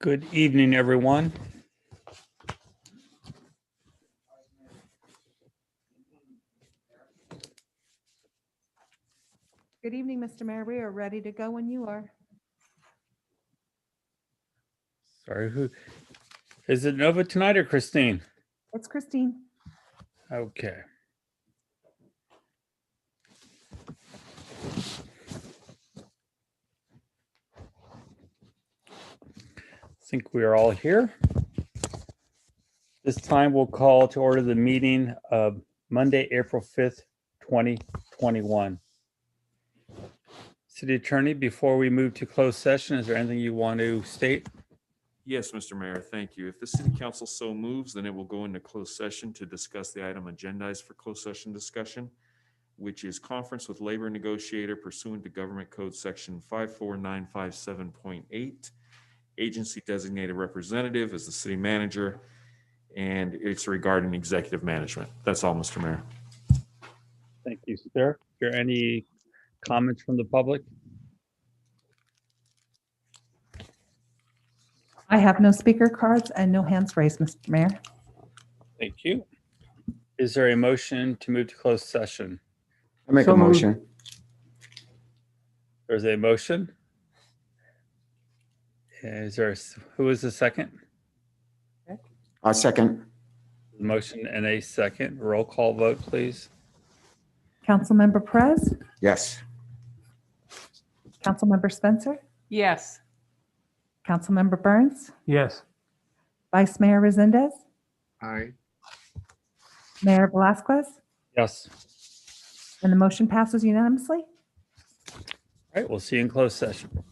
Good evening, everyone. Good evening, Mr. Mayor. We are ready to go when you are. Sorry, who is it? Nova tonight or Christine? It's Christine. Okay. I think we are all here. This time we'll call to order the meeting of Monday, April 5th, 2021. City Attorney, before we move to closed session, is there anything you want to state? Yes, Mr. Mayor, thank you. If the city council so moves, then it will go into closed session to discuss the item agendized for closed session discussion, which is conference with labor negotiator pursuant to Government Code Section 54957.8. Agency designated representative as the city manager, and it's regarding executive management. That's all, Mr. Mayor. Thank you, sir. Are there any comments from the public? I have no speaker cards and no hands raised, Mr. Mayor. Thank you. Is there a motion to move to closed session? I make a motion. There's a motion. Is there, who is the second? A second. Motion and a second. Roll call vote, please. Councilmember Perez, Yes. Councilmember Spencer, Yes. Councilmember Burns, Yes. Vice Mayor Resendez, Aye. Mayor Velazquez, Yes. and the motion passes unanimously. All right, we'll see you in closed session.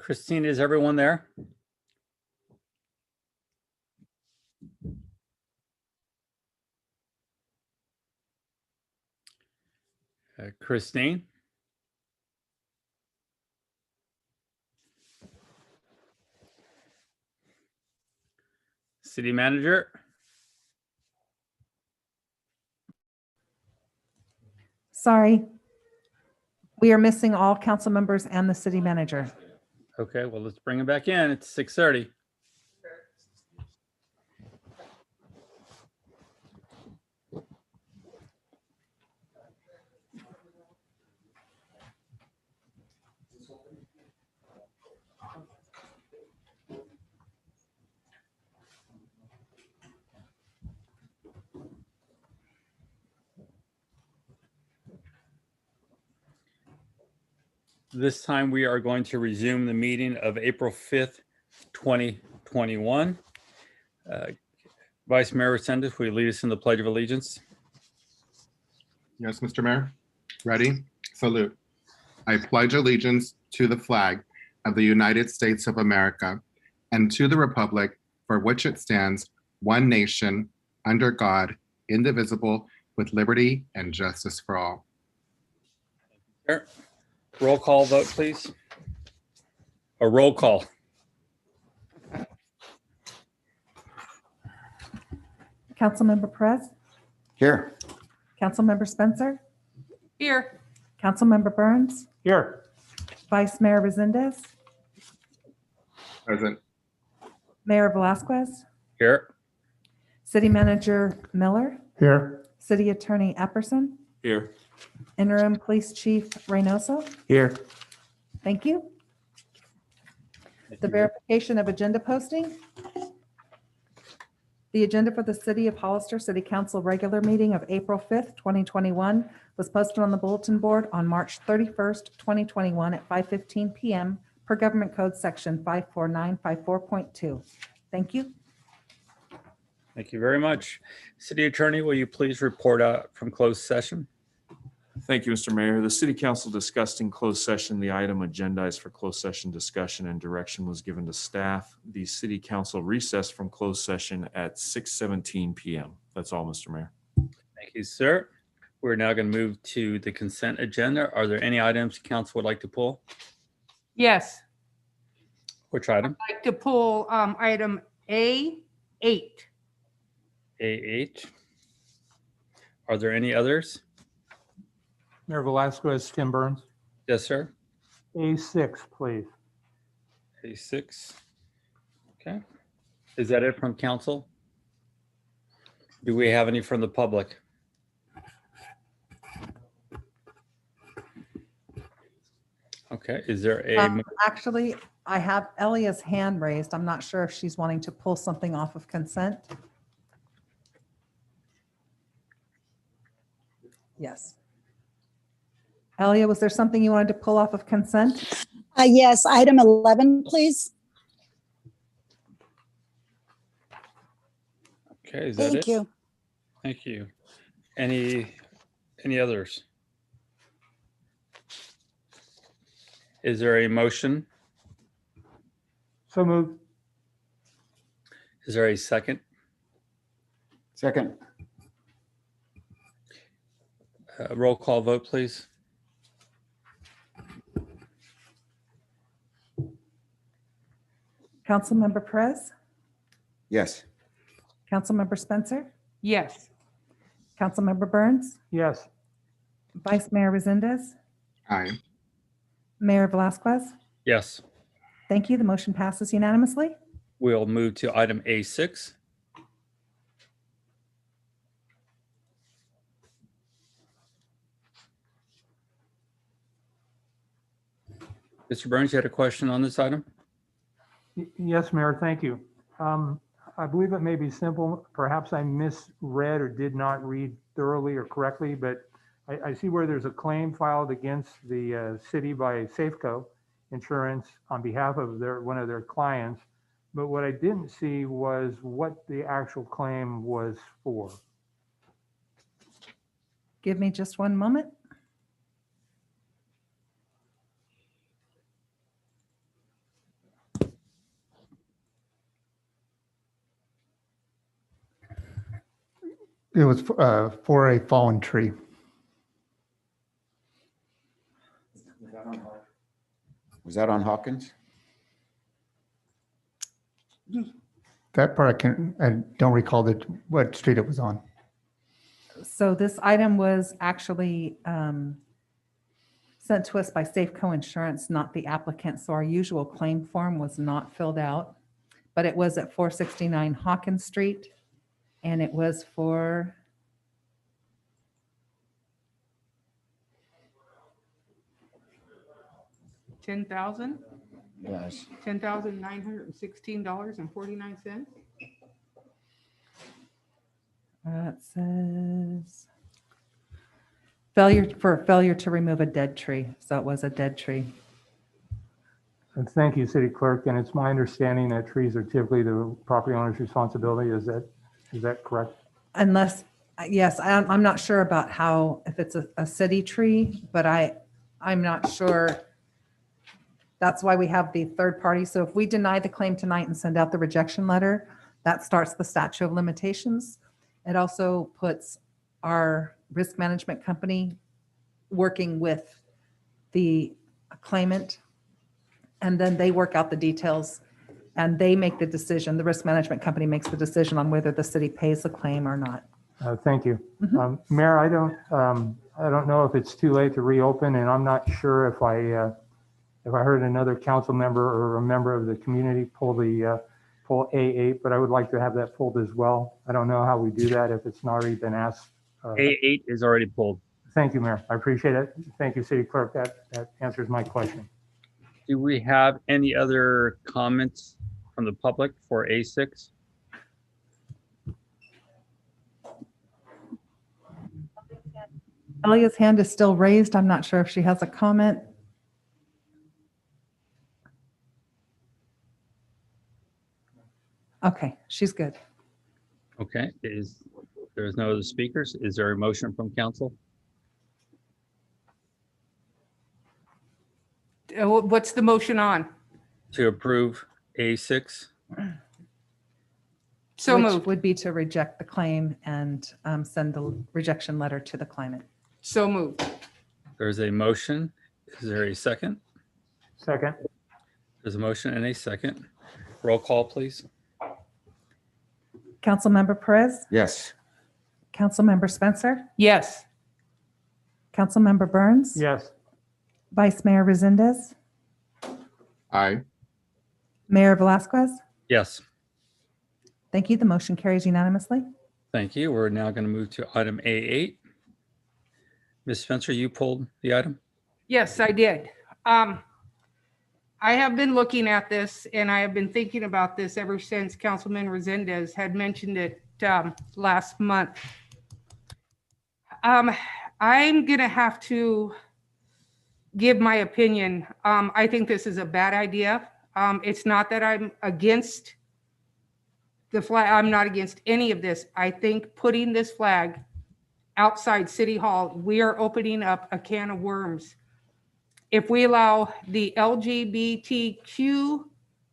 Christine, is everyone there? Christine? City Manager? Sorry. We are missing all council members and the city manager. Okay, well, let's bring him back in. It's 6:30. This time we are going to resume the meeting of April 5th, 2021. Vice Mayor Resendez, will you lead us in the Pledge of Allegiance? Yes, Mr. Mayor. Ready? Salute. I pledge allegiance to the flag of the United States of America and to the republic for which it stands, one nation, under God, indivisible, with liberty and justice for all. Here. Roll call vote, please. A roll call. Councilmember Perez, Here. Councilmember Spencer, Here. Councilmember Burns, Here. Vice Mayor Resendez, Present. Mayor Velasquez, Here. City Manager Miller, Here. City Attorney Epperson, Here. Interim Police Chief Reynoso. Here. Thank you. The verification of agenda posting. The agenda for the City of Hollister City Council regular meeting of April 5th, 2021 was posted on the bulletin board on March 31st, 2021 at 5:15 PM per Government Code Section 54954.2. Thank you. Thank you very much. City Attorney, will you please report out from closed session? Thank you, Mr. Mayor. The city council discussed in closed session the item agendized for closed session discussion, and direction was given to staff. The city council recessed from closed session at 6:17 PM. That's all, Mr. Mayor. Thank you, sir. We're now going to move to the consent agenda. Are there any items council would like to pull? Yes. Which item? I'd like to pull item A8. A8. Are there any others? Mayor Velasquez, Tim Burns. Yes, sir. A6, please. A6. Okay. Is that it from council? Do we have any from the public? Okay, is there a, Actually, I have Elia's hand raised. I'm not sure if she's wanting to pull something off of consent. Yes. Elia, was there something you wanted to pull off of consent? Yes, item 11, please. okay, is that it? Thank you. Thank you. Any others? Is there a motion? So moved. Is there a second? Second. Roll call vote, please. Councilmember Perez, Yes. Councilmember Spencer, Yes. Councilmember Burns, Yes. Vice Mayor Resendez, Aye. Mayor Velasquez. Yes. Thank you. The motion passes unanimously. We'll move to item A6. Mr. Burns, you had a question on this item? Yes, Mayor, thank you. I believe it may be simple. Perhaps I misread or did not read thoroughly or correctly, but I see where there's a claim filed against the city by Safeco Insurance on behalf of one of their clients. But what I didn't see was what the actual claim was for. Give me just one moment. It was for a fallen tree. Was that on Hawkins? That part I don't recall what street it was on. So this item was actually sent to us by Safeco Insurance, not the applicant. So our usual claim form was not filled out, but it was at 469 Hawkins Street. And it was for, $10,000, Yes. $10,916.49. it says failure to remove a dead tree. So it was a dead tree. And thank you, City Clerk. And it's my understanding that trees are typically the property owner's responsibility. Is that correct? Unless, yes, I'm not sure about how, if it's a city tree, but I'm not sure. That's why we have the third party. So if we deny the claim tonight and send out the rejection letter, that starts the statute of limitations. It also puts our risk management company working with the claimant, and then they work out the details and they make the decision. The risk management company makes the decision on whether the city pays the claim or not. Thank you. Mhm. Mayor, I don't know if it's too late to reopen, and I'm not sure if I heard another council member or a member of the community pull A8, but I would like to have that pulled as well. I don't know how we do that if it's not already been asked. A8 is already pulled. Thank you, Mayor. I appreciate it. Thank you, City Clerk. That answers my question. Do we have any other comments from the public for A6? Elia's hand is still raised. I'm not sure if she has a comment. Okay, she's good. Okay, there's no other speakers. Is there a motion from council? What's the motion on? To approve A6? So Which moved. would be to reject the claim and send the rejection letter to the claimant. So moved. There's a motion. Is there a second? Second. There's a motion and a second. Roll call, please. Councilmember Perez, Yes. Councilmember Spencer, Yes. Councilmember Burns, Yes. Vice Mayor Resendez, Aye. Mayor Velazquez. Yes, Thank you. The motion carries unanimously. thank you. We're now going to move to item A8. Ms. Spencer, you pulled the item? Yes, I did. I have been looking at this and I have been thinking about this ever since Councilman Resendez had mentioned it last month. I'm going to have to give my opinion. I think this is a bad idea. It's not that I'm against the flag. I'm not against any of this. I think putting this flag outside City Hall, we are opening up a can of worms. If we allow the LGBTQ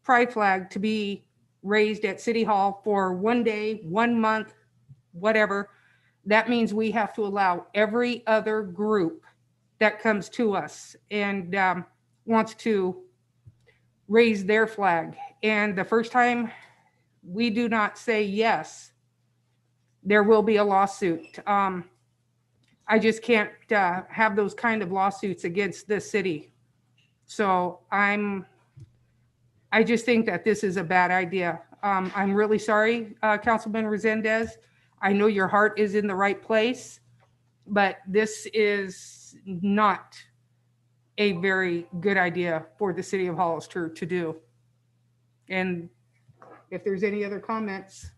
pride flag to be raised at City Hall for 1 day, 1 month, whatever, that means we have to allow every other group that comes to us and wants to raise their flag. And the first time we do not say yes, there will be a lawsuit. I just can't have those kind of lawsuits against this city. So I just think that this is a bad idea. I'm really sorry, Councilman Resendez. I know your heart is in the right place, but this is not a very good idea for the city of Hollister to do. And if there's any other comments.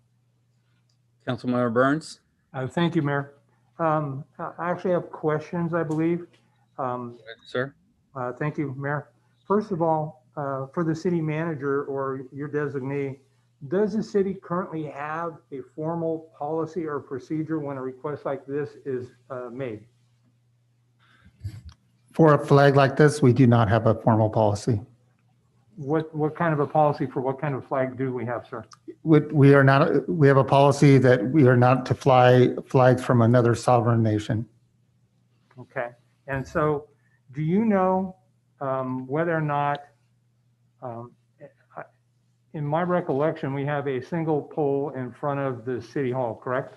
Councilmember Burns? Thank you, Mayor. I actually have questions, I believe. Sir? Thank you, Mayor. First of all, for the city manager or your designee, does the city currently have a formal policy or procedure when a request like this is made? For a flag like this, we do not have a formal policy. What kind of a policy for what kind of flag do we have, sir? we are not, we have a policy that we are not to fly flags from another sovereign nation. Okay. And so do you know whether or not, um, I- in my recollection, we have a single pole in front of the city hall, correct?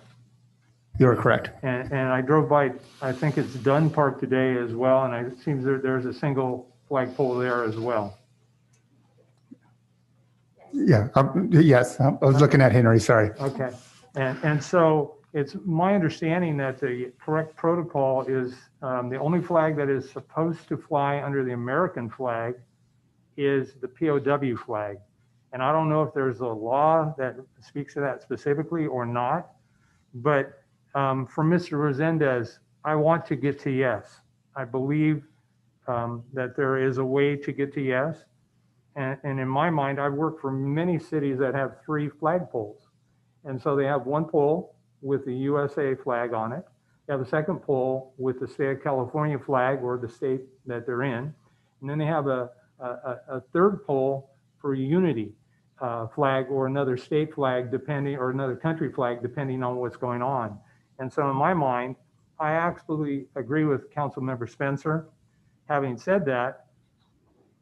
You're correct. And I drove by, I think it's Dunn Park today as well, and it seems there's a single flagpole there as well. Yeah, yes, I was looking at Henry, sorry. Okay. And so it's my understanding that the correct protocol is the only flag that is supposed to fly under the American flag is the POW flag. And I don't know if there's a law that speaks to that specifically or not, but for Mr. Resendez, I want to get to yes. I believe that there is a way to get to yes. And in my mind, I've worked for many cities that have 3 flagpoles. And so they have one pole with the USA flag on it. They have a second pole with the state of California flag or the state that they're in. And then they have a third pole for unity flag or another state flag, depending, or another country flag, depending on what's going on. And so in my mind, I absolutely agree with Councilmember Spencer. Having said that,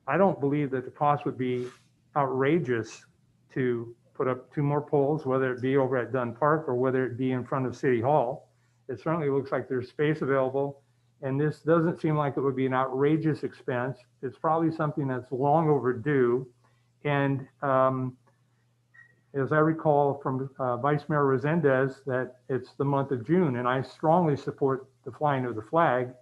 I don't believe that the cost would be outrageous to put up 2 more poles, whether it be over at Dunn Park or whether it be in front of City Hall. It certainly looks like there's space available, and this doesn't seem like it would be an outrageous expense. It's probably something that's long overdue. And as I recall from Vice Mayor Resendez, that it's the month of June, and I strongly support the flying of the flag.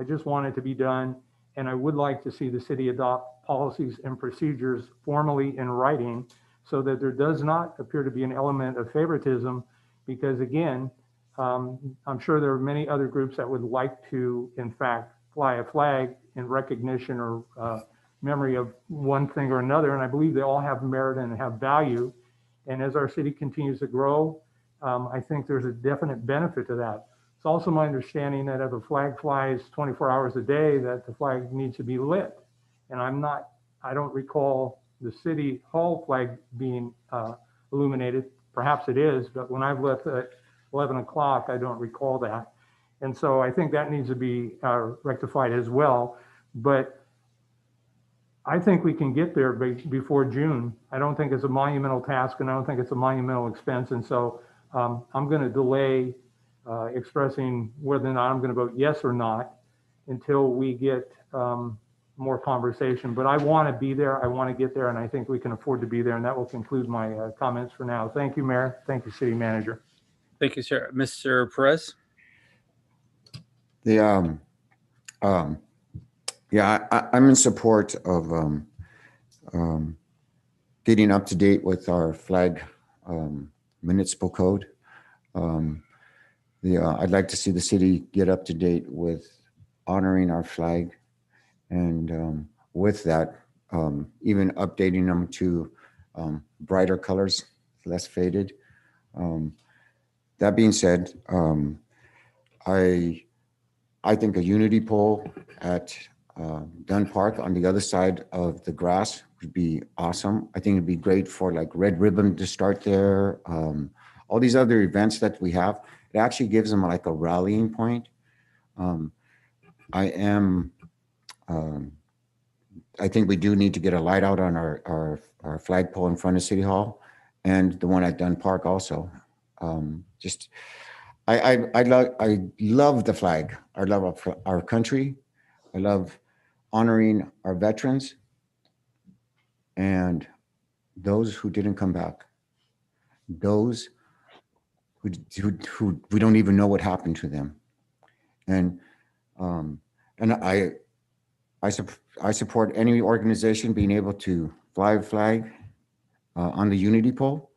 I just want it to be done, and I would like to see the city adopt policies and procedures formally in writing so that there does not appear to be an element of favoritism, because again, I'm sure there are many other groups that would like to, in fact, fly a flag in recognition or memory of one thing or another, and I believe they all have merit and have value. And as our city continues to grow, I think there's a definite benefit to that. It's also my understanding that if a flag flies 24 hours a day, that the flag needs to be lit. And I don't recall the city hall flag being illuminated. Perhaps it is, but when I've left at 11 o'clock, I don't recall that. And so I think that needs to be rectified as well. But I think we can get there before June. I don't think it's a monumental task, and I don't think it's a monumental expense. And so I'm going to delay expressing whether or not I'm going to vote yes or not until we get more conversation. But I want to be there. I want to get there, and I think we can afford to be there. And that will conclude my comments for now. Thank you, Mayor. Thank you, City Manager. Thank you, sir. Mr. Perez? I'm in support of getting up to date with our flag municipal code. I'd like to see the city get up to date with honoring our flag, and with that, even updating them to brighter colors, less faded. That being said, I think a unity pole at Dunn Park on the other side of the grass would be awesome. I think it'd be great for like Red Ribbon to start there. All these other events that we have, it actually gives them like a rallying point. I think we do need to get a light out on our flagpole in front of City Hall and the one at Dunn Park also. I love the flag. I love our country. I love honoring our veterans and those who didn't come back. Those who we don't even know what happened to them. And I support any organization being able to fly a flag on the unity pole,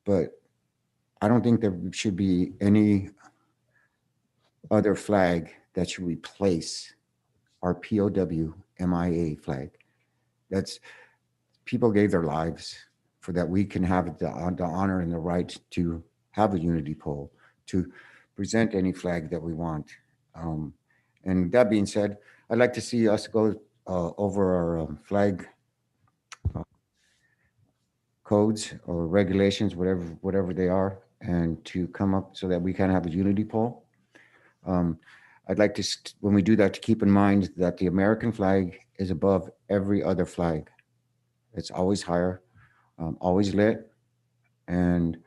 but I don't think there should be any other flag that should replace our POW MIA flag. That's, people gave their lives for that. We can have the honor and the right to have a unity pole, to present any flag that we want. And that being said, I'd like to see us go over our flag codes or regulations, whatever they are, and to come up so that we can have a unity pole. I'd like to, when we do that, to keep in mind that the American flag is above every other flag. It's always higher, always lit, and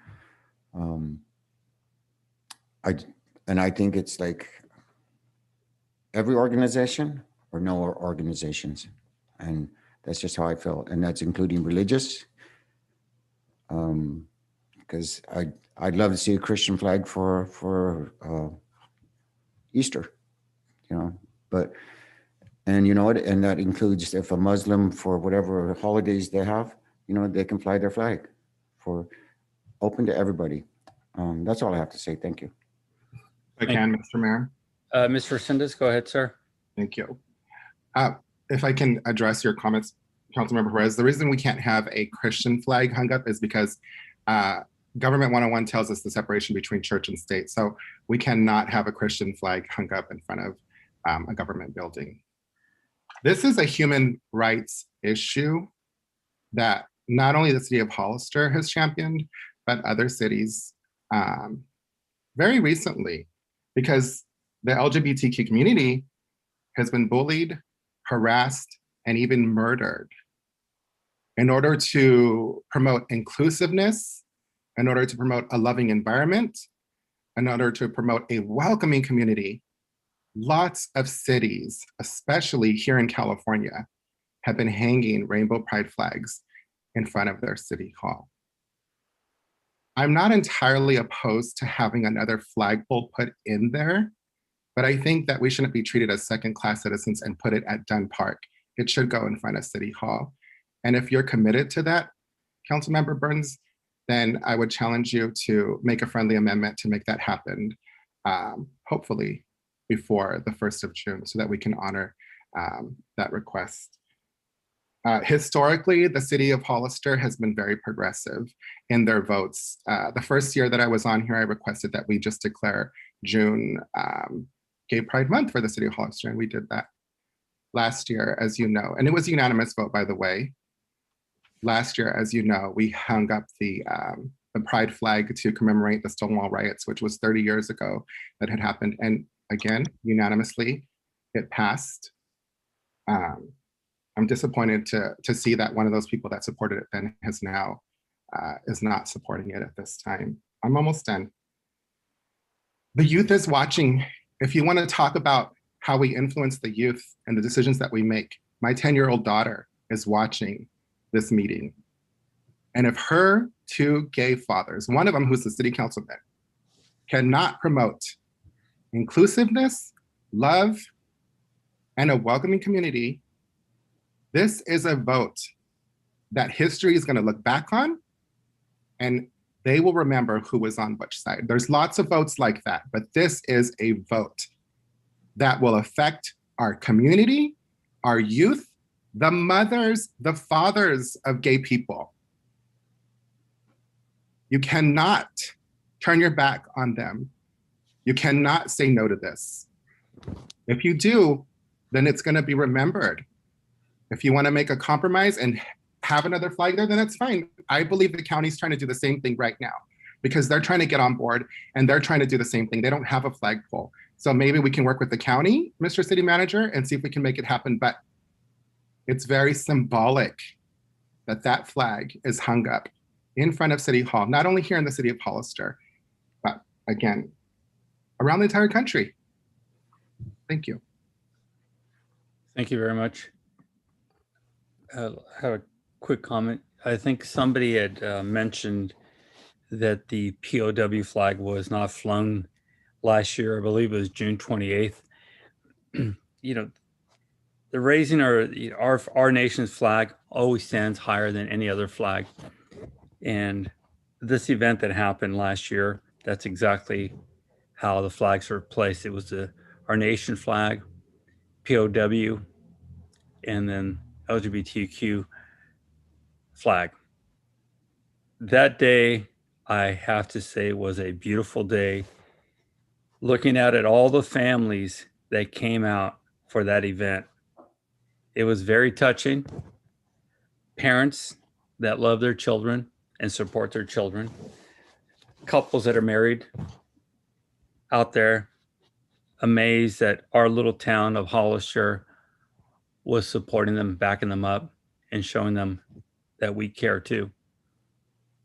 I think it's like every organization or no organizations, and that's just how I felt, and that's including religious. Because I'd love to see a Christian flag for Easter, but. And you know what? And that includes if a Muslim, for whatever holidays they have, they can fly their flag, for open to everybody. That's all I have to say. Thank you. If I can, Mr. Mayor. Ms. Resendez, go ahead, sir. Thank you. If I can address your comments, Councilmember Perez, the reason we can't have a Christian flag hung up is because Government 101 tells us the separation between church and state. So we cannot have a Christian flag hung up in front of a government building. This is a human rights issue that not only the city of Hollister has championed, but other cities very recently, because the LGBTQ community has been bullied, harassed, and even murdered. In order to promote inclusiveness, in order to promote a loving environment, in order to promote a welcoming community, lots of cities, especially here in California, have been hanging rainbow pride flags in front of their city hall. I'm not entirely opposed to having another flagpole put in there, but I think that we shouldn't be treated as second-class citizens and put it at Dunn Park. It should go in front of City Hall. And if you're committed to that, Councilmember Burns, then I would challenge you to make a friendly amendment to make that happen, hopefully before the 1st of June, so that we can honor that request. Historically, the city of Hollister has been very progressive in their votes. The first year that I was on here, I requested that we just declare June Gay Pride Month for the city of Hollister, and we did that last year, as you know. And it was a unanimous vote, by the way. Last year, as you know, we hung up the pride flag to commemorate the Stonewall riots, which was 30 years ago that had happened. And again, unanimously, it passed. I'm disappointed to see that one of those people that supported it then has now is not supporting it at this time. I'm almost done. The youth is watching. If you want to talk about how we influence the youth and the decisions that we make, my 10-year-old daughter is watching this meeting. And if her two gay fathers, one of them who's the city councilman, cannot promote inclusiveness, love, and a welcoming community, this is a vote that history is going to look back on, and they will remember who was on which side. There's lots of votes like that, but this is a vote that will affect our community, our youth, the mothers, the fathers of gay people. You cannot turn your back on them. You cannot say no to this. If you do, then it's going to be remembered. If you want to make a compromise and have another flag there, then that's fine. I believe the county's trying to do the same thing right now because they're trying to get on board and they're trying to do the same thing. They don't have a flagpole. So maybe we can work with the county, Mr. City Manager, and see if we can make it happen. But it's very symbolic that that flag is hung up in front of City Hall, not only here in the city of Hollister, but again, around the entire country. Thank you. Thank you very much. I have a quick comment. I think somebody had mentioned that the POW flag was not flown last year. I believe it was June 28th. You know, the raising our nation's flag always stands higher than any other flag. And this event that happened last year, that's exactly how the flags were placed. It was our nation flag, POW, and then LGBTQ flag. That day, I have to say, was a beautiful day. Looking at all the families that came out for that event, it was very touching. Parents that love their children and support their children, couples that are married out there, amazed that our little town of Hollister was supporting them, backing them up, and showing them that we care too.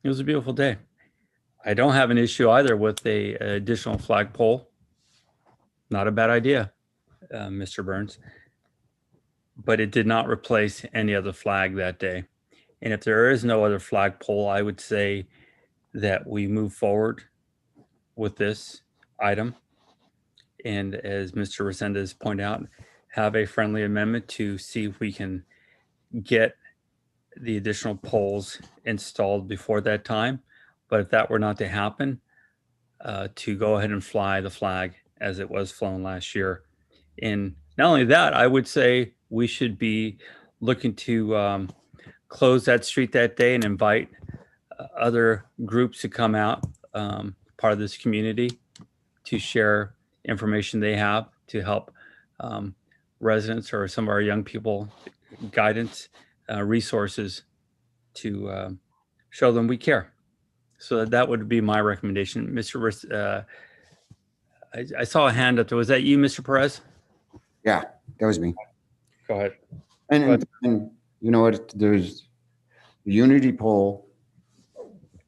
It was a beautiful day. I don't have an issue either with a additional flagpole. Not a bad idea, Mr. Burns. But it did not replace any other flag that day. And if there is no other flagpole, I would say that we move forward with this item. And as Mr. Resendez pointed out, have a friendly amendment to see if we can get the additional poles installed before that time. But if that were not to happen, to go ahead and fly the flag as it was flown last year. And not only that, I would say we should be looking to close that street that day and invite other groups to come out, part of this community, to share information they have to help residents or some of our young people guidance, resources to show them we care. So that would be my recommendation. Mr. I saw a hand up there. Was that you, Mr. Perez? Yeah, that was me. Go ahead. And you know what? There's the unity pole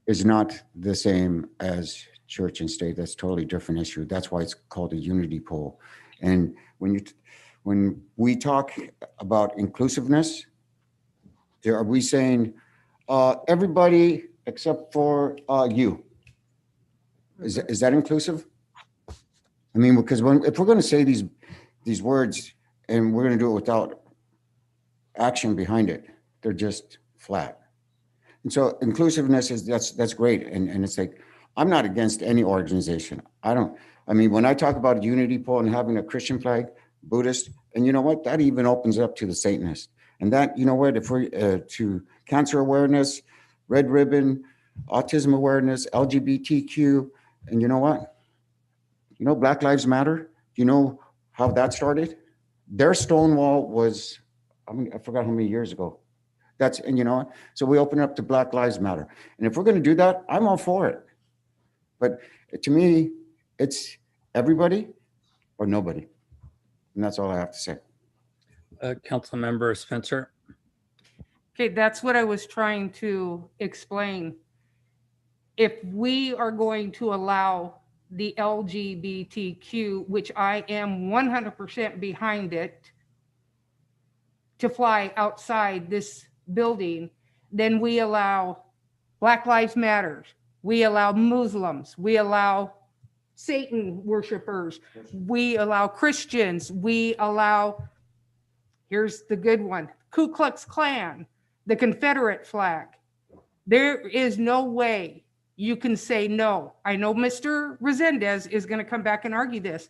is not the same as church and state. That's a totally different issue. That's why it's called a unity pole. And when we talk about inclusiveness, are we saying everybody except for you? Is that inclusive? I mean, because if we're going to say these words and we're going to do it without action behind it, they're just flat. And so inclusiveness is that's great. And it's like, I'm not against any organization. I mean, when I talk about unity pole and having a Christian flag, Buddhist, and you know what, that even opens up to the Satanist. And that, you know what, if we're to cancer awareness, red ribbon, autism awareness, LGBTQ, and you know what? You know, Black Lives Matter, you know how that started? Their Stonewall was, I forgot how many years ago. And you know what? So we open up to Black Lives Matter. And if we're going to do that, I'm all for it. But to me, it's everybody or nobody. And that's all I have to say. Council Member Spencer. Okay, that's what I was trying to explain. If we are going to allow the LGBTQ, which I am 100% behind it, to fly outside this building, then we allow Black Lives Matter, we allow Muslims, we allow Satan worshipers, we allow Christians, we allow, here's the good one, Ku Klux Klan, the Confederate flag. There is no way you can say no. I know Mr. Resendez is going to come back and argue this,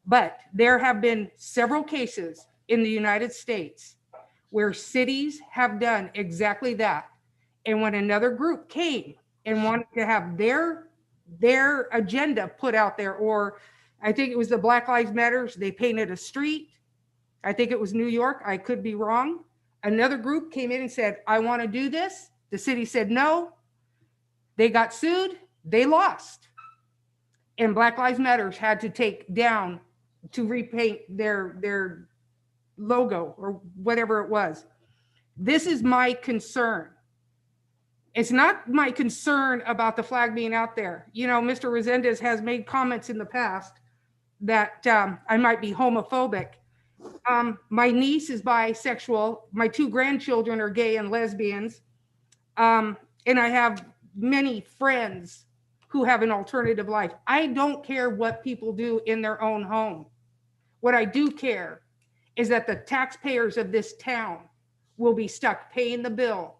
but there have been several cases in the United States where cities have done exactly that. And when another group came and wanted to have their agenda put out there, or I think it was the Black Lives Matters, they painted a street. I think it was New York. I could be wrong. Another group came in and said, I want to do this. The city said no. They got sued. They lost. And Black Lives Matters had to take down to repaint their logo or whatever it was. This is my concern. It's not my concern about the flag being out there. You know, Mr. Resendez has made comments in the past that I might be homophobic. My niece is bisexual. My 2 grandchildren are gay and lesbians. And I have many friends who have an alternative life. I don't care what people do in their own home. What I do care is that the taxpayers of this town will be stuck paying the bill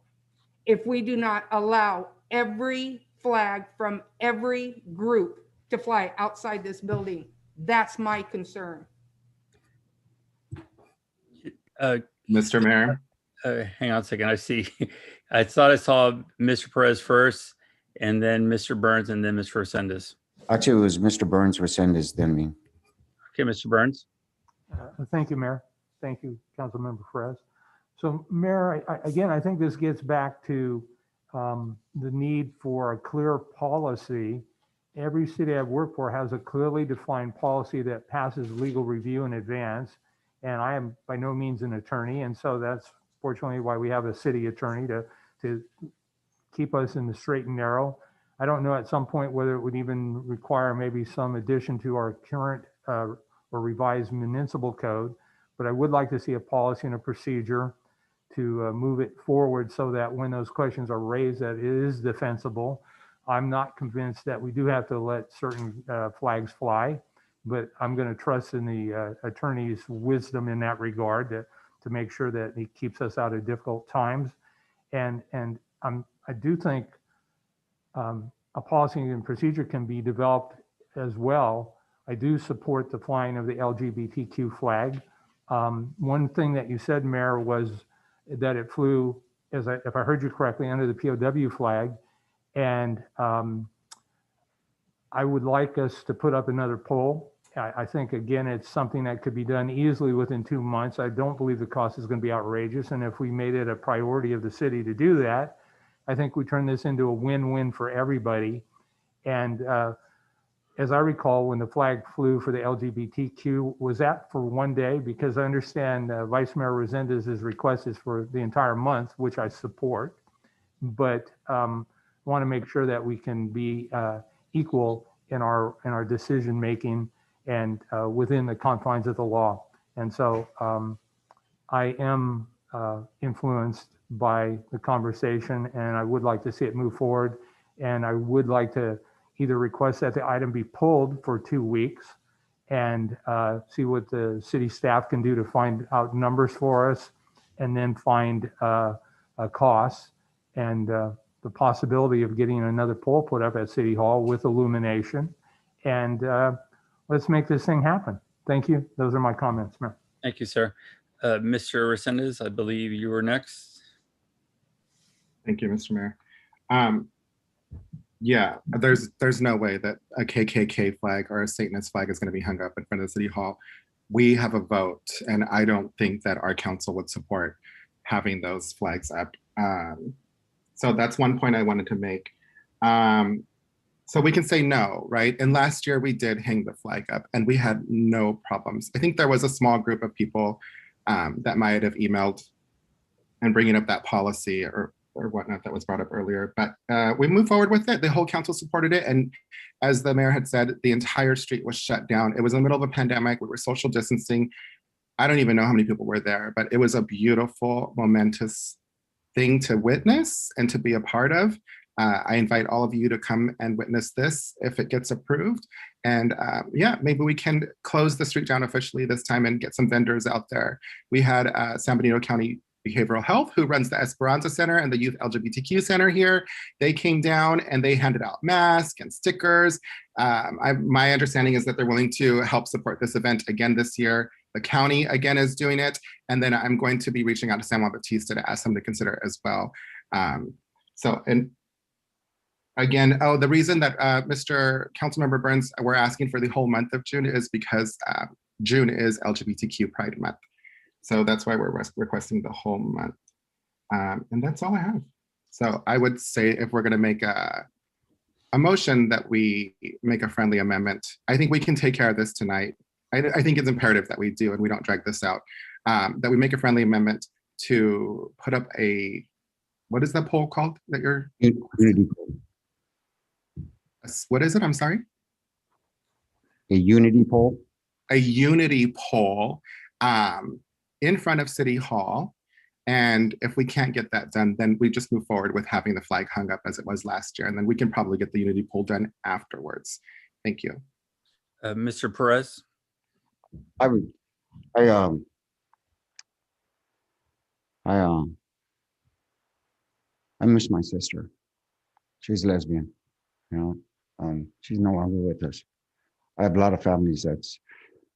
if we do not allow every flag from every group to fly outside this building. That's my concern. Mr. Mayor, Hang on a second. I thought I saw Mr. Perez first, and then Mr. Burns, and then Mr. Resendez. Actually, it was Mr. Burns Resendez, then me. Okay, Mr. Burns. Thank you, Mayor. Thank you, Councilmember Perez. So Mayor, again, I think this gets back to the need for a clear policy. Every city I've worked for has a clearly defined policy that passes legal review in advance. And I am by no means an attorney. And so that's fortunately why we have a city attorney to keep us in the straight and narrow. I don't know at some point whether it would even require maybe some addition to our current or revised municipal code, but I would like to see a policy and a procedure to move it forward so that when those questions are raised, that it is defensible. I'm not convinced that we do have to let certain flags fly, but I'm going to trust in the attorney's wisdom in that regard to make sure that he keeps us out of difficult times. And I do think a policy and procedure can be developed as well. I do support the flying of the LGBTQ flag. One thing that you said, Mayor, was that it flew, if I heard you correctly, under the POW flag. And I would like us to put up another pole. I think, again, it's something that could be done easily within 2 months. I don't believe the cost is going to be outrageous. And if we made it a priority of the city to do that, I think we turn this into a win-win for everybody. And as I recall, when the flag flew for the LGBTQ, was that for one day? Because I understand Vice Mayor Resendez's request is for the entire month, which I support. But want to make sure that we can be equal in our decision making and within the confines of the law. And so I am influenced by the conversation, and I would like to see it move forward. And I would like to either request that the item be pulled for 2 weeks and see what the city staff can do to find out numbers for us, and then find costs and the possibility of getting another pole put up at City Hall with illumination. And let's make this thing happen. Thank you. Those are my comments, Mayor. Thank you, sir. Mr. Resendez, I believe you were next. Thank you, Mr. Mayor. Yeah, there's no way that a KKK flag or a Satanist flag is going to be hung up in front of the City Hall. We have a vote, and I don't think that our council would support having those flags up. So that's one point I wanted to make. So we can say no, right? And last year we did hang the flag up and we had no problems. I think there was a small group of people that might have emailed and bringing up that policy or whatnot that was brought up earlier, but we moved forward with it. The whole council supported it. And as the mayor had said, the entire street was shut down. It was in the middle of a pandemic. We were social distancing. I don't even know how many people were there, but it was a beautiful, momentous thing to witness and to be a part of. I invite all of you to come and witness this if it gets approved. And yeah, maybe we can close the street down officially this time and get some vendors out there. We had San Benito County Behavioral Health, who runs the Esperanza Center and the Youth LGBTQ Center here. They came down and they handed out masks and stickers. My understanding is that they're willing to help support this event again this year. The county again is doing it. And then I'm going to be reaching out to San Juan Bautista to ask them to consider it as well. And again, the reason that Mr. Councilmember Burns, we're asking for the whole month of June is because June is LGBTQ Pride Month. So that's why we're requesting the whole month. And that's all I have. So I would say if we're gonna make a motion that we make a friendly amendment, I think we can take care of this tonight. I think it's imperative that we do and we don't drag this out, that we make a friendly amendment to put up a, what is that poll called that you're? Unity pole. What is it? I'm sorry. A unity pole. A unity pole in front of City Hall. And if we can't get that done, then we just move forward with having the flag hung up as it was last year. And then we can probably get the unity pole done afterwards. Thank you. Mr. Perez? I miss my sister. She's lesbian, you know. She's no longer with us. I have a lot of families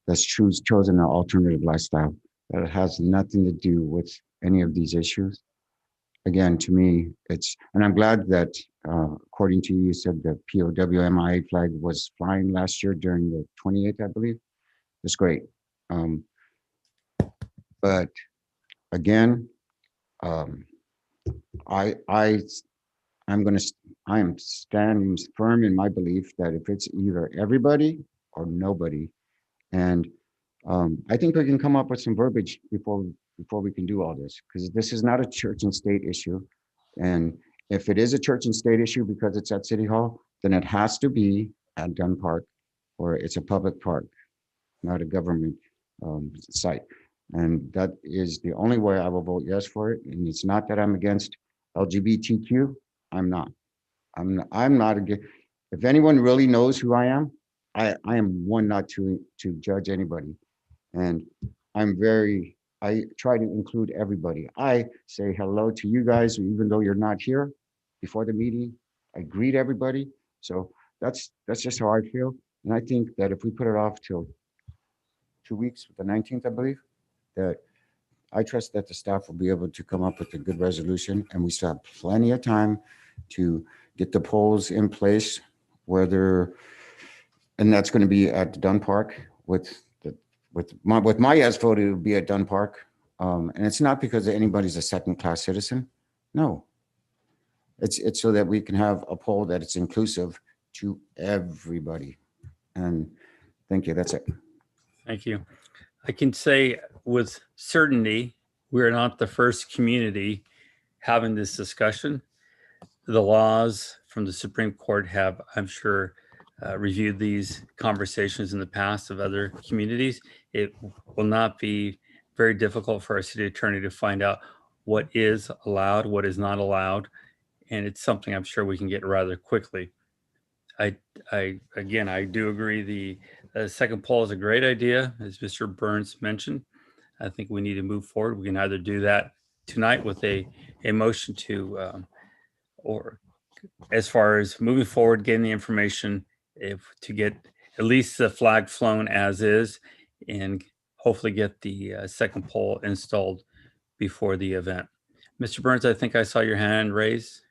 that's chosen an alternative lifestyle that has nothing to do with any of these issues. Again, to me, and I'm glad that according to you, you said the POW MIA flag was flying last year during the 28th, I believe. It's great. But again, um, I'm gonna, I am standing firm in my belief that if it's either everybody or nobody, and I think we can come up with some verbiage before we can do all this, because this is not a church and state issue. And if it is a church and state issue because it's at City Hall, then it has to be at Dunn Park, or it's a public park, not a government site. And that is the only way I will vote yes for it. And it's not that I'm against LGBTQ. I'm not. I'm not against. If anyone really knows who I am one not to judge anybody. And I try to include everybody. I say hello to you guys, even though you're not here before the meeting. I greet everybody. So that's just how I feel. And I think that if we put it off till 2 weeks, the 19th, I believe, that I trust that the staff will be able to come up with a good resolution, and we still have plenty of time to get the polls in place, and that's going to be at Dunn Park with my yes vote, it would be at Dunn Park. And it's not because anybody's a second-class citizen. No, it's so that we can have a poll that it's inclusive to everybody. And thank you. That's it. Thank you. I can say with certainty, we're not the first community having this discussion. The laws from the Supreme Court have, I'm sure, reviewed these conversations in the past of other communities. It will not be very difficult for our city attorney to find out what is allowed, what is not allowed. And it's something I'm sure we can get rather quickly. Again, I do agree the second poll is a great idea, as Mr. Burns mentioned. I think we need to move forward. We can either do that tonight with a motion to, or as far as moving forward, getting the information to get at least the flag flown as is, and hopefully get the second pole installed before the event. Mr. Burns, I think I saw your hand raised.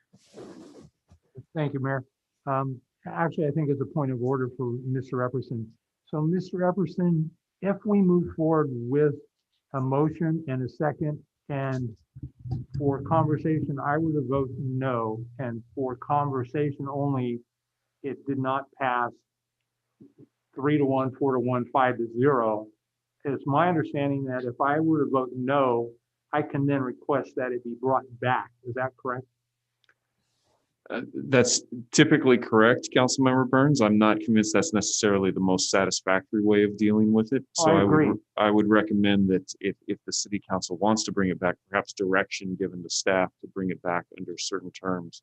Thank you, Mayor. Actually, I think it's a point of order for Mr. Epperson. So, Mr. Epperson, if we move forward with a motion and a second, and for conversation, I would have voted no, and for conversation only, it did not pass 3-1, 4-1, 5-0. It's my understanding that if I were to vote no, I can then request that it be brought back. Is that correct? That's typically correct, Councilmember Burns. I'm not convinced that's necessarily the most satisfactory way of dealing with it. So I agree. I would recommend that if the city council wants to bring it back, perhaps direction given to staff to bring it back under certain terms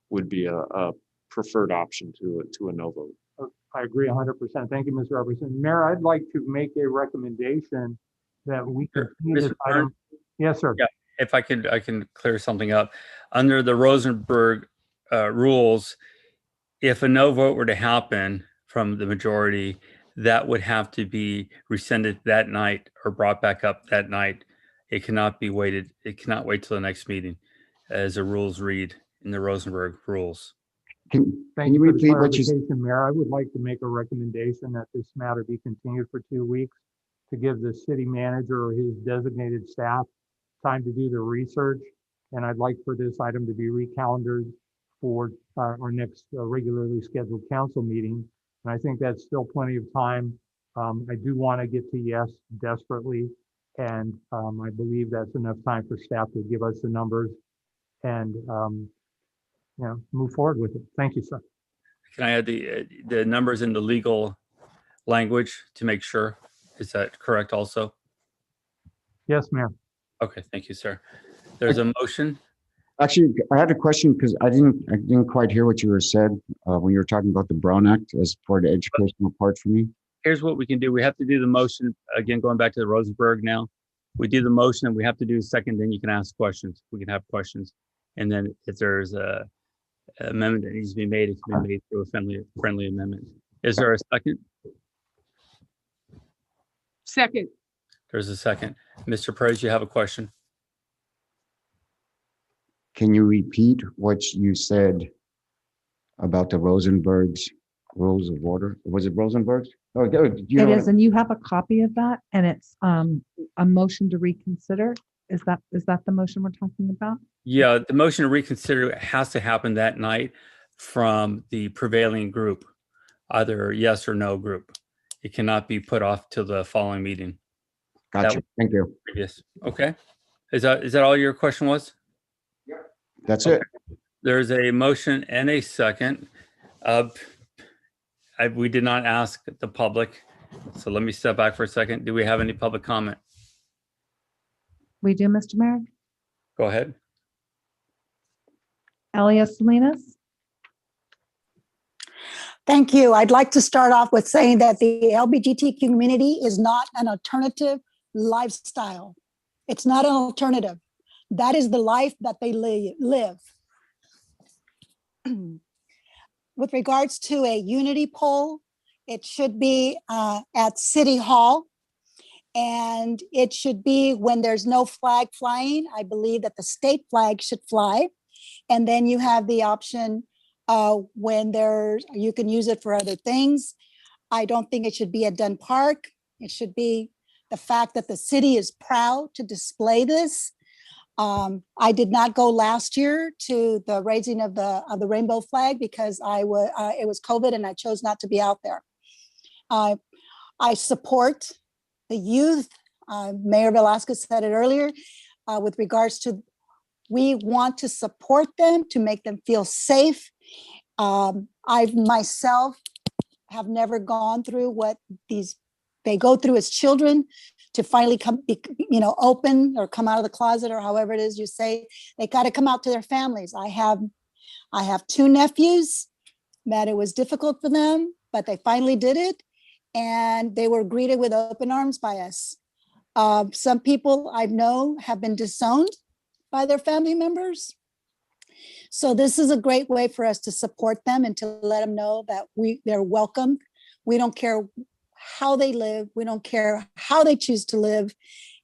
would be a preferred option to a no vote. I agree 100%. Thank you, Mr. Epperson. Mayor, I'd like to make a recommendation that we continue this Mr. item. Yes, sir. Yeah, if I can clear something up. Under the Rosenberg rules, if a no vote were to happen from the majority, that would have to be rescinded that night or brought back up that night. It cannot be waited. It cannot wait till the next meeting, as the rules read in the Rosenberg rules. Thank Can you you for the repeat what you clarification, Mayor. I would like to make a recommendation that this matter be continued for 2 weeks to give the city manager or his designated staff time to do the research. And I'd like for this item to be recalendared for our next regularly scheduled council meeting. And I think that's still plenty of time. I do want to get to yes desperately. And I believe that's enough time for staff to give us the numbers and move forward with it. Thank you, sir. Can I add the numbers in the legal language to make sure? Is that correct also? Yes, Mayor. Okay, thank you, sir. There's a motion. Actually, I had a question because I didn't quite hear what you were said when you were talking about the Brown Act as part of the educational part for me. Here's what we can do. We have to do the motion, again, going back to the Rosenberg now. We do the motion and we have to do a second, then you can ask questions. We can have questions. And then if there's a amendment that needs to be made, it can be made through a friendly amendment. Is there a second? Second. There's a second. Mr. Perez, you have a question? Can you repeat what you said about the Rosenberg's rules of order? Was it Rosenberg's? Oh, It is, and you have a copy of that, and it's a motion to reconsider. Is that the motion we're talking about? Yeah, the motion to reconsider has to happen that night from the prevailing group, either yes or no group. It cannot be put off till the following meeting. Gotcha. Thank you. Previous. Okay. Is that all your question was? That's it. There's a motion and a second. We did not ask the public, so let me step back for a second. Do we have any public comment? We do, Mr. Mayor. Go ahead. Elias Salinas? Thank you. I'd like to start off with saying that the LGBTQ community is not an alternative lifestyle. It's not an alternative. That is the life that they live. With regards to a unity poll, it should be at City Hall. And it should be when there's no flag flying. I believe that the state flag should fly. And then you have the option when you can use it for other things. I don't think it should be at Dunn Park. It should be the fact that the city is proud to display this. I did not go last year to the raising of the rainbow flag because it was COVID and I chose not to be out there. I support the youth. Mayor Velasquez said it earlier with regards to we want to support them to make them feel safe. I myself have never gone through what they go through as children to finally come, open or come out of the closet or however it is you say. They got to come out to their families. I have two nephews that it was difficult for them, but they finally did it. And they were greeted with open arms by us. Some people I know have been disowned by their family members. So this is a great way for us to support them and to let them know that they're welcome. We don't care how they live. We don't care how they choose to live.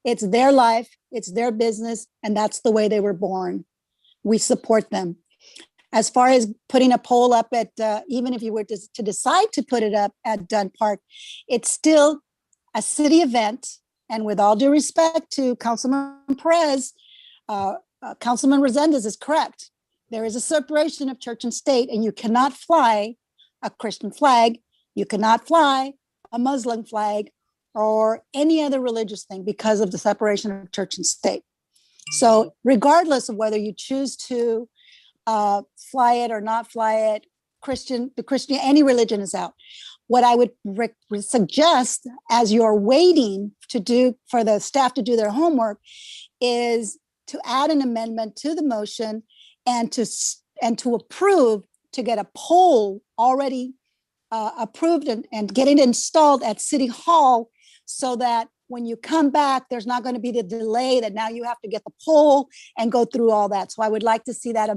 It's their life, it's their business, and that's the way they were born. We support them. As far as putting a poll up at, even if you were to decide to put it up at Dunn Park, it's still a city event. And with all due respect to Councilman Perez, Councilman Resendez is correct. There is a separation of church and state, and you cannot fly a Christian flag. You cannot fly a Muslim flag or any other religious thing because of the separation of church and state. So regardless of whether you choose to fly it or not fly it, any religion is out. What I would suggest as you're waiting for the staff to do their homework is to add an amendment to the motion and to approve to get a poll already approved and get it installed at City Hall so that when you come back, there's not going to be the delay that now you have to get the poll and go through all that. So I would like to see that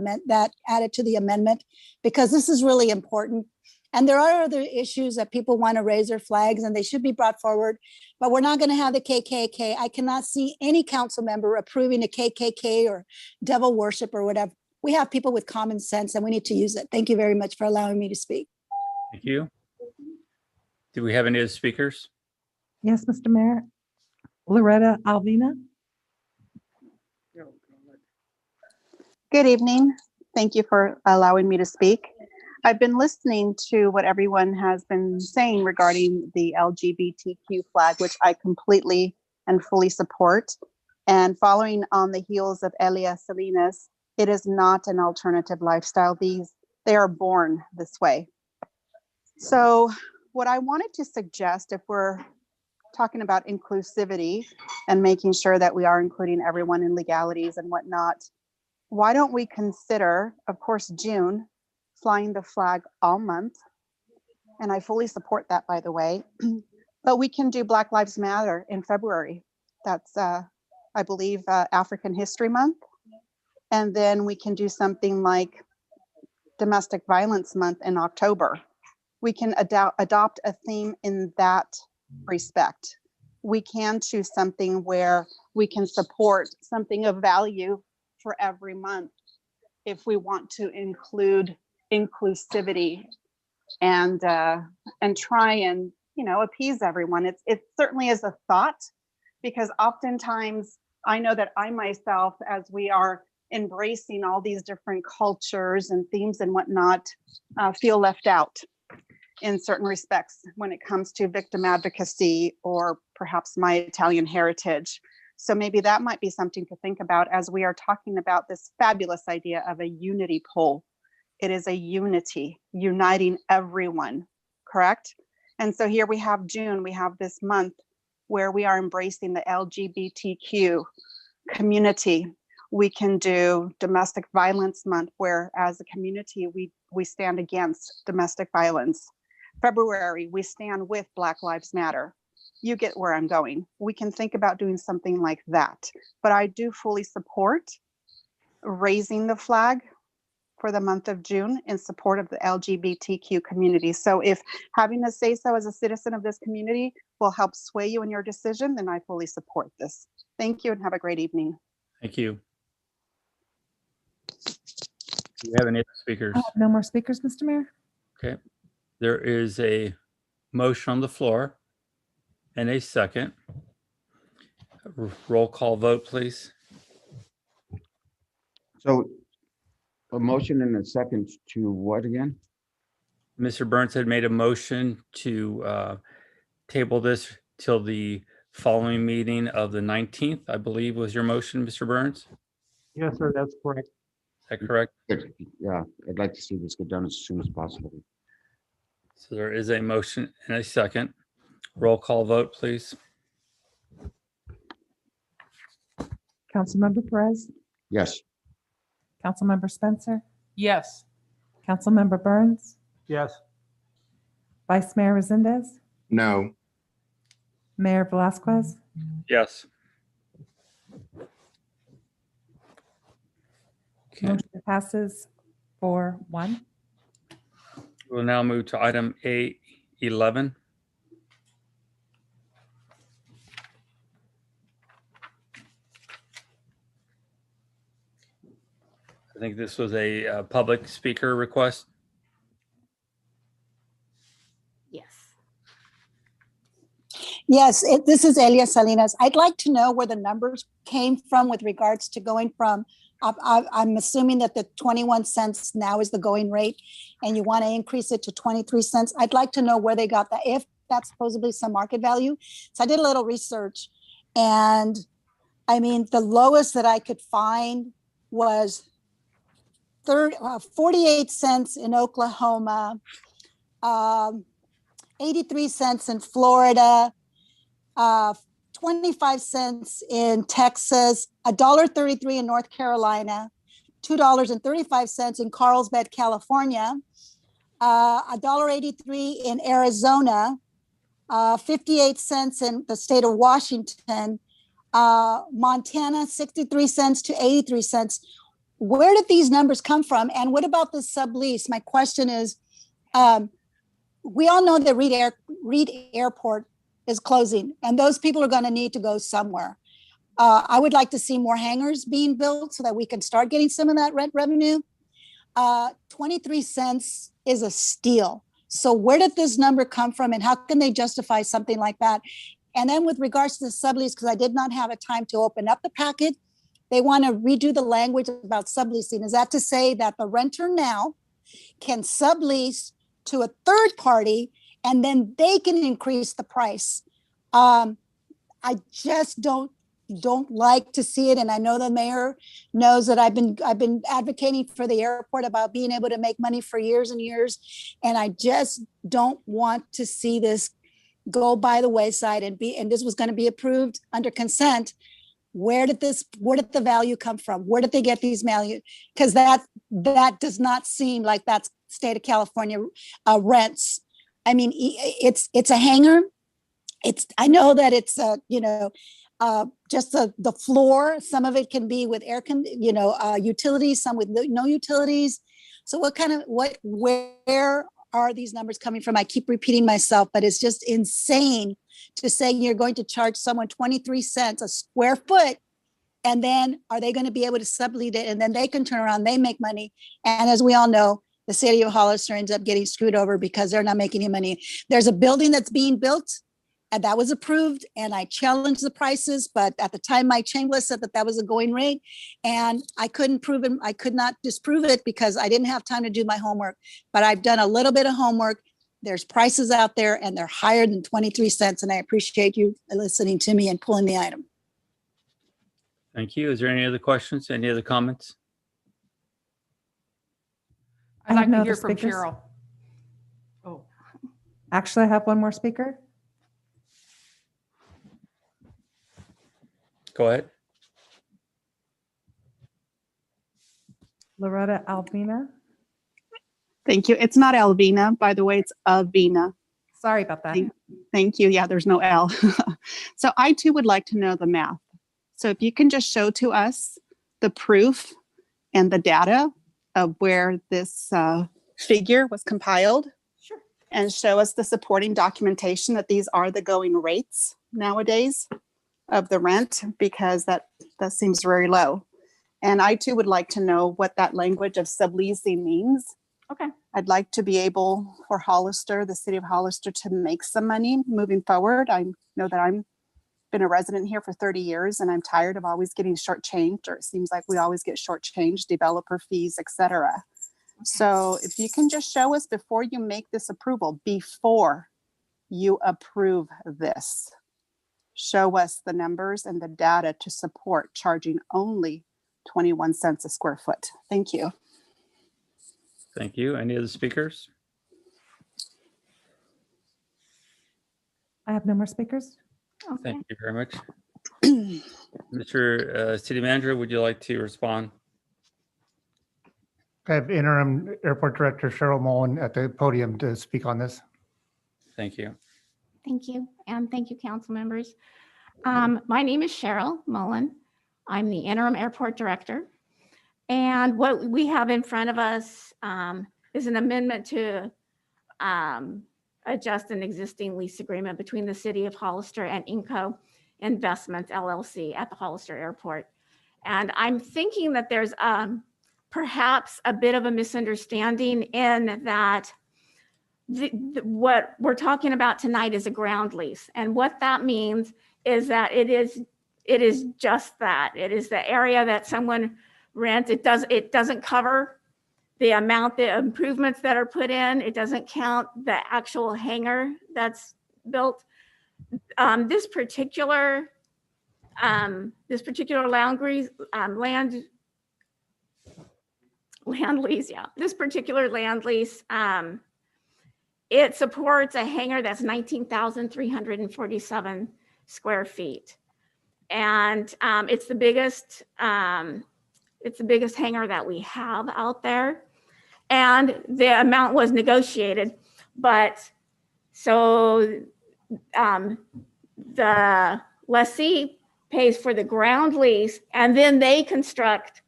added to the amendment because this is really important. And there are other issues that people want to raise their flags and they should be brought forward, but we're not going to have the KKK. I cannot see any council member approving a KKK or devil worship or whatever. We have people with common sense and we need to use it. Thank you very much for allowing me to speak. Thank you. Do we have any other speakers? Yes, Mr. Mayor. Loretta Alvina. Good evening. Thank you for allowing me to speak. I've been listening to what everyone has been saying regarding the LGBTQ flag, which I completely and fully support. And following on the heels of Elias Salinas, it is not an alternative lifestyle. They are born this way. So what I wanted to suggest, if we're talking about inclusivity and making sure that we are including everyone in legalities and whatnot, why don't we consider, of course, June, flying the flag all month? And I fully support that, by the way. But we can do Black Lives Matter in February. That's, I believe, African History Month. And then we can do something like Domestic Violence Month in October. We can adopt a theme in that respect. We can choose something where we can support something of value for every month if we want to include inclusivity and try and appease everyone. It certainly is a thought because oftentimes I know that I myself, as we are embracing all these different cultures and themes and whatnot, feel left out in certain respects when it comes to victim advocacy or perhaps my Italian heritage. So maybe that might be something to think about as we are talking about this fabulous idea of a unity poll. It is a unity, uniting everyone, correct? And so here we have June, we have this month where we are embracing the LGBTQ community. We can do Domestic Violence Month, where as a community, we stand against domestic violence. February, we stand with Black Lives Matter. You get where I'm going. We can think about doing something like that. But I do fully support raising the flag for the month of June in support of the LGBTQ community. So if having a say so as a citizen of this community will help sway you in your decision, then I fully support this. Thank you and have a great evening. Thank you. Do you have any other speakers? I have no more speakers, Mr. Mayor. Okay. There is a motion on the floor and a second. Roll call vote, please. So a motion and a second to what again? Mr. Burns had made a motion to table this till the following meeting of the 19th, I believe was your motion, Mr. Burns. Yes, sir, that's correct. Is that correct? Yeah, I'd like to see this get done as soon as possible. So there is a motion and a second. Roll call vote, please. Councilmember Perez, Yes. Councilmember Spencer, Yes. Councilmember Burns, Yes, Vice Mayor Resendez, No. Mayor Velazquez, Yes. Okay, motion passes 4-1. we'll now move to item A11. I think this was a public speaker request. Yes, this is Elia Salinas. I'd like to know where the numbers came from with regards to going from, I'm assuming that the 21 cents now is the going rate and you want to increase it to 23 cents. I'd like to know where they got that, if that's supposedly some market value. So I did a little research and I mean, the lowest that I could find was 48 cents in Oklahoma, 83 cents in Florida, 25 cents in Texas, $1.33 in North Carolina, $2.35 in Carlsbad, California, $1.83 in Arizona, 58 cents in the state of Washington, Montana, 63 cents to 83 cents. Where did these numbers come from? And what about the sublease? My question is, we all know that Reed Airport is closing and those people are going to need to go somewhere. I would like to see more hangars being built so that we can start getting some of that rent revenue. 23 cents is a steal. So where did this number come from and how can they justify something like that? And then with regards to the sublease, because I did not have a time to open up the packet, they want to redo the language about subleasing. Is that to say that the renter now can sublease to a third party and then they can increase the price? I just don't like to see it. And I know the mayor knows that I've been advocating for the airport about being able to make money for years and years. And I just don't want to see this go by the wayside and this was going to be approved under consent. Where did the value come from? Where did they get these value? Because that does not seem like that's state of California rents. I mean, it's a hangar. I know that it's just the floor. Some of it can be with utilities, some with no utilities. So where are these numbers coming from? I keep repeating myself, but it's just insane to say you're going to charge someone 23 cents a square foot, and then are they going to be able to sublease it? And then they can turn around, they make money. And as we all know, the city of Hollister ends up getting screwed over because they're not making any money. There's a building that's being built and that was approved, and I challenged the prices, but at the time, Mike Chambliss said that that was a going rate, and I couldn't prove it. I could not disprove it because I didn't have time to do my homework, but I've done a little bit of homework. There's prices out there, and they're higher than 23 cents, and I appreciate you listening to me and pulling the item. Thank you. Is there any other questions? Any other comments? I I'd have like no to other hear from speakers. Cheryl. Oh, Actually, I have one more speaker. Go ahead. Loretta Albina. Thank you. It's not Alvina, by the way, it's Avina. Sorry about that. Thank you. Yeah, there's no L. So I too would like to know the math. So if you can just show to us the proof and the data of where this figure was compiled. sure. And show us the supporting documentation that these are the going rates nowadays of the rent, because that seems very low. And I too would like to know what that language of subleasing means. Okay. I'd like to be able for Hollister, the city of Hollister, to make some money moving forward. I know that I'm been a resident here for 30 years and I'm tired of always getting shortchanged, or it seems like we always get shortchanged, developer fees, etc. So if you can just show us before you make this approval, before you approve this, show us the numbers and the data to support charging only 21 cents a square foot. Thank you. Thank you. Any other speakers? I have no more speakers. Thank you very much. Mr. City Manager, would you like to respond? I have interim airport director Cheryl Mullen at the podium to speak on this. Thank you. Thank you. And thank you, council members. My name is Cheryl Mullen. I'm the interim airport director. And what we have in front of us is an amendment to adjust an existing lease agreement between the city of Hollister and Inco Investments LLC at the Hollister Airport. And I'm thinking that there's perhaps a bit of a misunderstanding in that what we're talking about tonight is a ground lease. And what that means is that it is just that. It is the area that someone rents. It doesn't cover the amount, the improvements that are put in. It doesn't count the actual hangar that's built. This particular land lease, this particular land lease, it supports a hangar that's 19,347 square feet. And it's the biggest hangar that we have out there. And the amount was negotiated, but so the lessee pays for the ground lease and then they construct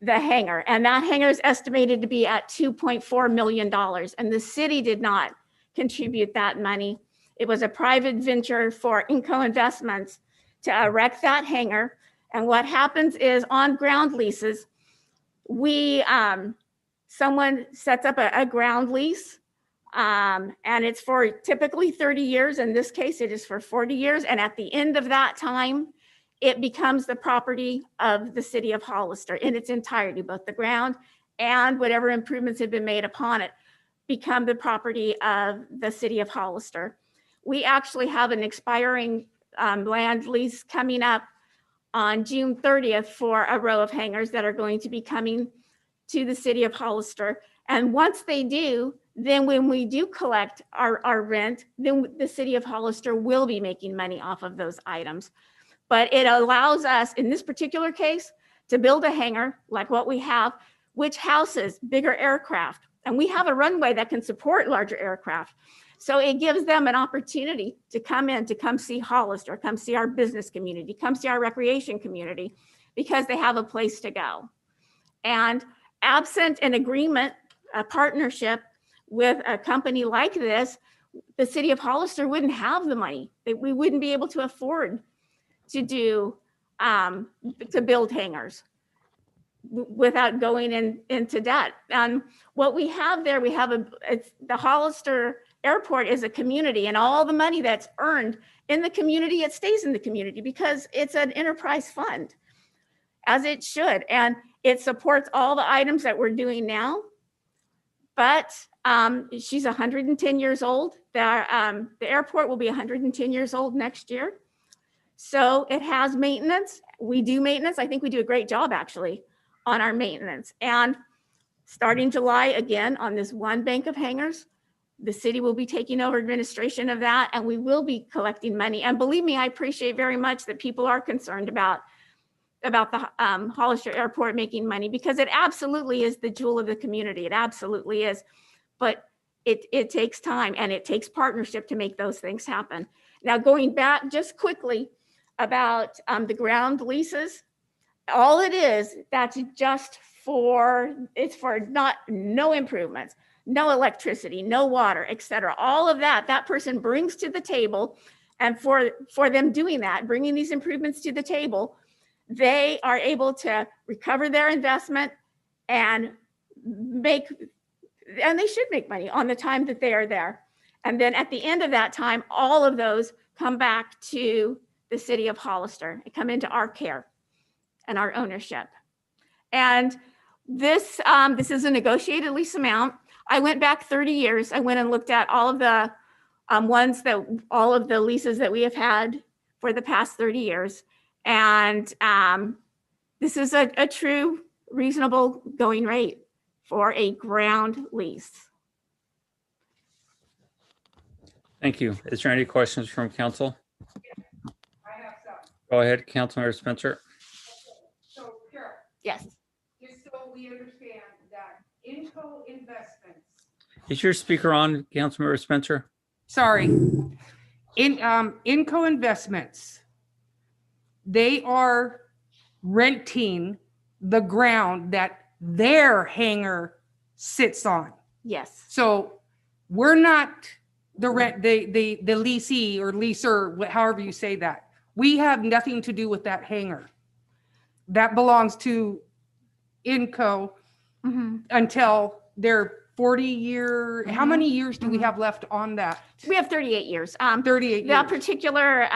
the hangar. And that hangar is estimated to be at $2.4 million. And the city did not contribute that money. It was a private venture for Inco Investments to erect that hangar. And what happens is on ground leases, someone sets up a ground lease and it's for typically 30 years. In this case, it is for 40 years. And at the end of that time, it becomes the property of the city of Hollister in its entirety, both the ground and whatever improvements have been made upon it become the property of the city of Hollister. We actually have an expiring land lease coming up on June 30th for a row of hangars that are going to be coming to the city of Hollister. And once they do, then when we do collect our rent, then the city of Hollister will be making money off of those items. But it allows us, in this particular case, to build a hangar like what we have, which houses bigger aircraft. And we have a runway that can support larger aircraft. So it gives them an opportunity to come in, to come see Hollister, come see our business community, come see our recreation community, because they have a place to go. And absent an agreement, a partnership with a company like this, the city of Hollister wouldn't have the money. We wouldn't be able to afford to do, to build hangars without going into debt. And what we have there, we have it's the Hollister airport is a community, and all the money that's earned in the community, it stays in the community because it's an enterprise fund, as it should. And it supports all the items that we're doing now. But she's 110 years old. The airport will be 110 years old next year. So it has maintenance. We do maintenance. I think we do a great job actually on our maintenance. And starting July again on this one bank of hangars, the city will be taking over administration of that, and we will be collecting money. And believe me, I appreciate very much that people are concerned about the Hollister Airport making money, because it absolutely is the jewel of the community. It absolutely is. But it takes time and it takes partnership to make those things happen. Now, going back just quickly about the ground leases, all it is, that's just it's for no improvements, no electricity, no water, et cetera. All of that person brings to the table. And for them doing that, bringing these improvements to the table, they are able to recover their investment and they should make money on the time that they are there. And then at the end of that time, all of those come back to the city of Hollister and come into our care and our ownership. And this is a negotiated lease amount. I went back 30 years. I went and looked at all of the all of the leases that we have had for the past 30 years. And this is a true reasonable going rate for a ground lease. Thank you. Is there any questions from council? I have some. Go ahead, Councilmember Spencer. So, Carol, Yes. just so we understand that Inco Investments. Is your speaker on, Councilmember Spencer? Sorry, Inco Investments, they are renting the ground that their hangar sits on. Yes. So we're not the leasee or leaser, however you say that. We have nothing to do with that hangar. That belongs to Inco until their 40-year, how many years do we have left on that? We have 38 years. 38 years. That particular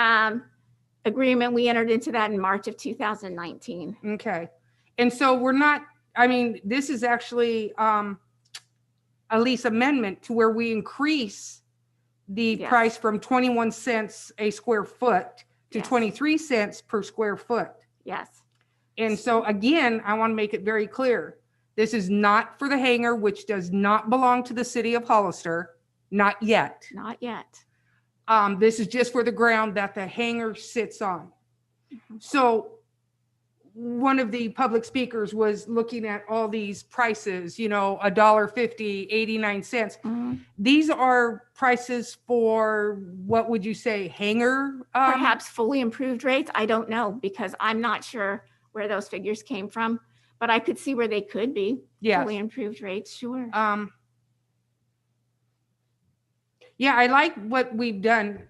agreement, we entered into that in March of 2019. Okay. And so we're not, I mean, this is actually a lease amendment to where we increase the Yes. price from 21 cents a square foot to Yes. 23 cents per square foot. Yes. And so again, I want to make it very clear. This is not for the hangar, which does not belong to the city of Hollister, not yet. Not yet. This is just for the ground that the hangar sits on. So one of the public speakers was looking at all these prices, you know, $1.50, 89 cents. These are prices for, what would you say, hangar? Perhaps fully improved rates. I don't know, because I'm not sure where those figures came from, but I could see where they could be. Yes. Fully improved rates, sure. Yeah, I like what we've done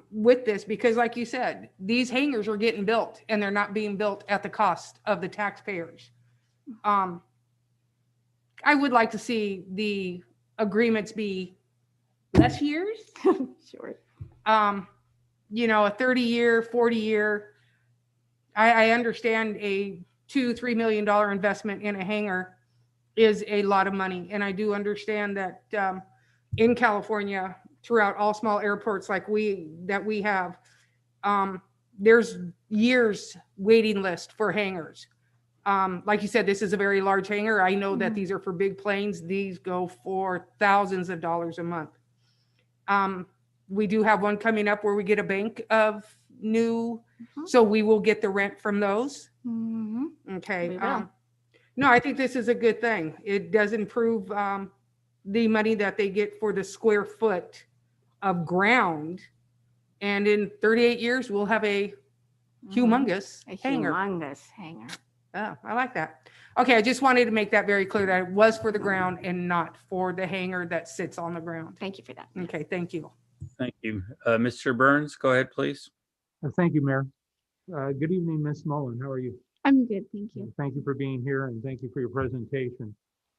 with this, because like you said, these hangars are getting built and they're not being built at the cost of the taxpayers. I would like to see the agreements be less years. Sure. You know, a 30-year, 40-year. I understand a $2-3 million investment in a hangar is a lot of money. And I do understand that in California, throughout all small airports like we have, there's years waiting list for hangars. Like you said, this is a very large hangar. I know that these are for big planes. These go for thousands of dollars a month. We do have one coming up where we get a bank of new, so we will get the rent from those. Okay. We will. No, I think this is a good thing. It does improve the money that they get for the square foot of ground. And in 38 years, we'll have a humongous hangar. Humongous hangar. Oh, I like that. Okay, I just wanted to make that very clear that it was for the ground and not for the hangar that sits on the ground. Thank you for that. Okay, thank you. Thank you. Mr. Burns, go ahead, please. Thank you, Mayor. Good evening, Ms. Mullen. How are you? I'm good, thank you. Thank you for being here and thank you for your presentation.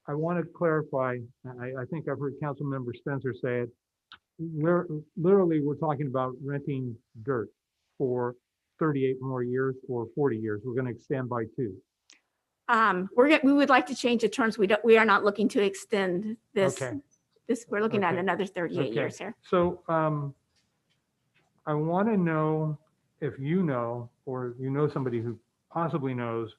I want to clarify, I think I've heard Councilmember Spencer say it, literally, we're talking about renting dirt for 38 more years or 40 years. We're going to extend by 2. We would like to change the terms. We are not looking to extend this. Okay. We're looking at Okay. another 38 Okay. years here. So I want to know if you know, or you know somebody who possibly knows,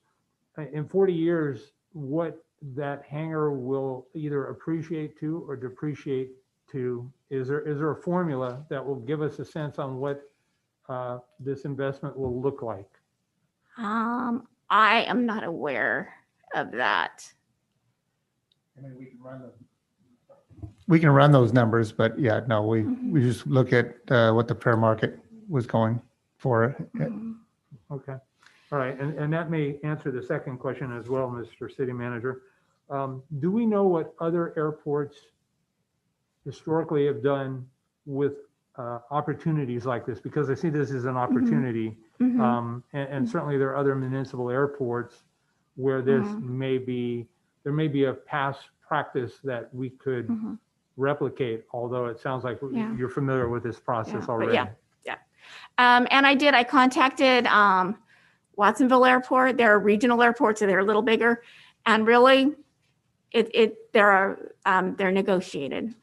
in 40 years, what that hangar will either appreciate to or depreciate to. Is there a formula that will give us a sense on what this investment will look like? I am not aware of that. We can run those numbers, but yeah, no, we just look at what the fair market was going for. Okay. All right. And that may answer the second question as well, Mr. City Manager. Do we know what other airports historically have done with opportunities like this? Because I see this as an opportunity. And certainly there are other municipal airports where this may be, there may be a past practice that we could replicate, although it sounds like you're familiar with this process already. And I contacted Watsonville Airport. They're regional airports, so they're a little bigger. And really, they're negotiated.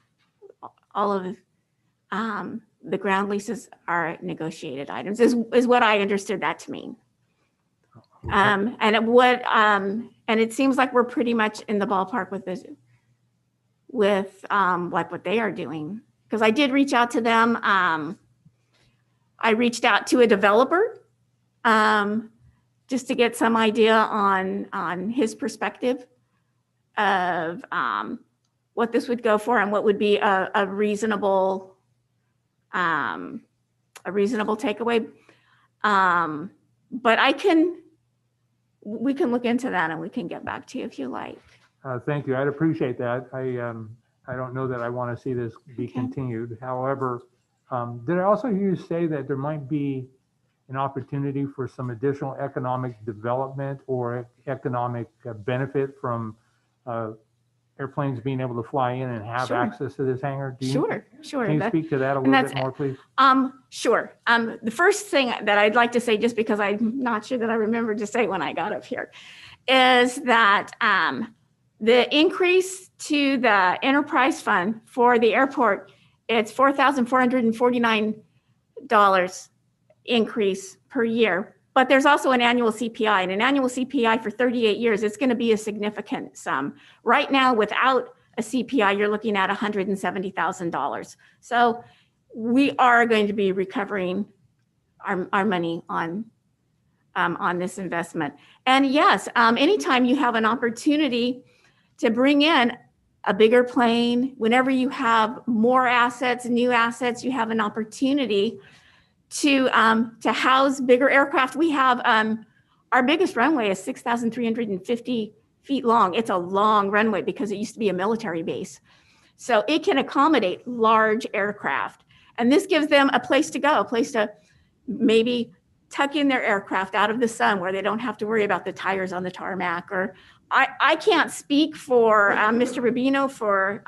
All of the ground leases are negotiated items, is what I understood that to mean. And it seems like we're pretty much in the ballpark with this, with like what they are doing. Because I did reach out to them. I reached out to a developer just to get some idea on his perspective of what this would go for and what would be a reasonable takeaway. But we can look into that and we can get back to you if you like. Thank you. I'd appreciate that. I don't know that I want to see this be continued. However, did I also hear you say that there might be an opportunity for some additional economic development or economic benefit from airplanes being able to fly in and have access to this hangar? Sure. Can you speak to that a little bit more, please? Sure. The first thing that I'd like to say, just because I'm not sure that I remembered to say when I got up here, is that the increase to the enterprise fund for the airport, it's $4,449 increase per year. But there's also an annual CPI, and an annual CPI for 38 years, it's going to be a significant sum. Right now, without a CPI, you're looking at $170,000. So we are going to be recovering our money on this investment. And yes, anytime you have an opportunity to bring in a bigger plane, whenever you have more assets, new assets, you have an opportunity to house bigger aircraft. We have our biggest runway is 6,350 feet long. It's a long runway because it used to be a military base. So it can accommodate large aircraft. And this gives them a place to go, a place to maybe tuck in their aircraft out of the sun where they don't have to worry about the tires on the tarmac. Or I can't speak for Mr. Rubino for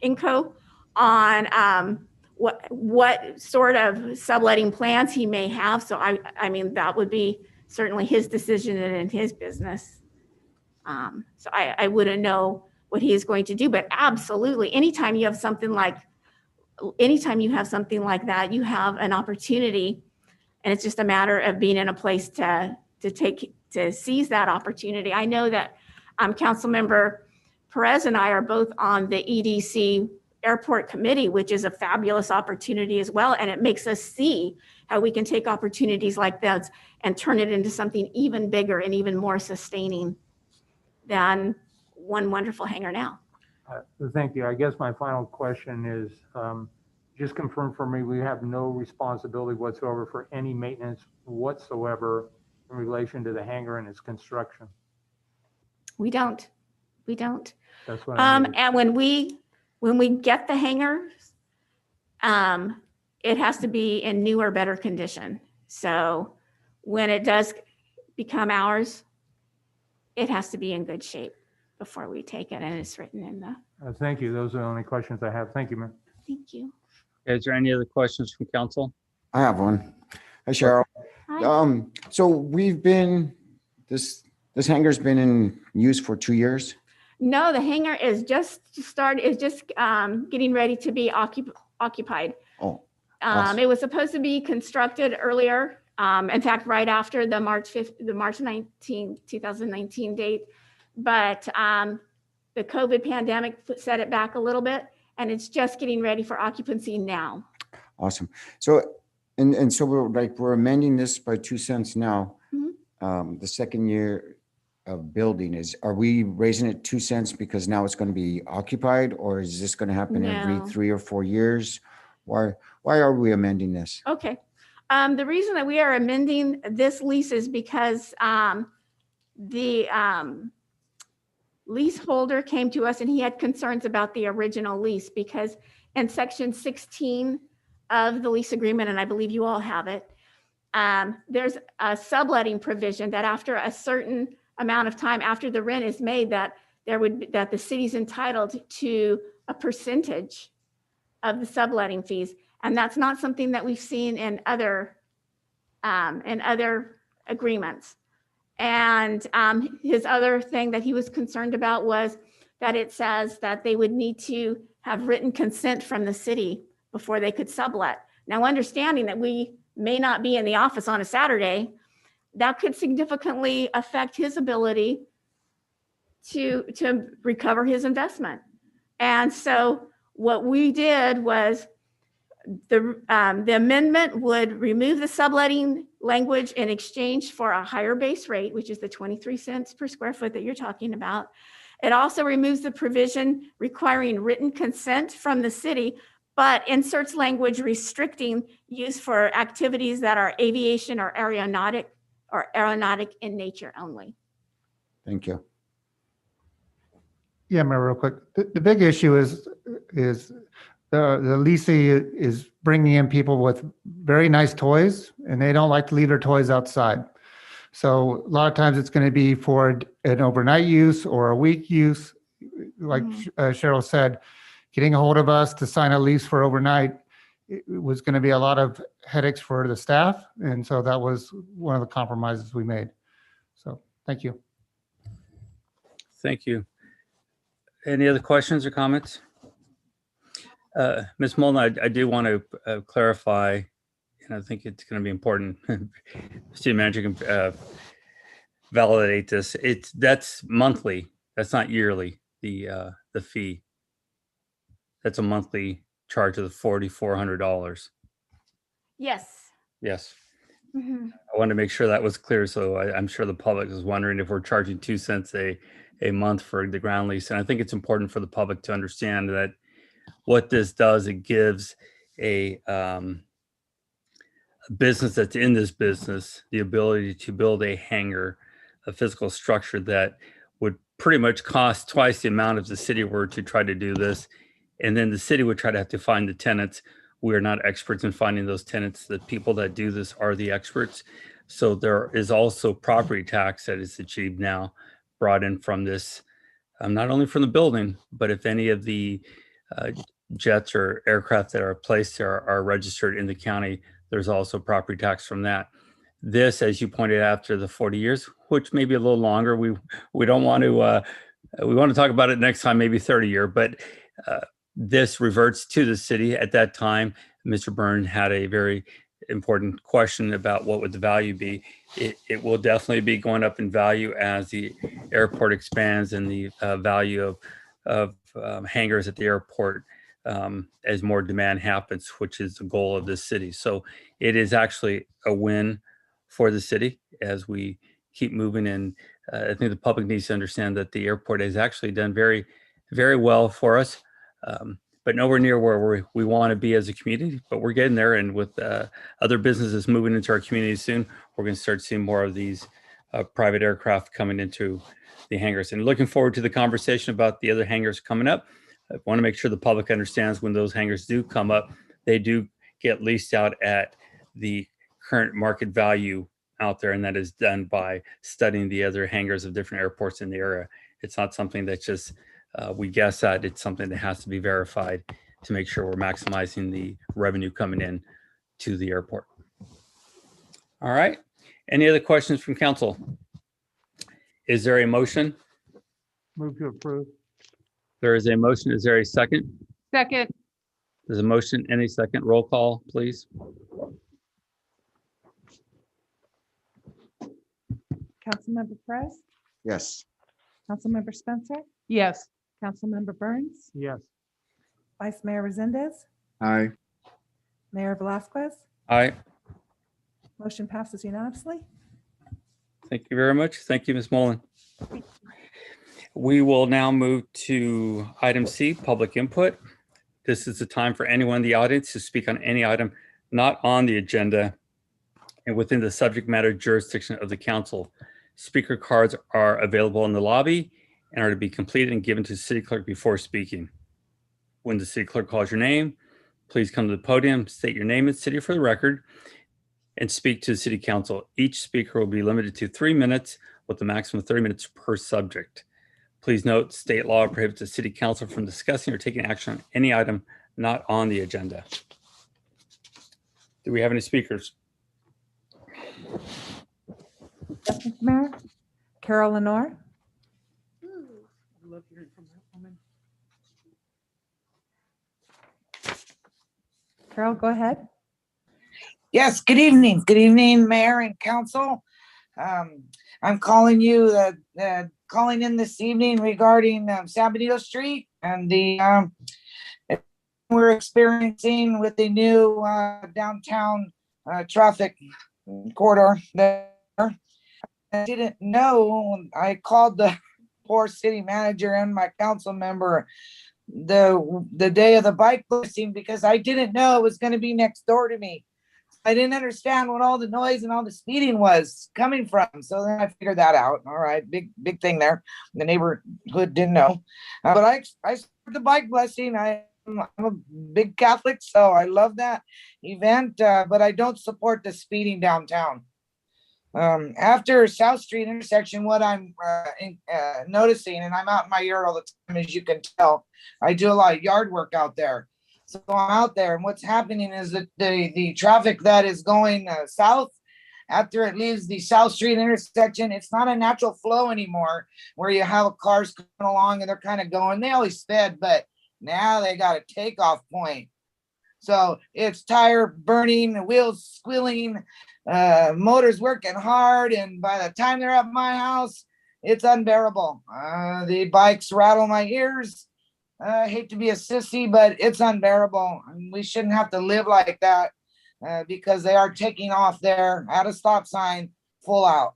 Inco on what sort of subletting plans he may have. So I mean, that would be certainly his decision and his business. So I wouldn't know what he is going to do, but absolutely, anytime you have something like that, you have an opportunity, and it's just a matter of being in a place to seize that opportunity. I know that Councilmember Perez and I are both on the EDC Airport Committee, which is a fabulous opportunity as well. And it makes us see how we can take opportunities like this and turn it into something even bigger and even more sustaining than one wonderful hangar now. Thank you. I guess my final question is, just confirm for me, we have no responsibility whatsoever for any maintenance whatsoever in relation to the hangar and its construction. We don't. That's what I needed. And when we get the hangars, it has to be in new or better condition. So when it does become ours, it has to be in good shape. before we take it, and it's written in the, Thank you. Those are the only questions I have. Thank you, Mayor. thank you. Is there any other questions from council? I have one. Hi, Cheryl. Hi. So this hangar's been in use for 2 years? No, the hangar is just getting ready to be occupied. Oh, awesome. It was supposed to be constructed earlier. In fact, right after the March 19, 2019 date. But the COVID pandemic set it back a little bit, and it's just getting ready for occupancy now. Awesome. So, and so we're amending this by 2 cents now. The second year of building are we raising it 2 cents because now it's going to be occupied, or is this going to happen every No. 3 or 4 years? Why are we amending this? Okay. The reason that we are amending this lease is because the leaseholder came to us and he had concerns about the original lease, because in section 16 of the lease agreement, and I believe you all have it, there's a subletting provision that after a certain amount of time after the rent is made, that the city's entitled to a percentage of the subletting fees. And that's not something that we've seen in other agreements. And his other thing that he was concerned about was that it says that they would need to have written consent from the city before they could sublet. Now, understanding that we may not be in the office on a Saturday, that could significantly affect his ability to recover his investment. And so what we did was the amendment would remove the subletting language in exchange for a higher base rate, which is the 23 cents per square foot that you're talking about. It also removes the provision requiring written consent from the city, but inserts language restricting use for activities that are aviation or aeronautic in nature only. Thank you. Yeah, Mayor, real quick. The big issue is the leasing is bringing in people with very nice toys, and they don't like to leave their toys outside. So a lot of times it's going to be for an overnight use or a week use. Like Cheryl said, getting a hold of us to sign a lease for overnight, it was going to be a lot of headaches for the staff. And so that was one of the compromises we made. So thank you. Thank you. Any other questions or comments? Ms. Molnar, I do want to clarify, and I think it's going to be important. City manager can validate this. That's monthly. That's not yearly. The fee. That's a monthly charge of the $4,400. Yes. Yes. Mhm. I wanted to make sure that was clear. So I'm sure the public is wondering if we're charging 2 cents a month for the ground lease. And I think it's important for the public to understand that what this does, it gives a business that's in this business the ability to build a hangar, a physical structure that would pretty much cost twice the amount if the city were to try to do this. And then the city would try to have to find the tenants. We are not experts in finding those tenants. The people that do this are the experts. So there is also property tax that is achieved now, brought in from this, not only from the building, but if any of the jets or aircraft that are placed there are registered in the county, there's also property tax from that. This, as you pointed out, after the 40 years, which may be a little longer, we don't want to, we want to talk about it next time, maybe 30 year, but this reverts to the city. At that time, Mr. Byrne had a very important question about what would the value be. It will definitely be going up in value as the airport expands and the value of hangars at the airport as more demand happens, which is the goal of this city. So it is actually a win for the city as we keep moving. And I think the public needs to understand that the airport has actually done very, very well for us. But nowhere near where we want to be as a community, but we're getting there. And with other businesses moving into our community soon, we're going to start seeing more of these private aircraft coming into the hangars. And looking forward to the conversation about the other hangars coming up. I want to make sure the public understands when those hangars do come up, they do get leased out at the current market value out there. And that is done by studying the other hangars of different airports in the area It's not something that just we guess at. It's something that has to be verified to make sure we're maximizing the revenue coming in to the airport. All right. Any other questions from council? Is there a motion? Move to approve. There is a motion. Is there a second? Second, There's a motion and a second. Roll call, please. Councilmember Perez, Yes. Councilmember Spencer, yes. Councilmember Burns, Yes. Vice Mayor Resendez, Aye. Mayor Velazquez. Aye. Motion passes unanimously. Thank you very much. Thank you, Ms. Mullen. We will now move to item C, public input. This is the time for anyone in the audience to speak on any item not on the agenda and within the subject matter jurisdiction of the council. Speaker cards are available in the lobby and are to be completed and given to the city clerk before speaking. When the city clerk calls your name, please come to the podium, state your name and city for the record, and speak to the city council. Each speaker will be limited to 3 minutes with a maximum of 30 minutes per subject. Please note, state law prohibits the city council from discussing or taking action on any item not on the agenda. Do we have any speakers? Yes, Mr. Mayor. Carol Lenore, Carol, go ahead. Yes, good evening. Good evening, Mayor and Council. I'm calling in this evening regarding San Benito Street and the we're experiencing with the new downtown traffic corridor there. I didn't know, I called the poor city manager and my council member the day of the bike listing because I didn't know it was going to be next door to me. I didn't understand what all the noise and all the speeding was coming from. So then I figured that out. All right, big thing there. The neighborhood didn't know. But I started the bike blessing. I'm a big Catholic, so I love that event, but I don't support the speeding downtown. After South Street intersection, what I'm noticing, and I'm out in my yard all the time, as you can tell, I do a lot of yard work out there. So I'm out there, and what's happening is that the traffic that is going south, after it leaves the South Street intersection, it's not a natural flow anymore where you have cars coming along and they're kind of going, they always sped, but now they got a takeoff point. So it's tire burning, the wheels squealing, motors working hard, and by the time they're at my house, it's unbearable. The bikes rattle my ears. I hate to be a sissy, but it's unbearable. We shouldn't have to live like that because they are taking off there at a stop sign full out.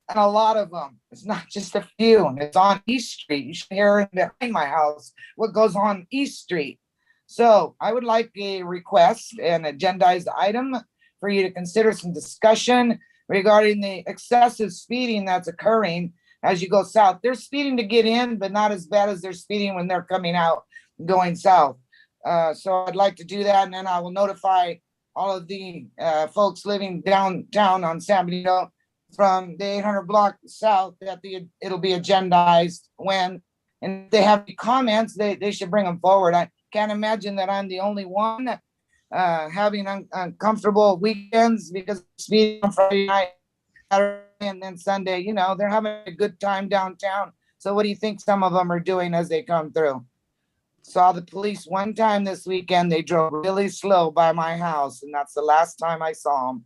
And a lot of them, it's not just a few. It's on East Street. You should hear behind my house what goes on East Street. So I would like a request, an agendized item for you to consider some discussion regarding the excessive speeding that's occurring as you go south. They're speeding to get in, but not as bad as they're speeding when they're coming out going south. So I'd like to do that, and then I will notify all of the folks living downtown on San Benito from the 800 block south that it'll be agendized when, and if they have any comments, they should bring them forward. I can't imagine that I'm the only one having uncomfortable weekends because speeding on Friday night, Saturday, and then Sunday. You know, they're having a good time downtown. So what do you think some of them are doing as they come through? Saw the police one time this weekend. They drove really slow by my house, and that's the last time I saw them.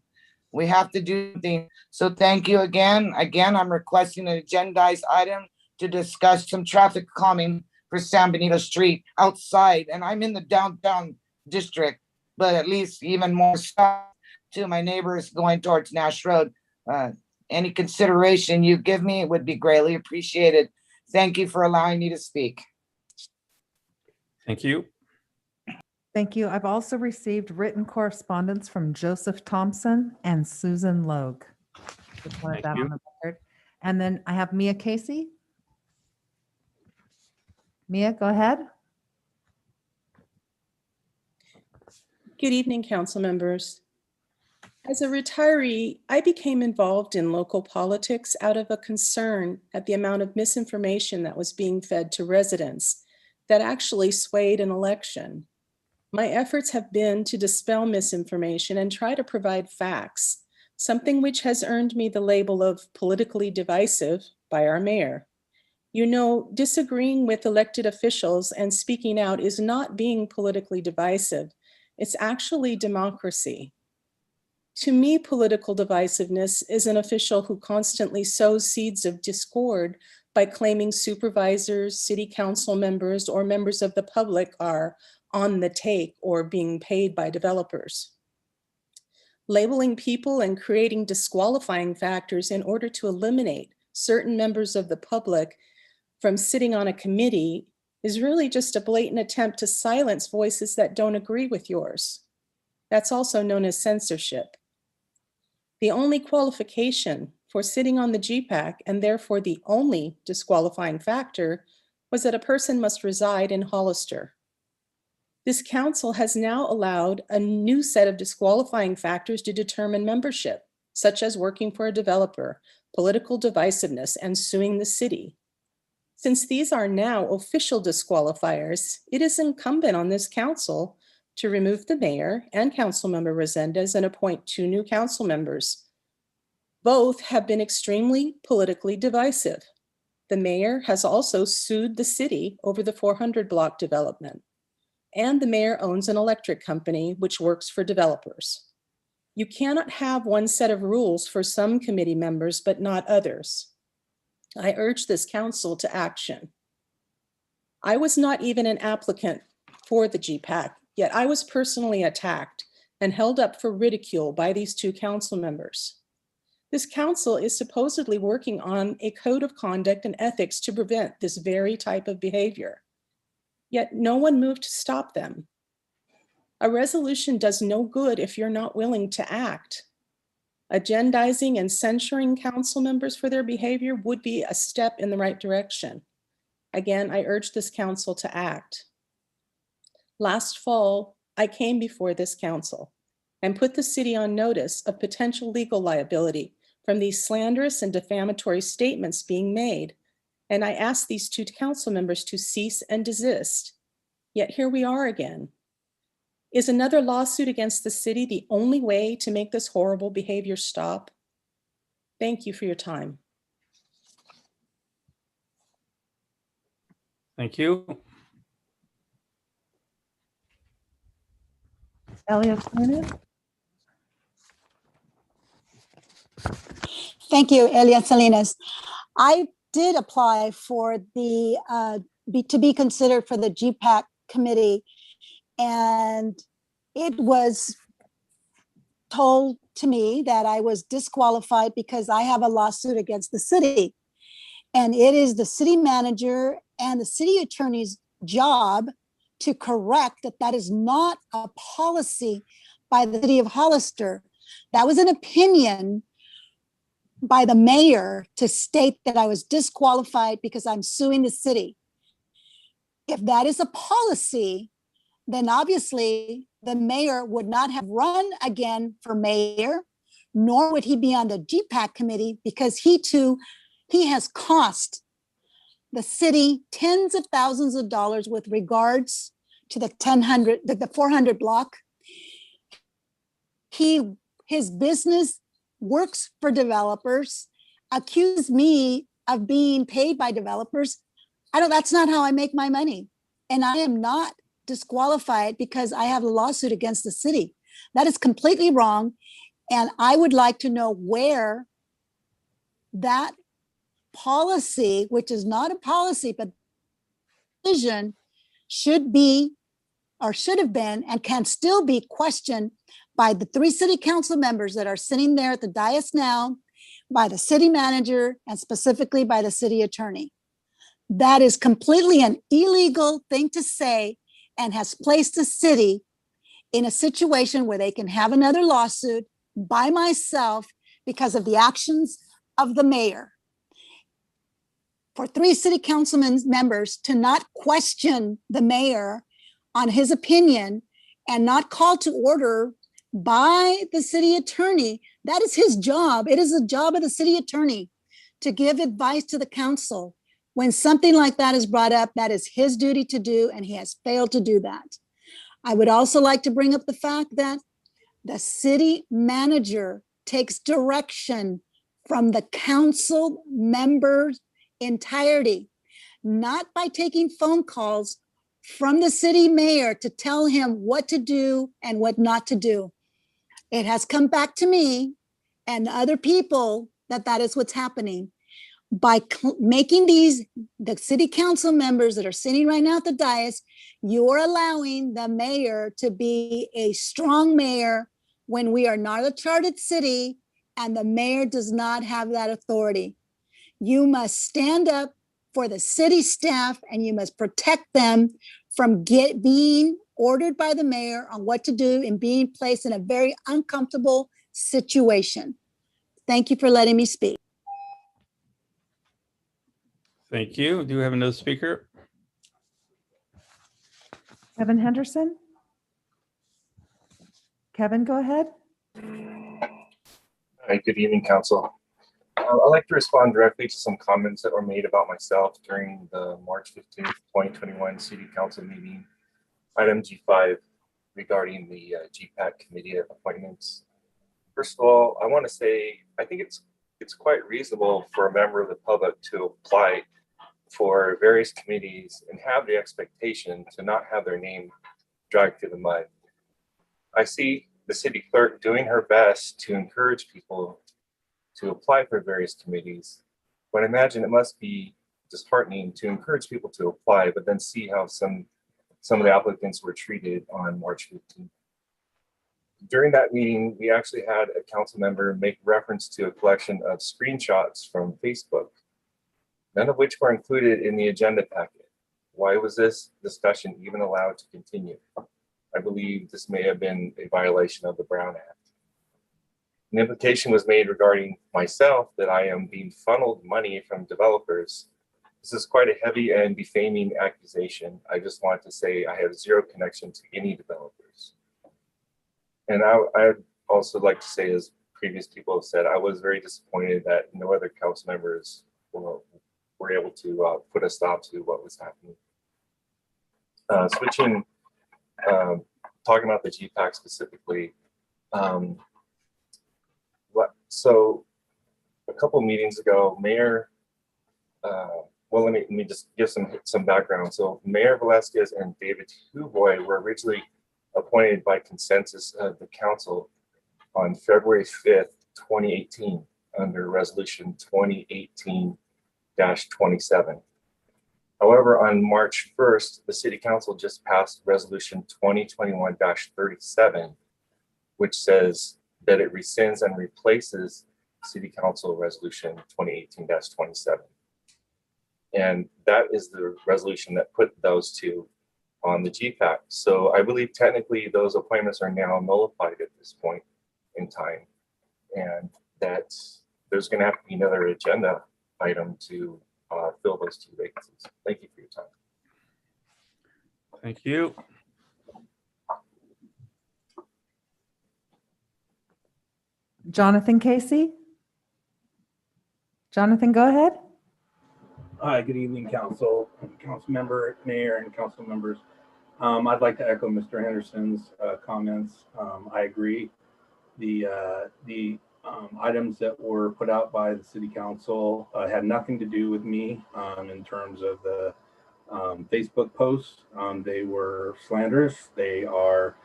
We have to do something. So thank you again. Again, I'm requesting an agendized item to discuss some traffic calming for San Benito Street outside. And I'm in the downtown district, but at least even more south to my neighbors going towards Nash Road. Any consideration you give me would be greatly appreciated. Thank you for allowing me to speak. Thank you. Thank you. I've also received written correspondence from Joseph Thompson and Susan Logue. Just wanted Thank that you. on the record. And then I have Mia Casey. Mia, go ahead. Good evening, council members. As a retiree, I became involved in local politics out of a concern at the amount of misinformation that was being fed to residents that actually swayed an election. My efforts have been to dispel misinformation and try to provide facts, something which has earned me the label of politically divisive by our mayor. You know, disagreeing with elected officials and speaking out is not being politically divisive. It's actually democracy. To me, political divisiveness is an official who constantly sows seeds of discord by claiming supervisors, city council members, or members of the public are on the take or being paid by developers. Labeling people and creating disqualifying factors in order to eliminate certain members of the public from sitting on a committee is really just a blatant attempt to silence voices that don't agree with yours. That's also known as censorship. The only qualification for sitting on the GPAC, and therefore the only disqualifying factor, was that a person must reside in Hollister. This council has now allowed a new set of disqualifying factors to determine membership, such as working for a developer, political divisiveness, and suing the city. Since these are now official disqualifiers, it is incumbent on this council to remove the mayor and Councilmember Resendez and appoint 2 new council members. Both have been extremely politically divisive. The mayor has also sued the city over the 400 block development, and the mayor owns an electric company which works for developers. You cannot have one set of rules for some committee members but not others. I urge this council to action. I was not even an applicant for the GPAC, yet I was personally attacked and held up for ridicule by these 2 council members. This council is supposedly working on a code of conduct and ethics to prevent this very type of behavior, yet no one moved to stop them. A resolution does no good if you're not willing to act. Agendizing and censuring council members for their behavior would be a step in the right direction. Again, I urge this council to act. Last fall, I came before this council and put the city on notice of potential legal liability from these slanderous and defamatory statements being made, and I asked these 2 council members to cease and desist. Yet here we are again. Is another lawsuit against the city the only way to make this horrible behavior stop? Thank you for your time. Thank you. Elias Salinas? Thank you, Elias Salinas. I did apply for the to be considered for the GPAC committee, and it was told to me that I was disqualified because I have a lawsuit against the city. And it is the city manager and the city attorney's job to correct that that is not a policy by the city of Hollister. That was an opinion by the mayor to state that I was disqualified because I'm suing the city. If that is a policy, then obviously the mayor would not have run again for mayor, nor would he be on the GPAC committee, because he has cost the city tens of thousands of dollars with regards to the 400 block. His business works for developers, accused me of being paid by developers. That's not how I make my money. And I am not disqualified because I have a lawsuit against the city. That is completely wrong. And I would like to know where that policy, which is not a policy, but decision, should be or should have been and can still be questioned by the 3 city council members that are sitting there at the dais now, by the city manager, and specifically by the city attorney. That is completely an illegal thing to say and has placed the city in a situation where they can have another lawsuit by myself because of the actions of the mayor. For 3 city councilmen members to not question the mayor on his opinion and not call to order by the city attorney. That is his job. It is the job of the city attorney to give advice to the council. When something like that is brought up, that is his duty to do, and he has failed to do that. I would also like to bring up the fact that the city manager takes direction from the council members' entirety, not by taking phone calls from the city mayor to tell him what to do and what not to do. It has come back to me and other people that that is what's happening. By making these, the city council members that are sitting right now at the dais, you're allowing the mayor to be a strong mayor when we are not a chartered city and the mayor does not have that authority. You must stand up for the city staff and you must protect them from being ordered by the mayor on what to do and being placed in a very uncomfortable situation. Thank you for letting me speak. Thank you. Do we have another speaker? Kevin Henderson? Kevin, go ahead. Hi, good evening, Council. I'd like to respond directly to some comments that were made about myself during the March 15th, 2021 City Council meeting, item G5 regarding the GPAC committee appointments. First of all, I want to say, I think it's quite reasonable for a member of the public to apply for various committees and have the expectation to not have their name dragged through the mud. I see the city clerk doing her best to encourage people to apply for various committees, but imagine it must be disheartening to encourage people to apply, but then see how some of the applicants were treated on March 15th. During that meeting, we actually had a council member make reference to a collection of screenshots from Facebook, none of which were included in the agenda packet. Why was this discussion even allowed to continue? I believe this may have been a violation of the Brown Act. An implication was made regarding myself that I am being funneled money from developers. This is quite a heavy and defaming accusation. I just want to say I have zero connection to any developers. And I'd also like to say, as previous people have said, I was very disappointed that no other council members were able to put a stop to what was happening. Switching, talking about the GPAC specifically, so a couple meetings ago, Mayor, well, let me just give some background. So Mayor Velasquez and David Huboy were originally appointed by consensus of the council on February 5th, 2018, under resolution 2018-27. However, on March 1st, the city council just passed resolution 2021-37, which says that it rescinds and replaces City Council Resolution 2018-27. And that is the resolution that put those two on the GPAC. So I believe technically those appointments are now nullified at this point in time, and that there's going to have to be another agenda item to fill those two vacancies. Thank you for your time. Thank you. Jonathan Casey? Jonathan, go ahead. Hi, good evening, council member, mayor, and council members. I'd like to echo Mr. Henderson's comments. I agree. The items that were put out by the city council had nothing to do with me in terms of the Facebook posts. They were slanderous. They are.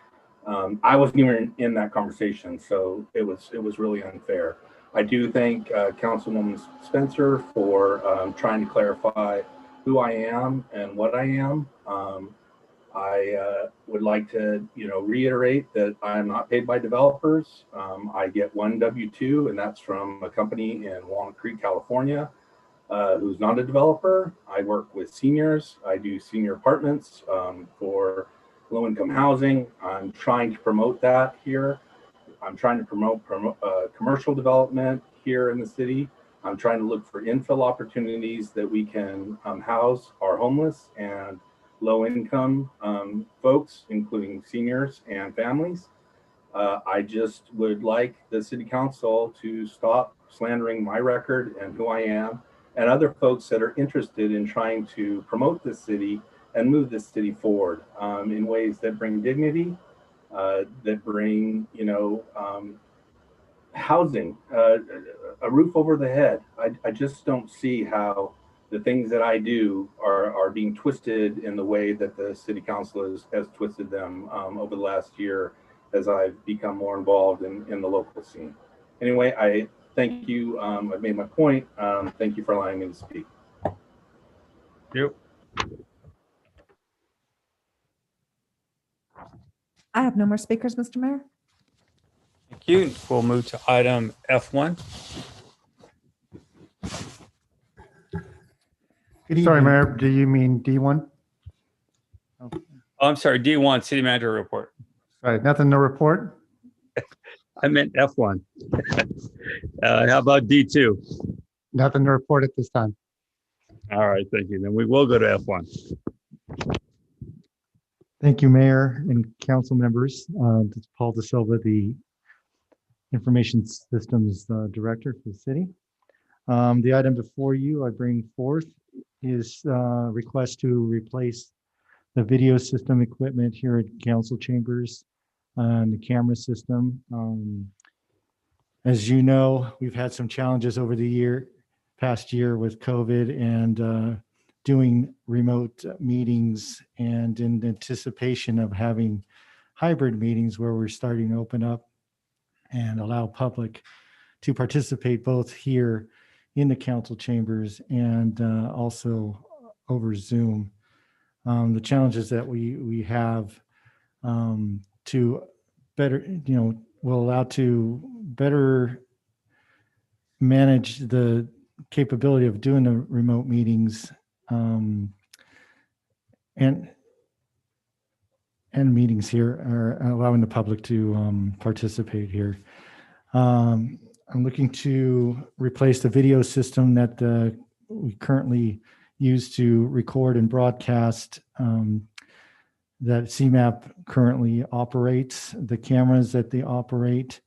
I wasn't even in that conversation, so it was really unfair. I do thank Councilwoman Spencer for trying to clarify who I am and what I am. I would like to, reiterate that I am not paid by developers. I get one W-2, and that's from a company in Walnut Creek, California, who's not a developer. I work with seniors. I do senior apartments for low-income housing. I'm trying to promote that here. I'm trying to promote commercial development here in the city. I'm trying to look for infill opportunities that we can house our homeless and low-income folks, including seniors and families. I just would like the city council to stop slandering my record and who I am and other folks that are interested in trying to promote this city and move this city forward in ways that bring dignity, that bring, housing, a roof over the head. I just don't see how the things that I do are being twisted in the way that the city council has twisted them over the last year as I've become more involved in the local scene. Anyway, I thank you. I've made my point. Thank you for allowing me to speak. Yep. I have no more speakers, Mr. Mayor. Thank you. We'll move to item F1. Sorry, Mayor, do you mean D1? Oh, I'm sorry, D1, city manager report. Right, nothing to report? I meant F1. How about D2? Nothing to report at this time. All right, thank you. Then we will go to F1. Thank you, Mayor and council members. This is Paul De Silva, the Information Systems Director for the city. The item before you I bring forth is request to replace the video system equipment here at council chambers and the camera system. As you know, we've had some challenges over the past year with COVID and doing remote meetings, and in anticipation of having hybrid meetings where we're starting to open up and allow public to participate both here in the council chambers and also over Zoom. The challenges that we have to better, will allow to better manage the capability of doing the remote meetings and meetings here, are allowing the public to participate here. I'm looking to replace the video system that we currently use to record and broadcast that CMAP currently operates, the cameras that they operate,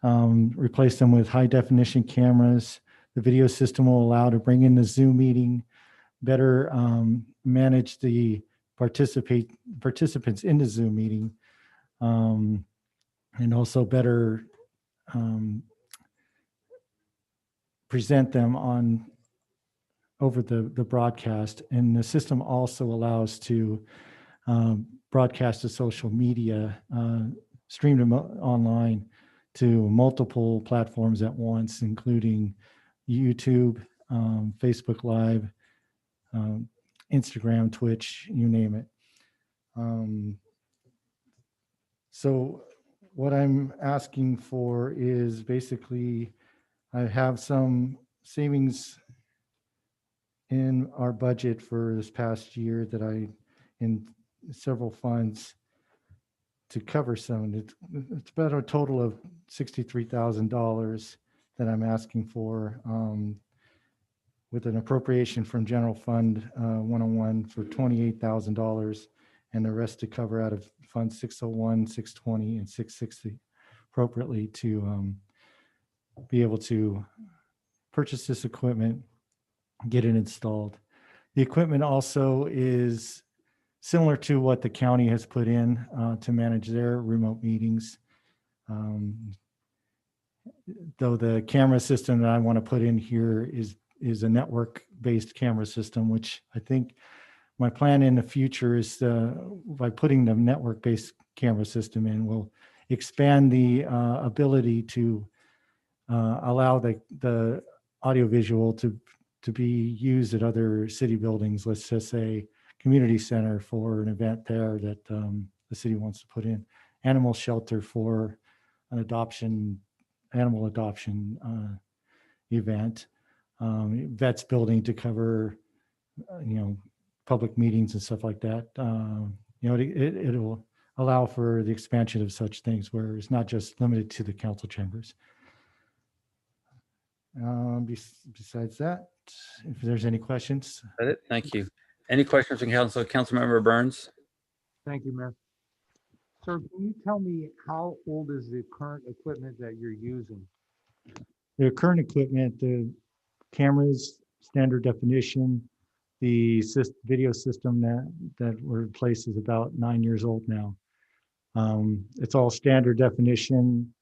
replace them with high definition cameras. The video system will allow to bring in the Zoom meeting, better manage the participants in the Zoom meeting, and also better present them over the broadcast. And the system also allows to broadcast to social media, stream them online to multiple platforms at once, including YouTube, Facebook Live, Instagram, Twitch, you name it. So what I'm asking for is basically, I have some savings in our budget for this past year that in several funds to cover some. It's about a total of $63,000 that I'm asking for, with an appropriation from General Fund 101 for $28,000, and the rest to cover out of Fund 601, 620, and 660 appropriately to be able to purchase this equipment, get it installed. The equipment also is similar to what the county has put in to manage their remote meetings. Though the camera system that I want to put in here is a network-based camera system, which I think my plan in the future is by putting the network-based camera system in, will expand the ability to allow the audiovisual to be used at other city buildings. Let's just say community center for an event there that the city wants to put in, animal shelter for an animal adoption event, vets building to cover, public meetings and stuff like that. It'll allow for the expansion of such things where it's not just limited to the council chambers. Besides that, if there's any questions. That's it. Thank you. Any questions from Councilmember Burns? Thank you, Mayor. Sir, can you tell me how old is the current equipment that you're using? The current equipment, the cameras, standard definition, the video system that were in place is about 9 years old now. It's all standard definition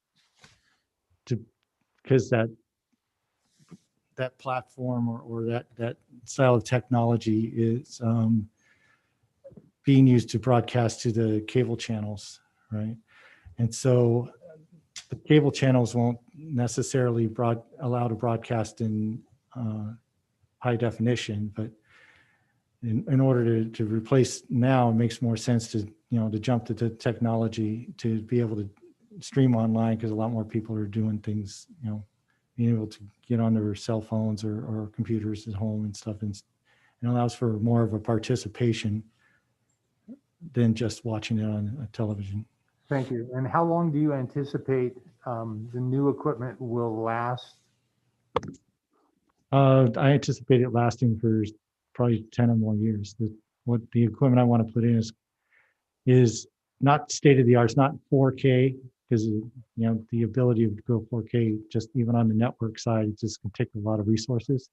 because that platform or that style of technology is being used to broadcast to the cable channels, right? And so the cable channels won't necessarily allow to broadcast in high definition, but in order to replace now, it makes more sense to to jump to the technology to be able to stream online, because a lot more people are doing things, being able to get on their cell phones or computers at home and stuff, and it allows for more of a participation than just watching it on a television. Thank you. And how long do you anticipate the new equipment will last? I anticipate it lasting for probably 10 or more years. What the equipment I want to put in is not state of the art. It's not 4K, because the ability to go 4K just even on the network side, it just can take a lot of resources.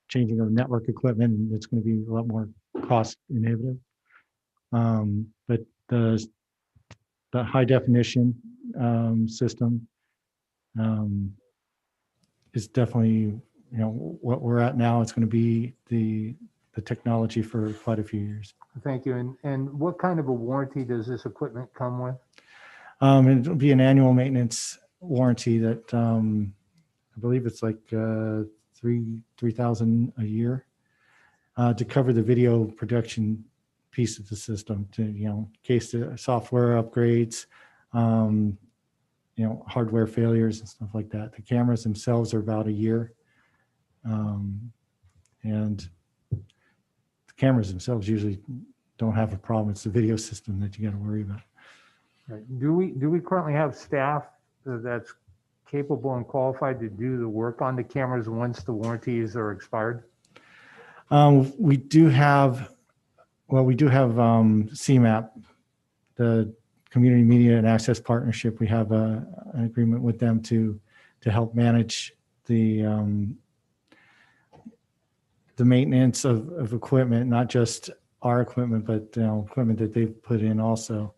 Changing our network equipment, and it's going to be a lot more cost inhibitive. But the high definition system is definitely what we're at now. It's going to be the technology for quite a few years. Thank you. And what kind of a warranty does this equipment come with? It'll be an annual maintenance warranty that I believe it's like $3,000 a year to cover the video production piece of the system, to in case the software upgrades, hardware failures and stuff like that. The cameras themselves are about a year, and the cameras themselves usually don't have a problem. It's the video system that you got to worry about. Right. Do we currently have staff that's capable and qualified to do the work on the cameras once the warranties are expired? We do have CMAP, the Community Media and Access Partnership. We have an agreement with them to help manage the maintenance of equipment, not just our equipment, but equipment that they've put in also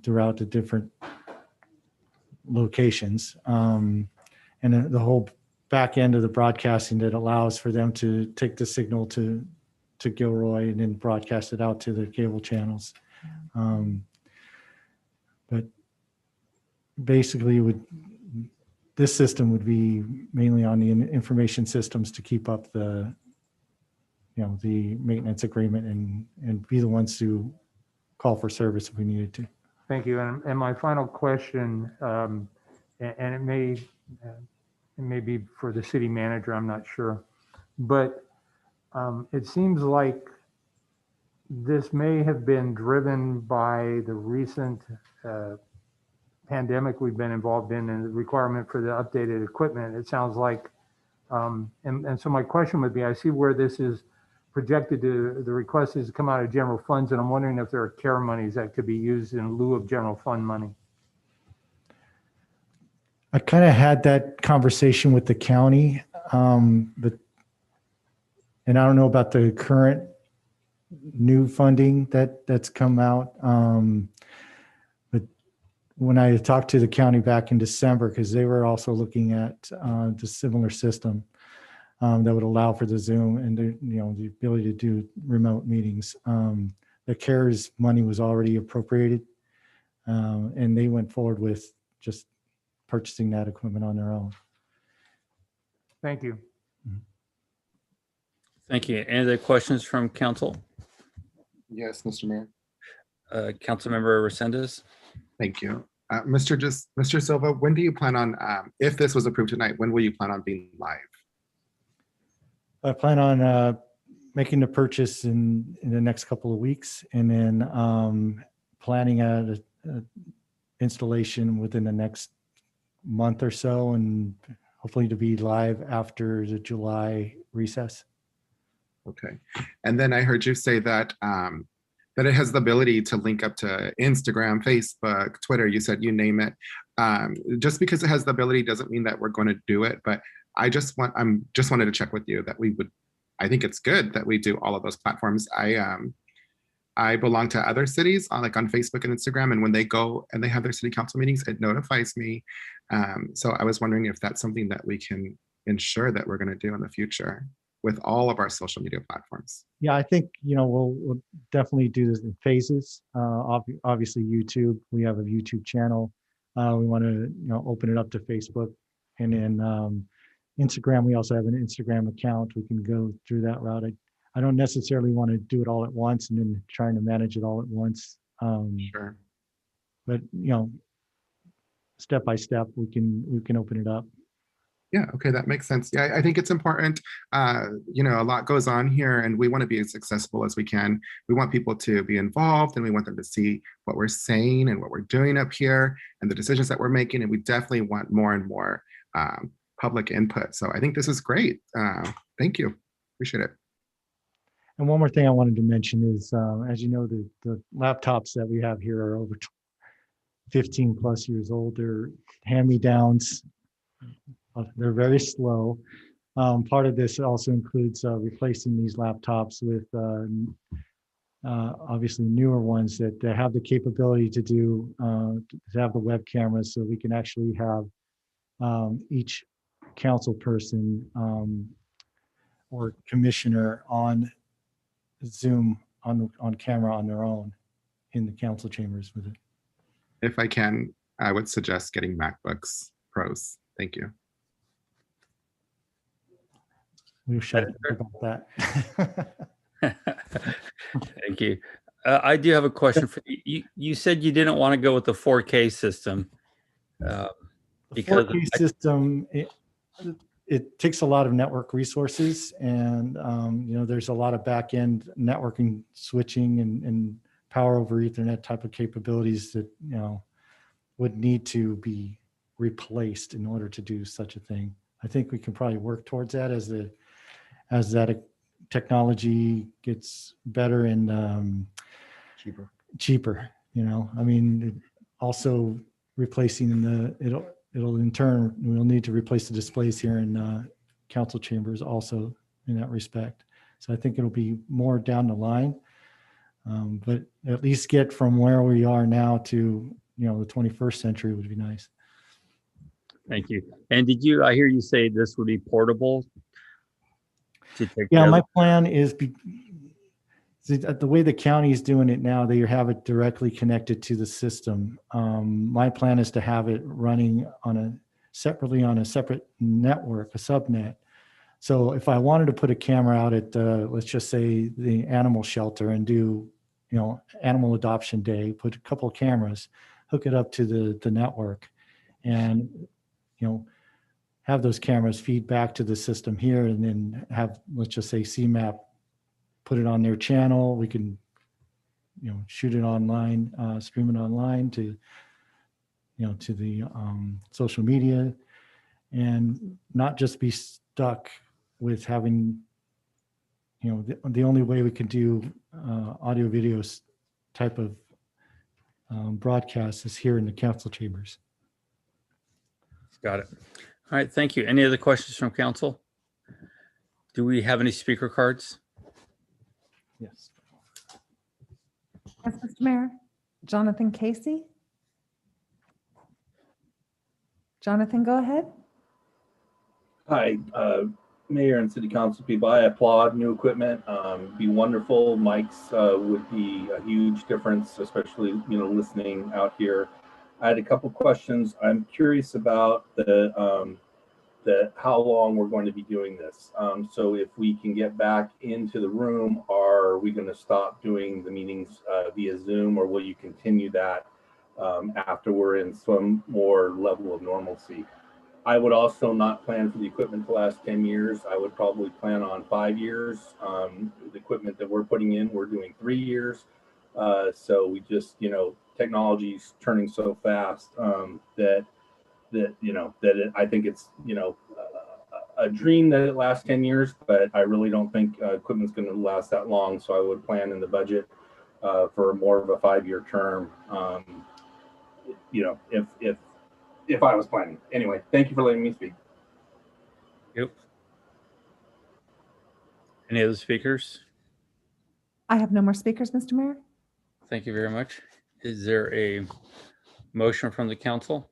throughout the different locations, and the whole back end of the broadcasting that allows for them to take the signal to Gilroy and then broadcast it out to the cable channels. But basically, this system would be mainly on the information systems to keep up the maintenance agreement and be the ones to call for service if we needed to. Thank you. And my final question, and it may be for the city manager, I'm not sure, but it seems like this may have been driven by the recent pandemic we've been involved in and the requirement for the updated equipment. It sounds like, and so my question would be, I see where this is projected to, the request is to come out of general funds, and I'm wondering if there are CARE monies that could be used in lieu of general fund money. I kind of had that conversation with the county, and I don't know about the current new funding that's come out. But when I talked to the county back in December, because they were also looking at the similar system that would allow for the Zoom and the ability to do remote meetings. The CARES money was already appropriated, and they went forward with just purchasing that equipment on their own. Thank you. Thank you. Any other questions from council? Yes, Mr. Mayor. Councilmember Resendez. Thank you. Mr. Silva, when do you plan on, if this was approved tonight, when will you plan on being live? I plan on making the purchase in the next couple of weeks, and then planning a installation within the next month or so, and hopefully to be live after the July recess. Okay. And then I heard you say that that it has the ability to link up to Instagram, Facebook, Twitter, you said, you name it. Just because it has the ability doesn't mean that we're going to do it, but I'm just wanted to check with you that we would. I think it's good that we do all of those platforms. I belong to other cities on Facebook and Instagram, and when they go and they have their city council meetings, it notifies me. So I was wondering if that's something that we can ensure that we're going to do in the future with all of our social media platforms. Yeah, I think, we'll definitely do this in phases. Obviously YouTube, we have a YouTube channel. We want to, open it up to Facebook, and then Instagram, we also have an Instagram account. We can go through that route. I don't necessarily want to do it all at once and then trying to manage it all at once. Sure. But, step by step, we can open it up. Yeah, okay, that makes sense. Yeah, I think it's important. A lot goes on here, and we want to be as accessible as we can. We want people to be involved, and we want them to see what we're saying and what we're doing up here and the decisions that we're making. And we definitely want more and more public input. So I think this is great. Thank you. Appreciate it. And one more thing I wanted to mention is, as you know, the laptops that we have here are over 15 plus years old. They're hand-me-downs. They're very slow. Part of this also includes replacing these laptops with obviously newer ones that have the capability to have the web cameras, so we can actually have each council person or commissioner on Zoom on camera on their own in the council chambers with it. If I can, I would suggest getting MacBooks Pros. Thank you. We'll shut up about that. Thank you. I do have a question for you. You said you didn't want to go with the 4K system. Because the 4K system, it takes a lot of network resources, and there's a lot of back-end networking, switching, and power over Ethernet type of capabilities that would need to be replaced in order to do such a thing. I think we can probably work towards that as that technology gets better and cheaper. Also replacing it'll in turn, we'll need to replace the displays here in council chambers also in that respect. So I think it'll be more down the line, but at least get from where we are now to the 21st century would be nice. Thank you. And I hear you say this would be portable to take Yeah, care my of? plan is the way the county is doing it now, they have it directly connected to the system. My plan is to have it running separately on a separate network, a subnet. So if I wanted to put a camera out at, let's just say, the animal shelter and do, animal adoption day, put a couple of cameras, hook it up to the network, and have those cameras feed back to the system here, and then have, let's just say, CMAP put it on their channel. We can, shoot it online, stream it online to the social media, and not just be stuck with having, the only way we can do audio videos type of broadcast is here in the council chambers. Got it. All right, thank you. Any other questions from council? Do we have any speaker cards? Yes. Yes, Mr. Mayor. Jonathan Casey. Jonathan, go ahead. Hi, Mayor and City Council people. I applaud new equipment. Be wonderful. Mics would be a huge difference, especially listening out here. I had a couple questions. I'm curious about the how long we're going to be doing this. So if we can get back into the room, are we going to stop doing the meetings via Zoom, or will you continue that after we're in some more level of normalcy? I would also not plan for the equipment to last 10 years. I would probably plan on 5 years. The equipment that we're putting in, we're doing 3 years. So we just, technology's turning so fast that I think it's, a dream that it lasts 10 years, but I really don't think equipment's going to last that long. So I would plan in the budget for more of a 5-year term. You know, if I was planning. Anyway, thank you for letting me speak. Yep. Any other speakers? I have no more speakers, Mr. Mayor. Thank you very much. Is there a motion from the council?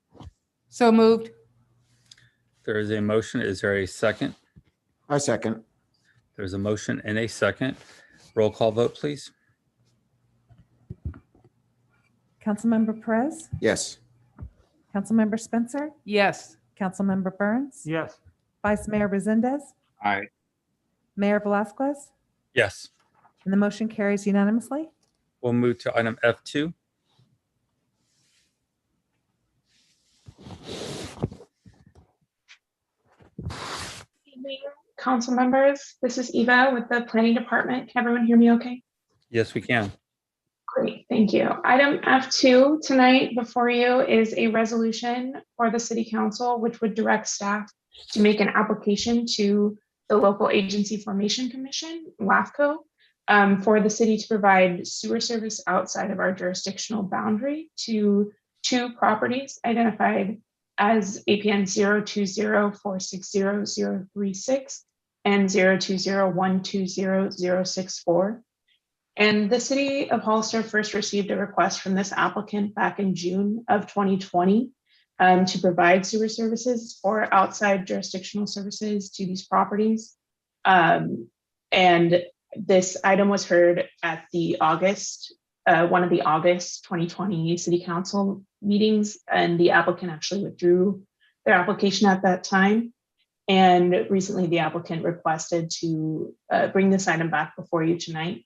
So moved. There is a motion. Is there a second? I second. There's a motion and a second. Roll call vote, please. Councilmember Perez, Yes. Councilmember Spencer, Yes. Councilmember Burns, Yes. Vice Mayor Resendez, Aye. Mayor Velazquez, Yes. and the motion carries unanimously. We'll move to item F2. Council members, this is Eva with the Planning Department. Can everyone hear me okay? Yes, we can. Great, thank you. Item F2 tonight before you is a resolution for the City Council, which would direct staff to make an application to the Local Agency Formation Commission, LAFCO, for the city to provide sewer service outside of our jurisdictional boundary to 2 properties identified as APN 020460036 and 020120064. And the city of Hollister first received a request from this applicant back in June of 2020 to provide sewer services for outside jurisdictional services to these properties. And this item was heard at the one of the August 2020 City Council meetings, and the applicant actually withdrew their application at that time. And recently the applicant requested to bring this item back before you tonight.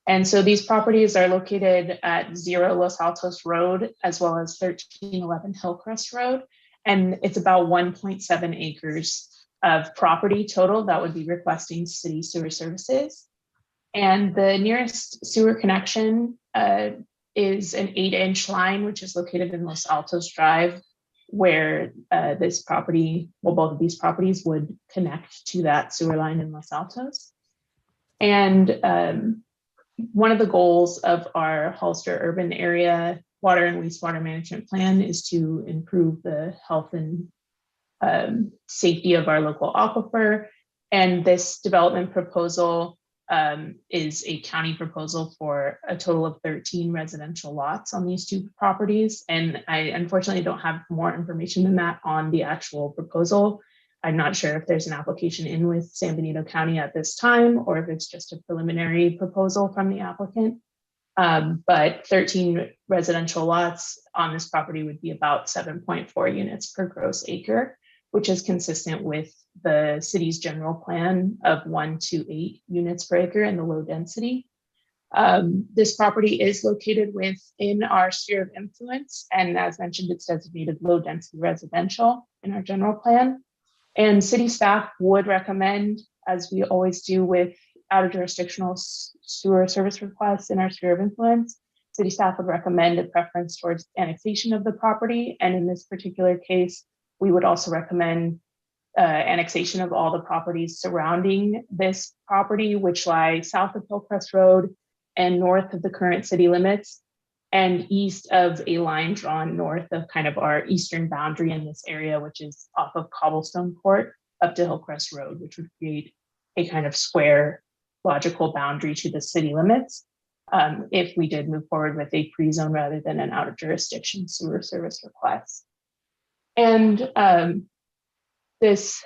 And so these properties are located at 0 Los Altos Road, as well as 1311 Hillcrest Road. And it's about 1.7 acres of property total that would be requesting city sewer services. And the nearest sewer connection is an 8-inch line, which is located in Los Altos Drive, where this property, well, both of these properties would connect to that sewer line in Los Altos. And one of the goals of our Hollister urban area water and wastewater management plan is to improve the health and safety of our local aquifer. And this development proposal is a county proposal for a total of 13 residential lots on these 2 properties. And I unfortunately don't have more information than that on the actual proposal. I'm not sure if there's an application in with San Benito County at this time, or if it's just a preliminary proposal from the applicant. But 13 residential lots on this property would be about 7.4 units per gross acre, which is consistent with the city's general plan of 1 to 8 units per acre in the low density. This property is located within our sphere of influence. And as mentioned, it's designated low density residential in our general plan. And city staff would recommend, as we always do with out of jurisdictional sewer service requests in our sphere of influence, city staff would recommend a preference towards annexation of the property. And in this particular case, we would also recommend annexation of all the properties surrounding this property, which lie south of Hillcrest Road and north of the current city limits, and east of a line drawn north of kind of our eastern boundary in this area, which is off of Cobblestone Court up to Hillcrest Road, which would create a kind of square logical boundary to the city limits if we did move forward with a pre-zone rather than an out of jurisdiction sewer service request. And this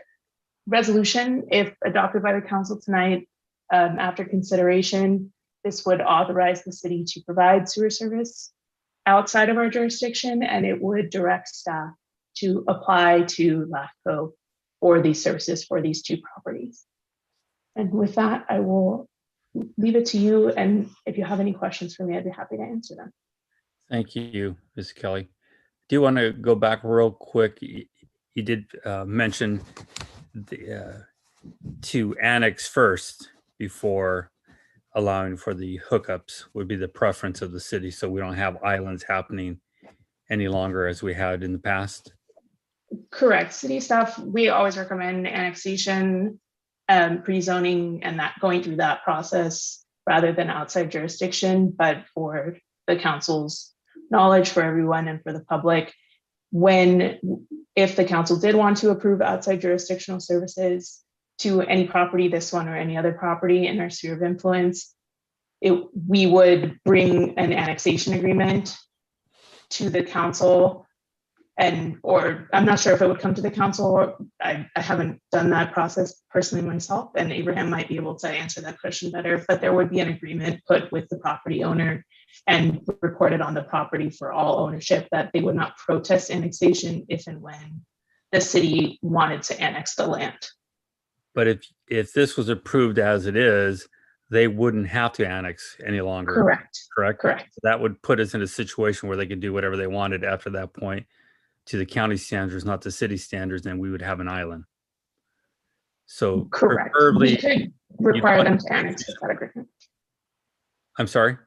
resolution, if adopted by the council tonight, after consideration, this would authorize the city to provide sewer service outside of our jurisdiction, and it would direct staff to apply to LAFCO for these services for these 2 properties. And with that, I will leave it to you. And if you have any questions for me, I'd be happy to answer them. Thank you, Ms. Kelly. Do you want to go back real quick? You did mention to annex first before allowing for the hookups would be the preference of the city, so we don't have islands happening any longer as we had in the past. Correct. City staff, we always recommend annexation, pre-zoning, and that going through that process rather than outside jurisdiction, but for the council's knowledge, for everyone and for the public, if the council did want to approve outside jurisdictional services to any property, this one or any other property in our sphere of influence, we would bring an annexation agreement to the council, or I'm not sure if it would come to the council, or I haven't done that process personally myself, and Abraham might be able to answer that question better, but there would be an agreement put with the property owner and recorded on the property for all ownership that they would not protest annexation if and when the city wanted to annex the land. But if this was approved as it is, they wouldn't have to annex any longer. Correct. Correct? Correct. So that would put us in a situation where they could do whatever they wanted after that point to the county standards, not the city standards, and we would have an island. So Correct. preferably, We could require them to annex with that agreement. I'm sorry?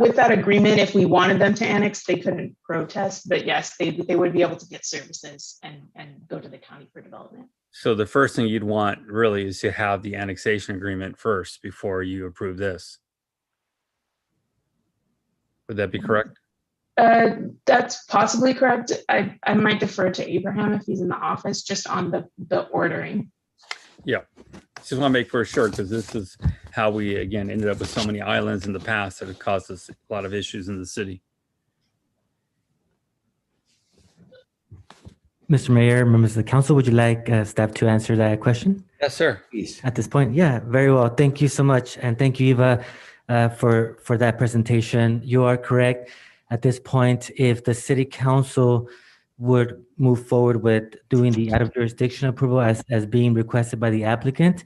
With that agreement, if we wanted them to annex, they couldn't protest, but yes, they would be able to get services and go to the county for development. So the first thing you'd want really is to have the annexation agreement first before you approve this. Would that be correct? That's possibly correct. I might defer to Abraham if he's in the office, just on the ordering. Yeah. Just want to make for sure, because this is how we, again, ended up with so many islands in the past that have caused us a lot of issues in the city. Mr. Mayor, members of the council, would you like staff to answer that question? Yes, sir. Please. At this point, yeah, very well. Thank you so much. And thank you, Eva, for that presentation. You are correct. At this point, if the city council would move forward with doing the out of jurisdiction approval as being requested by the applicant,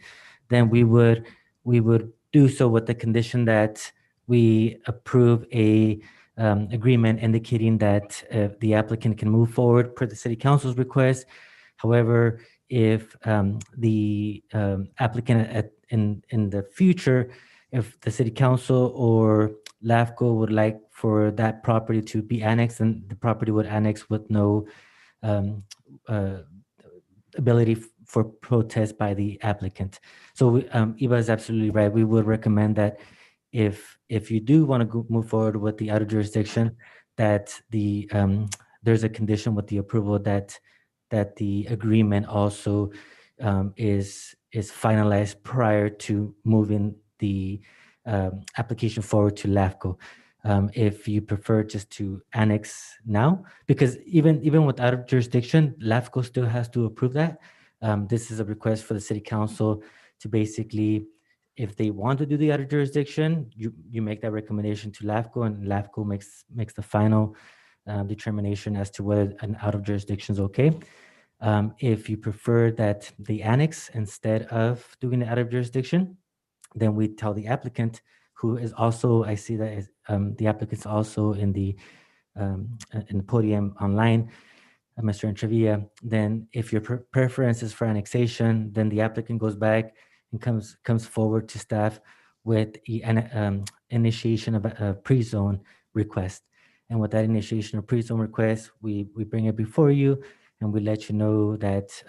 then we would do so with the condition that we approve a agreement indicating that the applicant can move forward per the city council's request. However, if the applicant in the future, if the city council or LAFCO would like for that property to be annexed, and the property would annex with no ability for protest by the applicant. So Eva is absolutely right. We would recommend that if you do want to move forward with the out of jurisdiction, that there's a condition with the approval that the agreement also is finalized prior to moving the application forward to LAFCO. If you prefer just to annex now, because even with out of jurisdiction, LAFCO still has to approve that. This is a request for the city council to basically, if they want to do the out of jurisdiction, you make that recommendation to LAFCO, and LAFCO makes the final determination as to whether an out of jurisdiction is okay. If you prefer that they annex instead of doing the out of jurisdiction, then we tell the applicant, who is also, I see that the applicant's also in the podium online, Mr. Entrevilla. Then if your preference is for annexation, then the applicant goes back and comes forward to staff with the initiation of a pre-zone request. And with that initiation of pre-zone request, we bring it before you, and we let you know that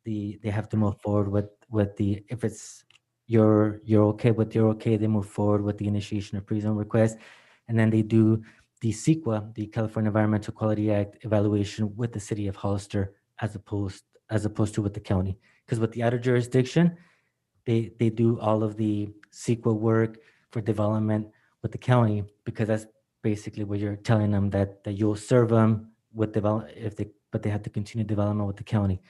they have to move forward with the, if it's you're okay with, they move forward with the initiation of pre-zone request, and then they do the CEQA, the California Environmental Quality Act evaluation with the city of Hollister, as opposed to with the county. Because with the outer jurisdiction, they do all of the CEQA work for development with the county, because that's basically what you're telling them, that you'll serve them with but they have to continue development with the county.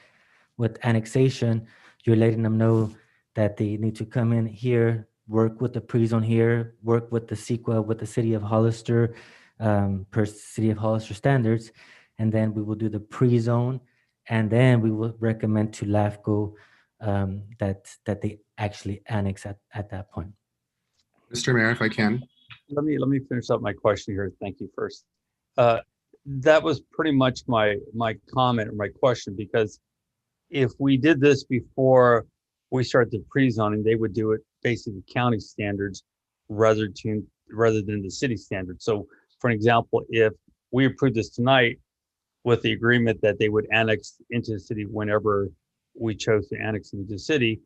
With annexation, you're letting them know that they need to come in here, work with the pre-zone here, work with the CEQA, with the city of Hollister, per city of Hollister standards, and then we will do the pre-zone, and then we will recommend to LAFCO that they actually annex at that point. Mr. Mayor, if I can. Let me finish up my question here. Thank you first. That was pretty much my comment or my question, because if we did this before we start the pre-zoning, they would do it basically county standards rather than the city standards. So for an example, if we approve this tonight with the agreement that they would annex into the city whenever we chose to annex into the city,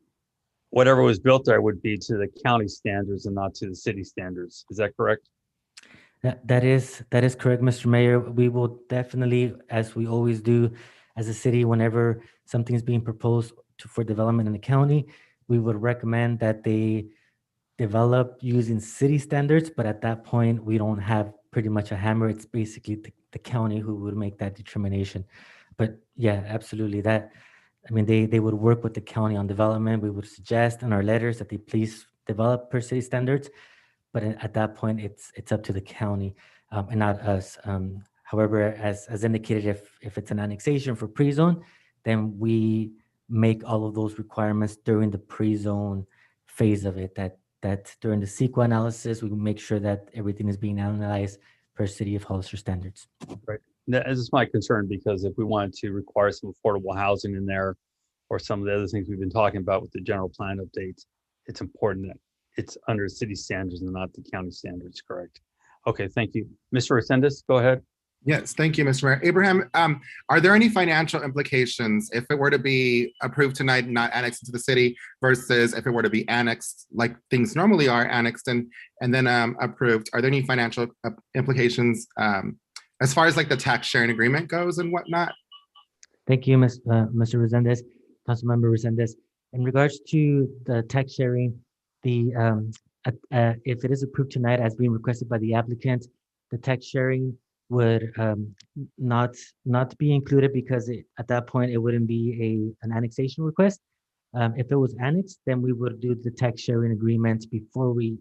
whatever was built there would be to the county standards and not to the city standards. Is that correct? That is correct, Mr. Mayor. We will definitely, as we always do as a city, whenever something is being proposed for development in the county, we would recommend that they develop using city standards, but at that point, we don't have pretty much a hammer. It's basically the county who would make that determination. But yeah, absolutely. They would work with the county on development. We would suggest in our letters that they please develop per city standards. But at that point, it's up to the county and not us. However, as indicated, if it's an annexation for pre-zone, then we make all of those requirements during the pre-zone phase of it. That during the CEQA analysis, we make sure that everything is being analyzed per City of Hollister standards. Right. That is my concern, because if we wanted to require some affordable housing in there, or some of the other things we've been talking about with the general plan updates, it's important that it's under city standards and not the county standards, correct? Okay, thank you. Mr. Resendez, go ahead. Yes, thank you, Mr. Mayor. Abraham, are there any financial implications if it were to be approved tonight and not annexed into the city versus if it were to be annexed like things normally are, annexed and then approved? Are there any financial implications as far as like the tax sharing agreement goes and whatnot? Thank you, Mr. Resendez, Councilmember Resendez. In regards to the tax sharing, if it is approved tonight as being requested by the applicant, the tax sharing would not be included because at that point it wouldn't be an annexation request. If it was annexed, then we would do the tax sharing agreement before we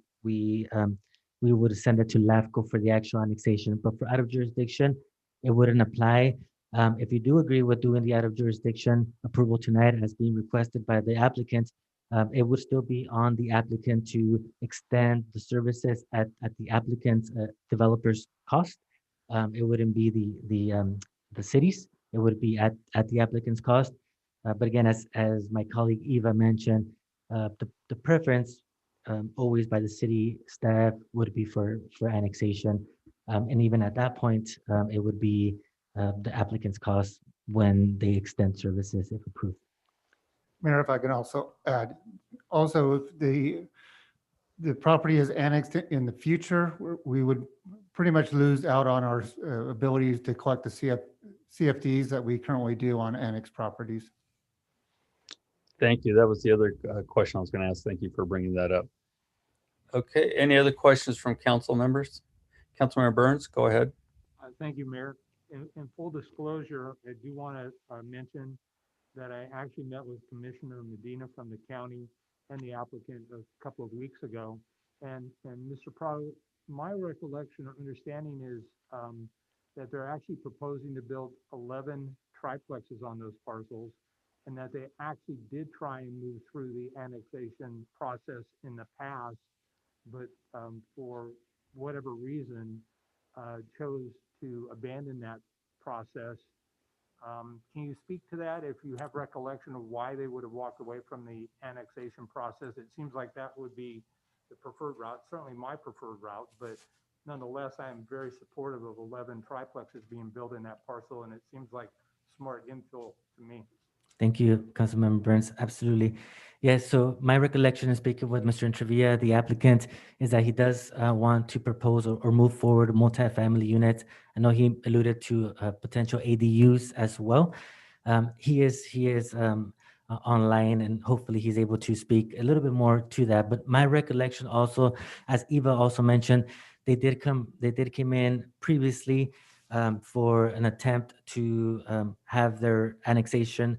would send it to LAFCO for the actual annexation. But for out of jurisdiction, it wouldn't apply. If you do agree with doing the out of jurisdiction approval tonight as being requested by the applicant, it would still be on the applicant to extend the services at the applicant's developer's cost. It wouldn't be the city's. It would be at the applicant's cost. But again, as my colleague Eva mentioned, the preference always by the city staff would be for annexation. And even at that point, it would be the applicant's cost when they extend services if approved. Mayor, if I can also add, also if the property is annexed in the future, we would pretty much lose out on our ability to collect the CFDs that we currently do on annexed properties. Thank you. That was the other question I was going to ask. Thank you for bringing that up. Okay, any other questions from council members? Councilmember Burns, go ahead. Thank you, Mayor. In full disclosure, I do want to mention that I actually met with Commissioner Medina from the county and the applicant a couple of weeks ago. And Mr. Prado, my recollection or understanding is that they're actually proposing to build 11 triplexes on those parcels, and that they actually did try and move through the annexation process in the past, but for whatever reason, chose to abandon that process. Can you speak to that if you have recollection of why they would have walked away from the annexation process? It seems like that would be the preferred route, certainly my preferred route, but nonetheless, I am very supportive of 11 triplexes being built in that parcel, and it seems like smart infill to me. Thank you, Councilmember Burns. Absolutely. Yes, so my recollection in speaking with Mr. Entrevilla, the applicant, is that he does want to propose or move forward multifamily units. I know he alluded to potential ADUs as well. He is online, and hopefully he's able to speak a little bit more to that. But my recollection also, as Eva also mentioned, they did come in previously for an attempt to have their annexation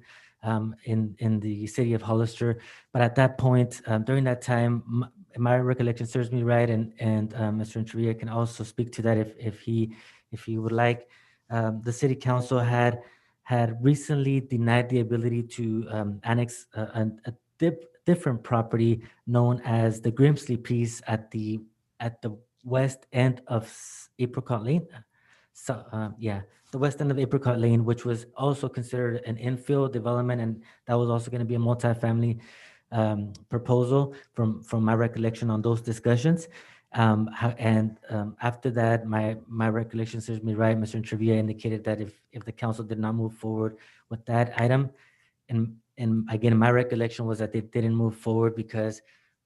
in the city of Hollister. But at that point, during that time, my recollection serves me right, and Mr. Entrevilla can also speak to that if he would like. The city council had recently denied the ability to annex a different property known as the Grimsley piece at the west end of Apricot Lane. So the west end of Apricot Lane, which was also considered an infill development, and that was also going to be a multifamily proposal from my recollection on those discussions. After that, my recollection serves me right. Mr. Entrevilla indicated that if the council did not move forward with that item, in And again, my recollection was that they didn't move forward because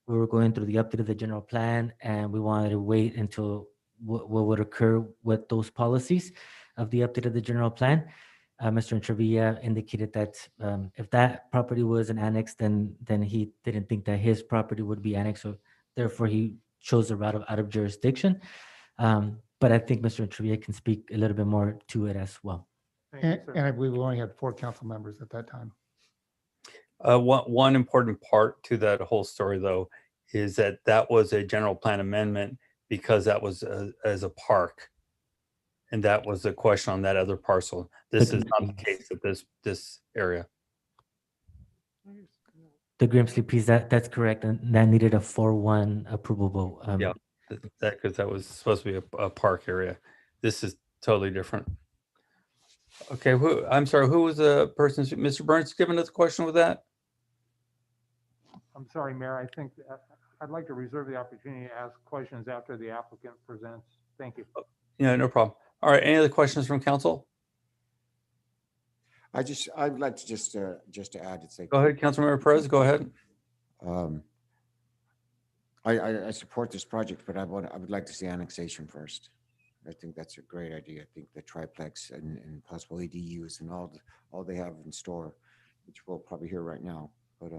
we were going through the update of the general plan, and we wanted to wait until what would occur with those policies of the update of the general plan. Mr. Trevilla indicated that if that property was an annex, then he didn't think that his property would be annexed, so therefore he chose the route of out of jurisdiction. But I think Mr. Trevilla can speak a little bit more to it as well. And I believe we only had 4 council members at that time. One important part to that whole story, though, is that was a general plan amendment because that was as a park. And that was the question on that other parcel. This is not the case at this area. The Grimsley piece, that's correct. And that needed a 4-1 approval vote. Yeah, because that was supposed to be a park area. This is totally different. Okay, I'm sorry, who was the person, Mr. Burns, giving us a question with that? I'm sorry, Mayor. I think I'd like to reserve the opportunity to ask questions after the applicant presents. Thank you. Yeah, no problem. All right, any other questions from council? I'd like to just to add, it's like. Go ahead, Councilmember Perez, go ahead. I support this project, but I would like to see annexation first. I think that's a great idea. I think the triplex and possible ADUs and all they have in store, which we'll probably hear right now. But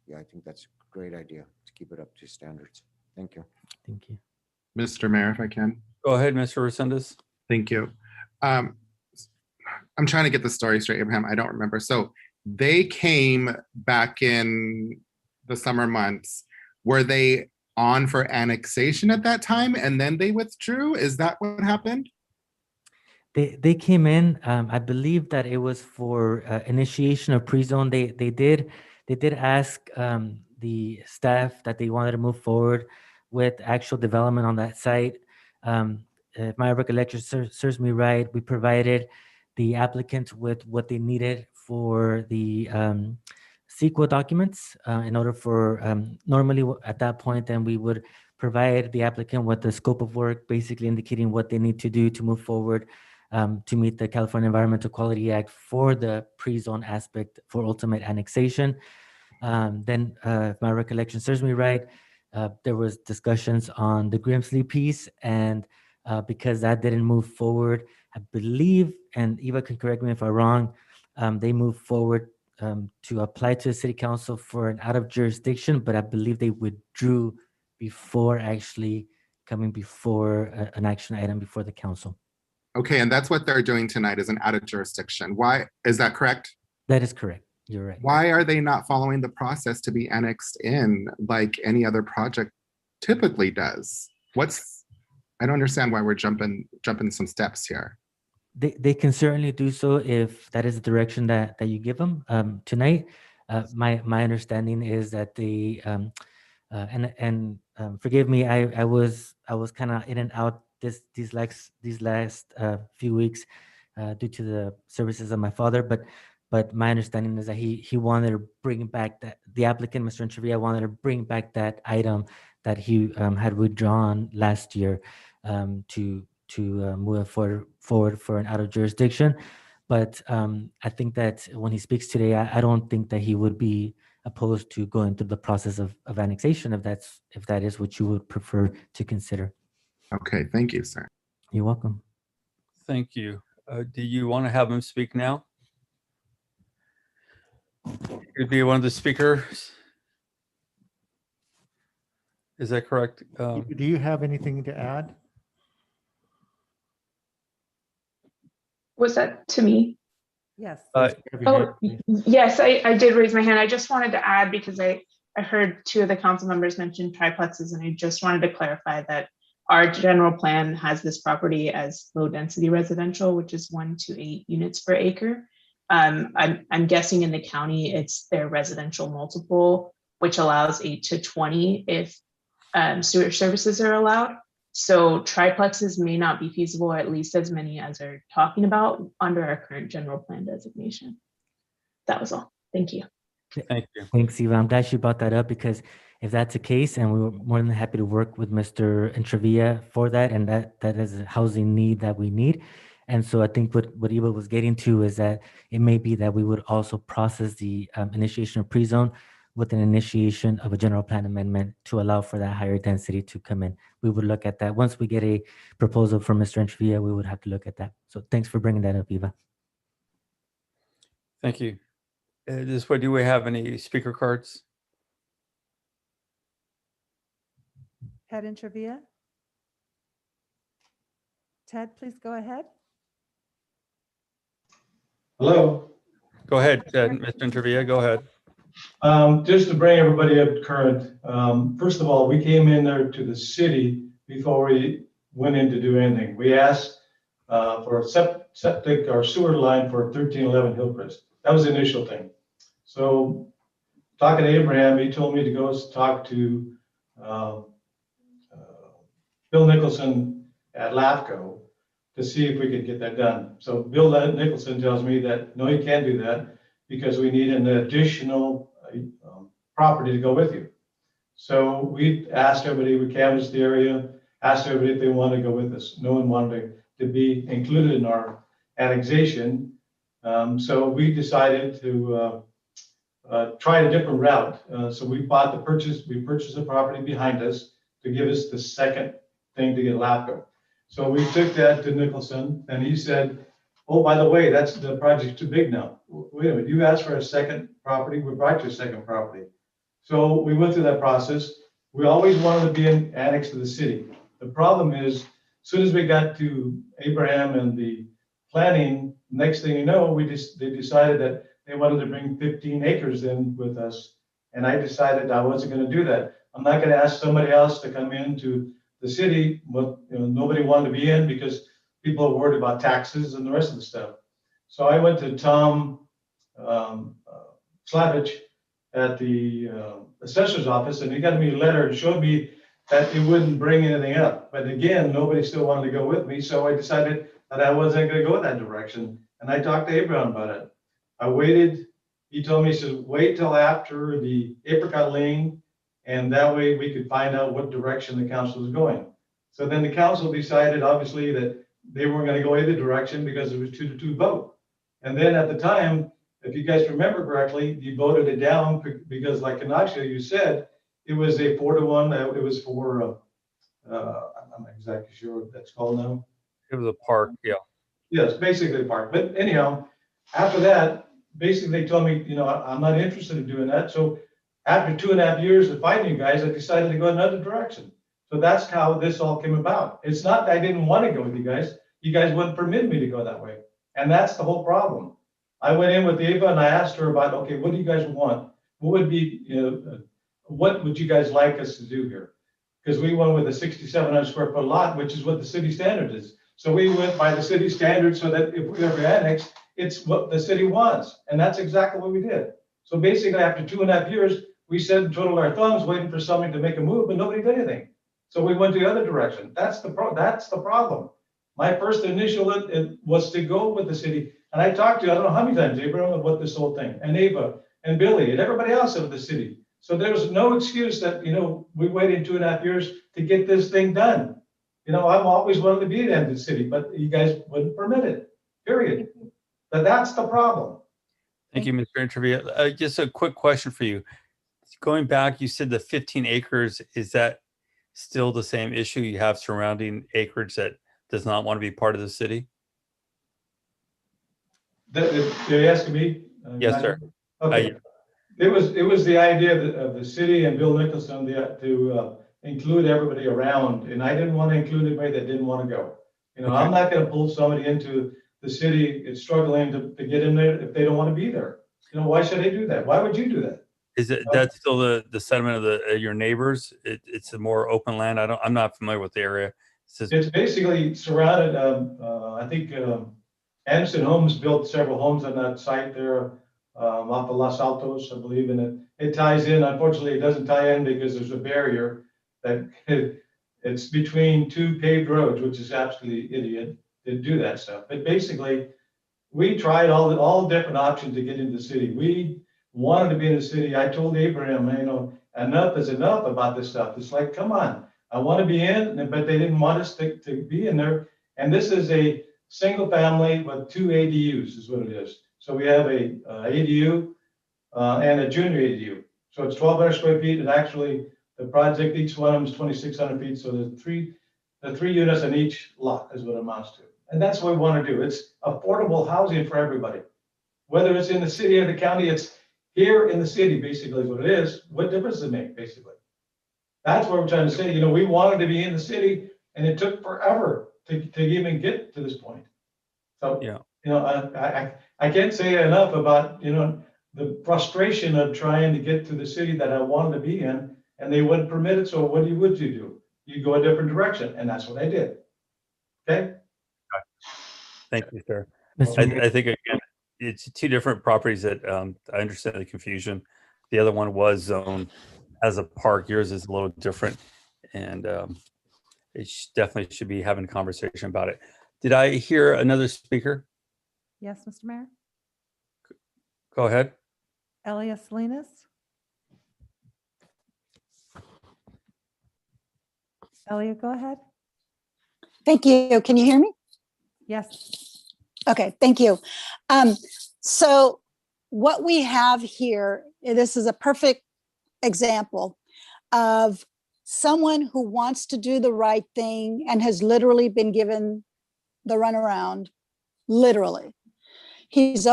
yeah, I think that's a great idea to keep it up to standards. Thank you. Thank you. Mr. Mayor, if I can. Go ahead, Mr. Resendez. Thank you. I'm trying to get the story straight, Abraham. I don't remember. So they came back in the summer months. Were they on for annexation at that time and then they withdrew? Is that what happened? They came in. I believe that it was for initiation of pre-zone. They did ask the staff that they wanted to move forward with actual development on that site. If my recollection serves me right, we provided the applicant with what they needed for the CEQA documents in order for, normally at that point, then we would provide the applicant with the scope of work, basically indicating what they need to do to move forward to meet the California Environmental Quality Act for the pre-zone aspect for ultimate annexation. Then, if my recollection serves me right, there was discussions on the Grimsley piece, and because that didn't move forward, I believe, and Eva can correct me if I'm wrong, they moved forward to apply to the city council for an out of jurisdiction, but I believe they withdrew before actually coming before an action item before the council. Okay, and that's what they're doing tonight is an out of jurisdiction. Why, is that correct? That is correct. You're right. Why are they not following the process to be annexed in like any other project typically does? I don't understand why we're jumping some steps here. They can certainly do so if that is the direction that you give them tonight. My understanding is that they forgive me, I was kind of in and out these last few weeks due to the services of my father, but my understanding is that he wanted to bring back the applicant, Mr. Trevilla, wanted to bring back that item that he had withdrawn last year to move forward for an out of jurisdiction. But I think that when he speaks today, I don't think that he would be opposed to going through the process of annexation if that is what you would prefer to consider. Okay, thank you, sir. You're welcome. Thank you. Do you want to have him speak now? He'd be one of the speakers. Is that correct? Do you have anything to add? Was that to me? Yes. Yes, I did raise my hand. I just wanted to add because I heard 2 of the council members mention triplexes, and I just wanted to clarify that our general plan has this property as low density residential, which is 1 to 8 units per acre. I'm guessing in the county, it's their residential multiple, which allows 8 to 20 if sewer services are allowed. So triplexes may not be feasible, or at least as many as are talking about under our current general plan designation. That was all. Thank you. Thank you. Thanks, Eva. I'm glad you brought that up because if that's the case, and we were more than happy to work with Mr. Trevilla for that, and that is a housing need that we need. And so I think what Eva was getting to is that it may be that we would also process the initiation of pre-zone with an initiation of a general plan amendment to allow for that higher density to come in. We would look at that. Once we get a proposal from Mr. Entrevilla, we would have to look at that. So thanks for bringing that up, Eva. Thank you. This way, do we have any speaker cards? Ted Intervia? Ted, please go ahead. Hello. Go ahead, Ted. Mr. Intervilla, go ahead. Just to bring everybody up to current, first of all, we came in there to the city before we went in to do anything. We asked for a septic or sewer line for 1311 Hillcrest. That was the initial thing. So talking to Abraham, he told me to go talk to Bill Nicholson at LAFCO to see if we could get that done. So Bill Nicholson tells me that, no, you can't do that because we need an additional property to go with you. So we asked everybody, we canvassed the area, asked everybody if they wanted to go with us. No one wanted to be included in our annexation. So we decided to try a different route. So we purchased the property behind us to give us the second thing to get LAFCO. So we took that to Nicholson and he said, oh, by the way, that's the project's too big now. Wait a minute, you asked for a second property, we brought you a second property. So we went through that process. We always wanted to be annexed to the city. The problem is, as soon as we got to Abraham and the planning, next thing you know, they decided that they wanted to bring 15 acres in with us. And I decided I wasn't going to do that. I'm not going to ask somebody else to come into the city, but nobody wanted to be in because people are worried about taxes and the rest of the stuff. So I went to Tom Slavich at the assessor's office, and he got me a letter and showed me that it wouldn't bring anything up. But again, nobody still wanted to go with me, so I decided that I wasn't going to go that direction. And I talked to Abraham about it. I waited. He told me, he said, wait till after the apricot lane, and that way we could find out what direction the council was going. So then the council decided, obviously, that they weren't going to go either direction because it was 2-2 vote. And then at the time, if you guys remember correctly, you voted it down because, like Ignacio, you said, it was a 4-1. It was for, I'm not exactly sure what that's called now. It was a park, yeah. Yes, basically a park. But anyhow, after that, basically they told me, I'm not interested in doing that. So after 2.5 years of fighting you guys, I decided to go another direction. So that's how this all came about. It's not that I didn't want to go with you guys. You guys wouldn't permit me to go that way. And that's the whole problem. I went in with Eva and I asked her about, okay, what do you guys want? What would be, what would you guys like us to do here? Because we went with a 6,700 square foot lot, which is what the city standard is. So we went by the city standard so that if we ever annex, it's what the city wants. And that's exactly what we did. So basically after 2.5 years, we said and twiddled our thumbs waiting for somebody to make a move, but nobody did anything. So we went the other direction. That's the problem. My first initial it was to go with the city. And I talked to, I don't know how many times, Abraham, about this whole thing, and Eva and Billy and everybody else of the city. So there was no excuse that, we waited 2.5 years to get this thing done. I've always wanted to be at the end of the city, but you guys wouldn't permit it, period. But that's the problem. Thank you, Mr. Intervilla. Just a quick question for you. Going back, you said the 15 acres, is that still the same issue you have surrounding acreage that does not want to be part of the city? You're asking me? Yes, sir. Okay. It was the idea of the city and Bill Nicholson to include everybody around, and I didn't want to include anybody that didn't want to go. I'm not going to pull somebody into the city. It's struggling to get in there if they don't want to be there. Why should they do that? Why would you do that? Is it that's still the sentiment of your neighbors? It's a more open land. I'm not familiar with the area. It's basically surrounded. I think Anderson Homes built several homes on that site there, off of Los Altos, I believe, and it ties in. Unfortunately, it doesn't tie in because there's a barrier that it's between two paved roads, which is absolutely idiot to do that stuff. But basically, we tried all different options to get into the city. We wanted to be in the city. I told Abraham, enough is enough about this stuff. It's like, come on, I want to be in, but they didn't want us to be in there. And this is a single family with 2 ADUs is what it is. So we have a ADU and a junior ADU. So it's 1,200 square feet, and actually the project, each one of them is 2,600 feet. So the three units in each lot is what it amounts to. And that's what we want to do. It's affordable housing for everybody. Whether it's in the city or the county, it's here in the city, basically is what it is. What difference does it make, basically? That's what we're trying to say. You know, we wanted to be in the city, and it took forever to even get to this point. So, Yeah. you know, I can't say enough about, you know, the frustration of trying to get to the city that I wanted to be in, and they wouldn't permit it. So what would you do? You go a different direction, and that's what I did. Okay. Thank you, sir. Mr. I think again, it's two different properties that I understand the confusion. The other one was zoned as a park. Yours is a little different, and definitely should be having a conversation about it. Did I hear another speaker? Yes, Mr. Mayor. Go ahead. Elias Salinas. Elliot, go ahead. Thank you. Can you hear me? Yes. Okay, thank you. So what we have here, this is a perfect example of someone who wants to do the right thing and has literally been given the runaround, literally. He's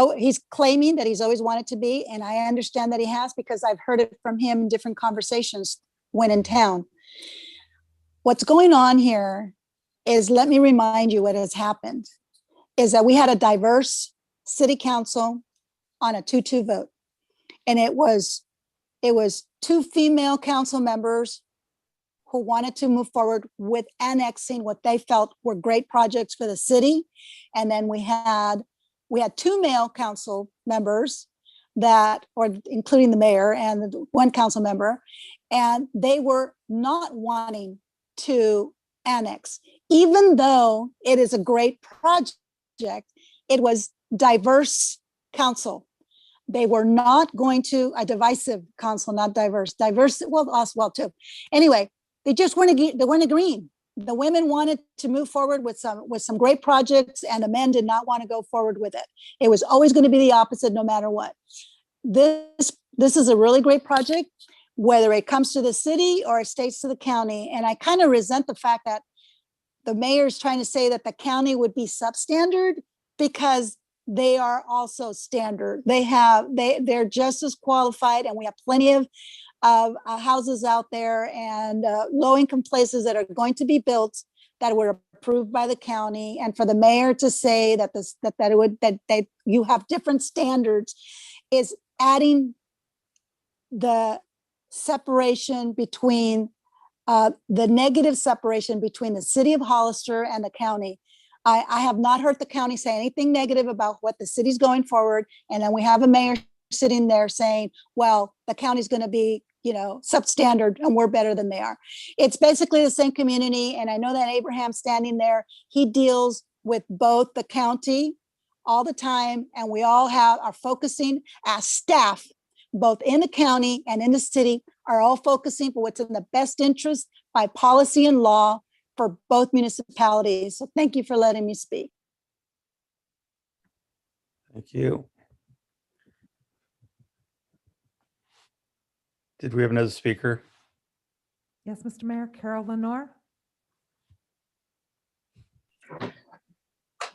claiming that he's always wanted to be, and I understand that he has because I've heard it from him in different conversations when in town. What's going on here is, let me remind you what has happened, is that we had a diverse city council on a 2-2 vote. And it was 2 female council members who wanted to move forward with annexing what they felt were great projects for the city. And then we had 2 male council members including the mayor and 1 council member, and they were not wanting to annex, even though it is a great project. It was diverse council. They were not going to a divisive council, not diverse. Diverse, well, us, well too. Anyway, they just weren't agreeing. The women wanted to move forward with some great projects, and the men did not want to go forward with it. It was always going to be the opposite, no matter what. This is a really great project, whether it comes to the city or it stays to the county. And I kind of resent the fact that the mayor's trying to say that the county would be substandard, because they are also standard. They're just as qualified, and we have plenty of houses out there and low-income places that are going to be built that were approved by the county. And for the mayor to say that you have different standards is adding the separation between the negative separation between the city of Hollister and the county. I have not heard the county say anything negative about what the city's going forward. And then we have a mayor sitting there saying, well, the county's going to be, substandard and we're better than they are. It's basically the same community. And I know that Abraham standing there, he deals with both the county all the time. And we all are focusing as staff, both in the county and in the city, are all focusing for what's in the best interest by policy and law for both municipalities. So thank you for letting me speak. Thank you. Did we have another speaker? Yes, Mr. Mayor. Carol Lenore.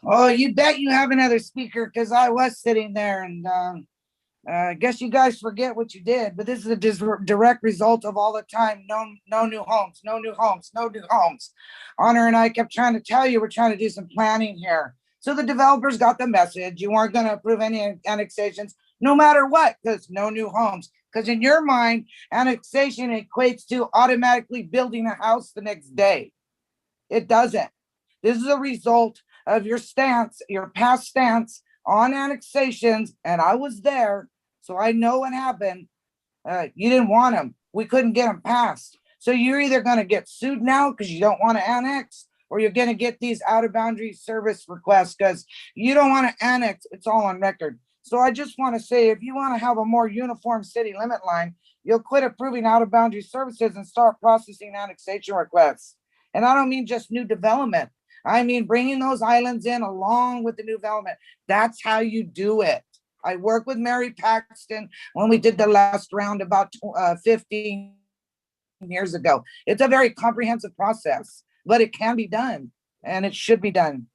Oh, you bet you have another speaker, because I was sitting there, and I guess you guys forget what you did, but this is a direct result of all the time. No new homes, no new homes, no new homes. Honor and I kept trying to tell you, we're trying to do some planning here. So the developers got the message. You weren't going to approve any annexations, no matter what, because no new homes. Because in your mind, annexation equates to automatically building a house the next day. It doesn't. This is a result of your stance, your past stance on annexations, and I was there, so I know what happened. You didn't want them. We couldn't get them passed. So you're either going to get sued now because you don't want to annex, or you're going to get these out of boundary service requests because you don't want to annex. It's all on record. So I just want to say, if you want to have a more uniform city limit line, you'll quit approving out of boundary services and start processing annexation requests. And I don't mean just new development. I mean, bringing those islands in along with the new development. That's how you do it. I worked with Mary Paxton when we did the last round about 15 years ago. It's a very comprehensive process, but it can be done and it should be done.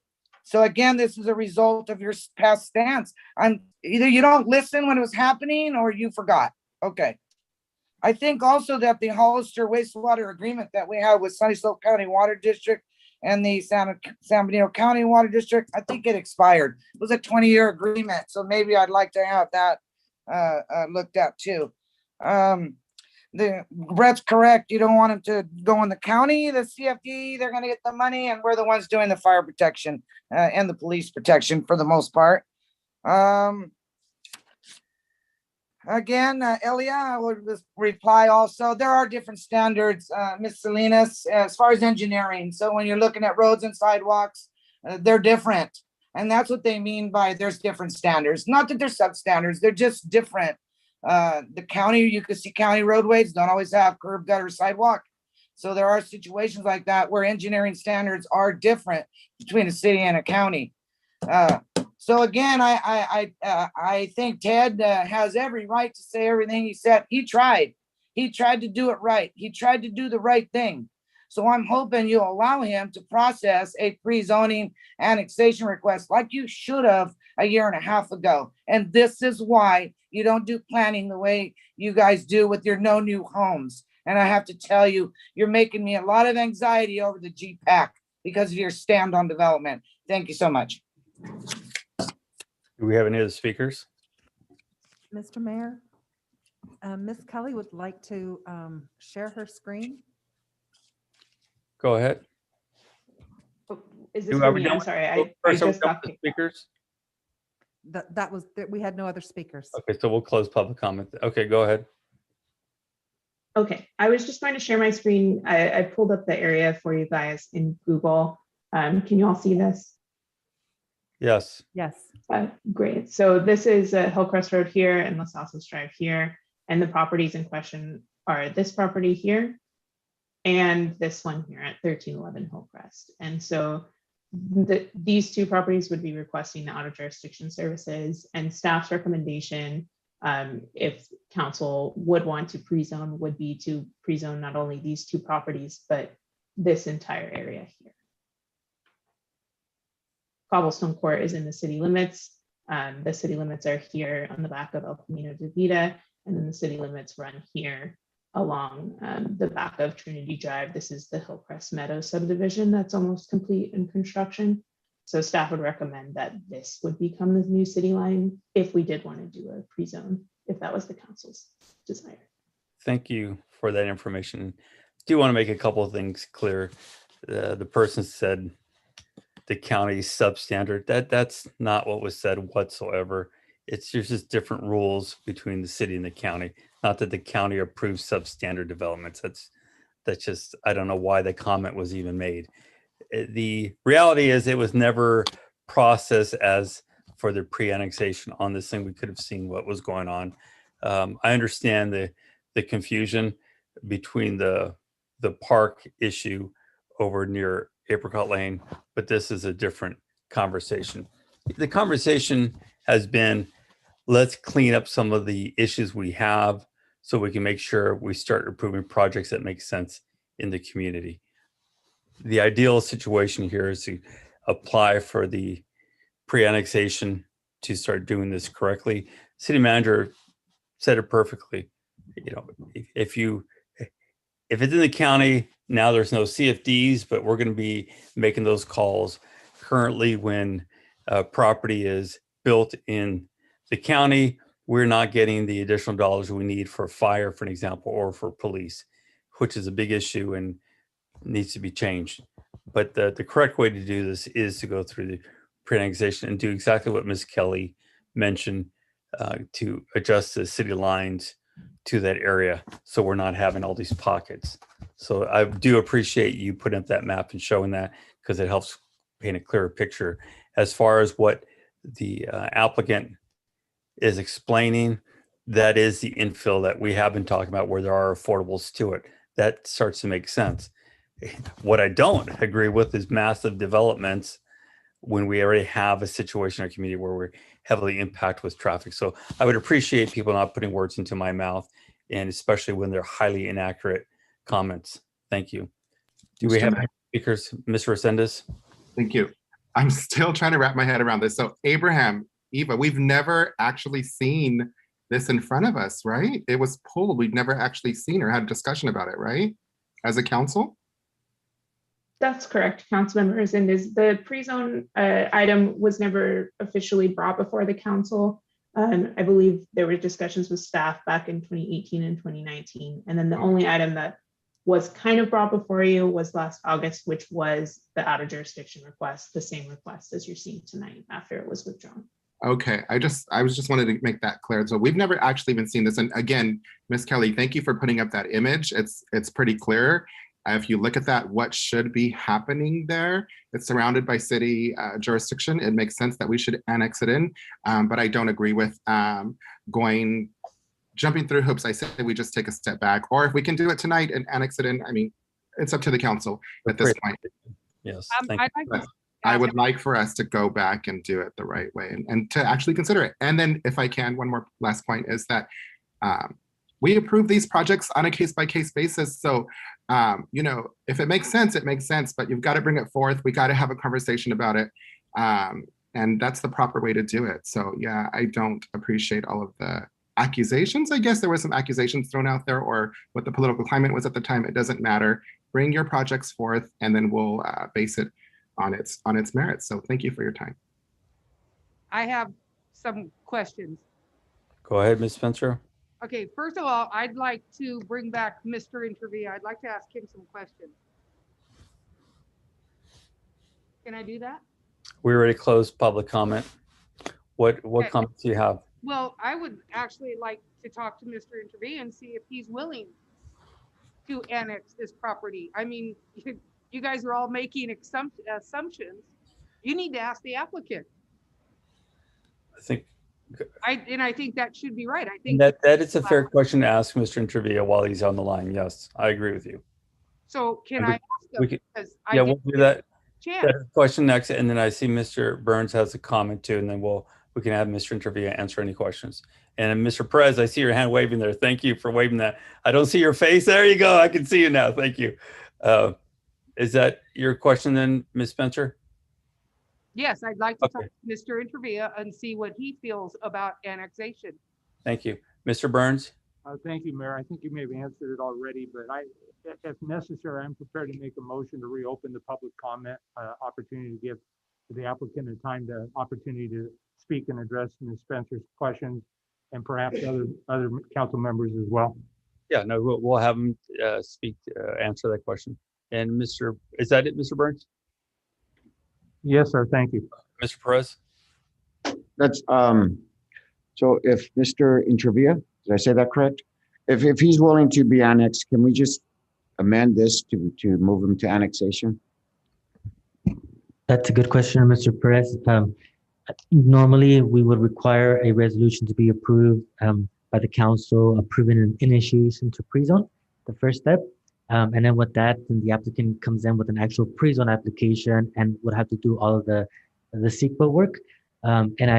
So again, this is a result of your past stance. Either you don't listen when it was happening or you forgot. Okay. I think also that the Hollister wastewater agreement that we have with Sunny Slope County Water District and the San Benito County Water District, I think it expired. It was a 20-year agreement. So maybe I'd like to have that looked at too. Brett's correct. You don't want them to go in the county, the CFD, they're going to get the money, and we're the ones doing the fire protection and the police protection for the most part. Again, Elia, I would reply also, there are different standards, Ms. Salinas, as far as engineering. So when you're looking at roads and sidewalks, they're different. And that's what they mean by there's different standards. Not that they're substandards, they're just different. The county, you can see county roadways don't always have curb, gutter, sidewalk. So there are situations like that where engineering standards are different between a city and a county. So again, I think Ted has every right to say everything he said. He tried to do it right. He tried to do the right thing. So I'm hoping you'll allow him to process a pre-zoning annexation request like you should have a year and a half ago. And this is why you don't do planning the way you guys do with your no new homes. And I have to tell you, you're making me a lot of anxiety over the GPAC because of your stand on development. Thank you so much. Do we have any other speakers? Mr. Mayor, Ms. Kelly would like to share her screen. Go ahead. Is this for me? I'm sorry. I just got the speakers. That was, we had no other speakers. Okay, so we'll close public comment. Okay, go ahead. Okay, I was just going to share my screen. I pulled up the area for you guys in Google. Can you all see this? Yes. Yes. Great. So this is Hillcrest Road here and Los Altos Drive here. And the properties in question are this property here and this one here at 1311 Hillcrest. And so these two properties would be requesting the out of jurisdiction services, and staff's recommendation, if council would want to pre-zone, would be to pre-zone not only these two properties, but this entire area here. Cobblestone Court is in the city limits. The city limits are here on the back of El Camino de Vida, and then the city limits run here along the back of Trinity Drive. This is the Hillcrest Meadow subdivision that's almost complete in construction. So staff would recommend that this would become the new city line if we did want to do a pre-zone, if that was the council's desire. Thank you for that information. I do want to make a couple of things clear. The person said the county substandard. That's not what was said whatsoever. It's just different rules between the city and the county. Not that the county approves substandard developments. That's just, I don't know why the comment was even made. The reality is it was never processed as for the pre-annexation on this thing. We could have seen what was going on. I understand the confusion between the park issue over near Apricot Lane, but this is a different conversation. The conversation has been, let's clean up some of the issues we have so we can make sure we start approving projects that make sense in the community. The ideal situation here is to apply for the pre-annexation to start doing this correctly. City manager said it perfectly. You know, if it's in the county, now there's no CFDs, but we're going to be making those calls currently when property is built in the county. We're not getting the additional dollars we need for fire, for an example, or for police, which is a big issue and needs to be changed. But the correct way to do this is to go through the pre-annexation and do exactly what Ms. Kelly mentioned, to adjust the city lines to that area so we're not having all these pockets. So I do appreciate you putting up that map and showing that, because it helps paint a clearer picture. As far as what the applicant is explaining, that is the infill that we have been talking about, where there are affordables to it. That starts to make sense. What I don't agree with is massive developments when we already have a situation in our community where we're heavily impacted with traffic. So I would appreciate people not putting words into my mouth, and especially when they're highly inaccurate comments. Thank you. Do we Mr. have Mayor. any speakers? Mr. Resendez? Thank you. I'm still trying to wrap my head around this. So Abraham, Eva, we've never actually seen this in front of us, right? It was pulled. We've never actually seen or had a discussion about it, right? As a council? That's correct, Councilmember Resendez. The pre-zone item was never officially brought before the council. I believe there were discussions with staff back in 2018 and 2019. And then the only item that was kind of brought before you was last August, which was the out of jurisdiction request, the same request as you're seeing tonight after it was withdrawn. Okay, I was just wanted to make that clear. So we've never actually even seen this. And again, Ms. Kelly, thank you for putting up that image. It's pretty clear. If you look at that, what should be happening there, it's surrounded by city jurisdiction. It makes sense that we should annex it in, but I don't agree with jumping through hoops. I say we just take a step back, or if we can do it tonight and annex it in, I mean, it's up to the council at this point. Yes, I would like for us to go back and do it the right way and to actually consider it. And then if I can, one more last point is that we approve these projects on a case-by-case basis. So, you know, if it makes sense, it makes sense, but you've got to bring it forth. We got to have a conversation about it. And that's the proper way to do it. So yeah, I don't appreciate all of the accusations. I guess there were some accusations thrown out there, or what the political climate was at the time. It doesn't matter. Bring your projects forth and then we'll base it on its merits. So thank you for your time. I have some questions. Go ahead, Ms. Spencer. Okay, first of all, I'd like to bring back Mr. Intervia. I'd like to ask him some questions. Can I do that? We already closed public comment. What Okay. comments do you have? Well, I would actually like to talk to Mr. Intervia and see if he's willing to annex this property. I mean, you guys are all making assumptions. You need to ask the applicant. I think that should be right. I think That is a fair question to ask Mr. Intervia while he's on the line. Yes, I agree with you. So can We- I ask we him? could- Because I Yeah, we'll didn't do get that. a chance. That question next, and then I see Mr. Burns has a comment too, and then we can have Mr. Intervia answer any questions. And Mr. Perez, I see your hand waving there. Thank you for waving that. I don't see your face. There you go. I can see you now. Thank you. Is that your question then, Ms. Spencer? Yes, I'd like to talk Okay. to Mr. Intervia and see what he feels about annexation. Thank you. Mr. Burns? Thank you, Mayor. I think you may have answered it already, but if necessary, I'm prepared to make a motion to reopen the public comment opportunity to give the applicant a opportunity to speak and address Ms. Spencer's questions and perhaps other council members as well. Yeah, no, we'll have him answer that question. And is that it, Mr. Burns? Yes, sir. Thank you. Mr. Perez? That's, so if Mr. Intervia, did I say that correct? If he's willing to be annexed, can we just amend this to move him to annexation? That's a good question, Mr. Perez. Normally, we would require a resolution to be approved by the council, approving an initiation to pre-zone, the first step. And then with that, then the applicant comes in with an actual pre-zone application and would have to do all of the CEQA work. And here,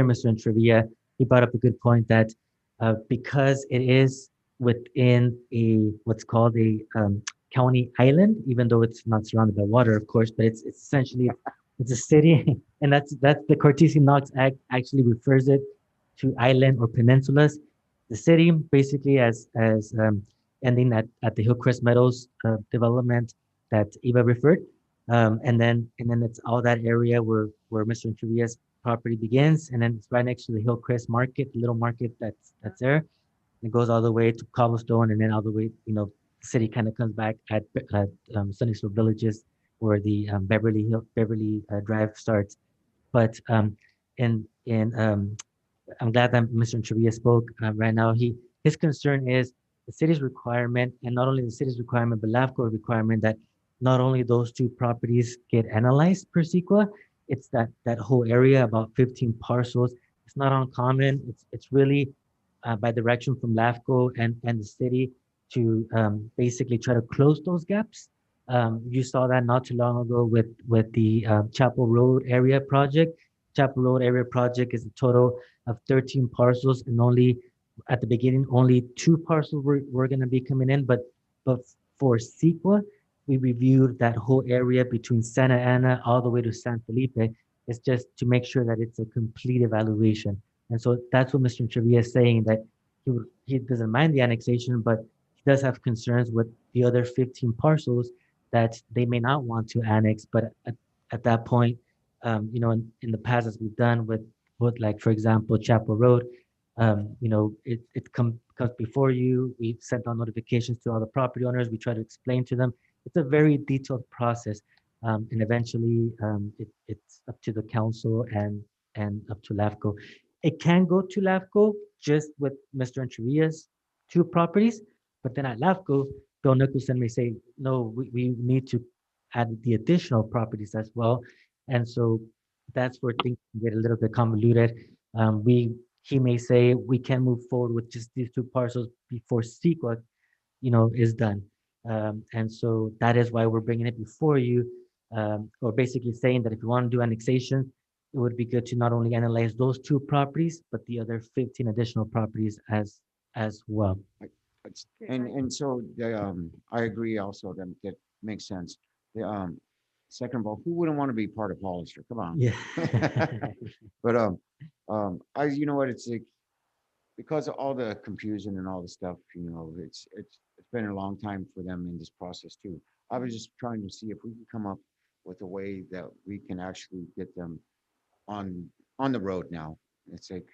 Mr. Intervia, he brought up a good point that because it is within what's called a county island, even though it's not surrounded by water, of course, but it's essentially it's a city, and that's the Cortese-Knox Act actually refers it to island or peninsulas. The city basically as ending at the Hillcrest Meadows development that Eva referred, and then it's all that area where Mr. Intervia's property begins, and then it's right next to the Hillcrest Market, the little market that's there. It goes all the way to Cobblestone, and then all the way, the city kind of comes back at Sunnysville Villages, where the Beverly Drive starts. But I'm glad that Mr. Intervia spoke right now. His concern is the city's requirement, and not only the city's requirement, but LAFCO requirement that not only those two properties get analyzed per CEQA, it's that whole area, about 15 parcels. It's not uncommon. It's really by direction from LAFCO and the city to basically try to close those gaps. You saw that not too long ago with the Chapel Road area project. Chapel Road area project is a total of 13 parcels, and only at the beginning, only 2 parcels were going to be coming in. But for CEQA, we reviewed that whole area between Santa Ana all the way to San Felipe. It's just to make sure that it's a complete evaluation. And so that's what Mr. Trevia is saying, that he doesn't mind the annexation, but he does have concerns with the other 15 parcels that they may not want to annex. But at that point, you know, in the past, as we've done with like, for example, Chapel Road, you know, it comes before you. We sent out notifications to all the property owners. We try to explain to them. It's a very detailed process. And eventually it's up to the council and up to LAFCO. It can go to LAFCO just with Mr. Entrevilla's 2 properties, but then at LAFCO, Bill Nicholson may say, no, we need to add the additional properties as well. And so that's where things get a little bit convoluted. He may say we can move forward with just these 2 parcels before CEQA, you know, is done. And so that is why we're bringing it before you, or basically saying that if you want to do annexation, it would be good to not only analyze those 2 properties, but the other 15 additional properties as well. And so I agree also that makes sense. Second of all, who wouldn't want to be part of Hollister? Come on. Yeah. But you know what, it's like, because of all the confusion and all the stuff, you know, it's been a long time for them in this process too. I was just trying to see if we can come up with a way that we can actually get them on the road now. It's like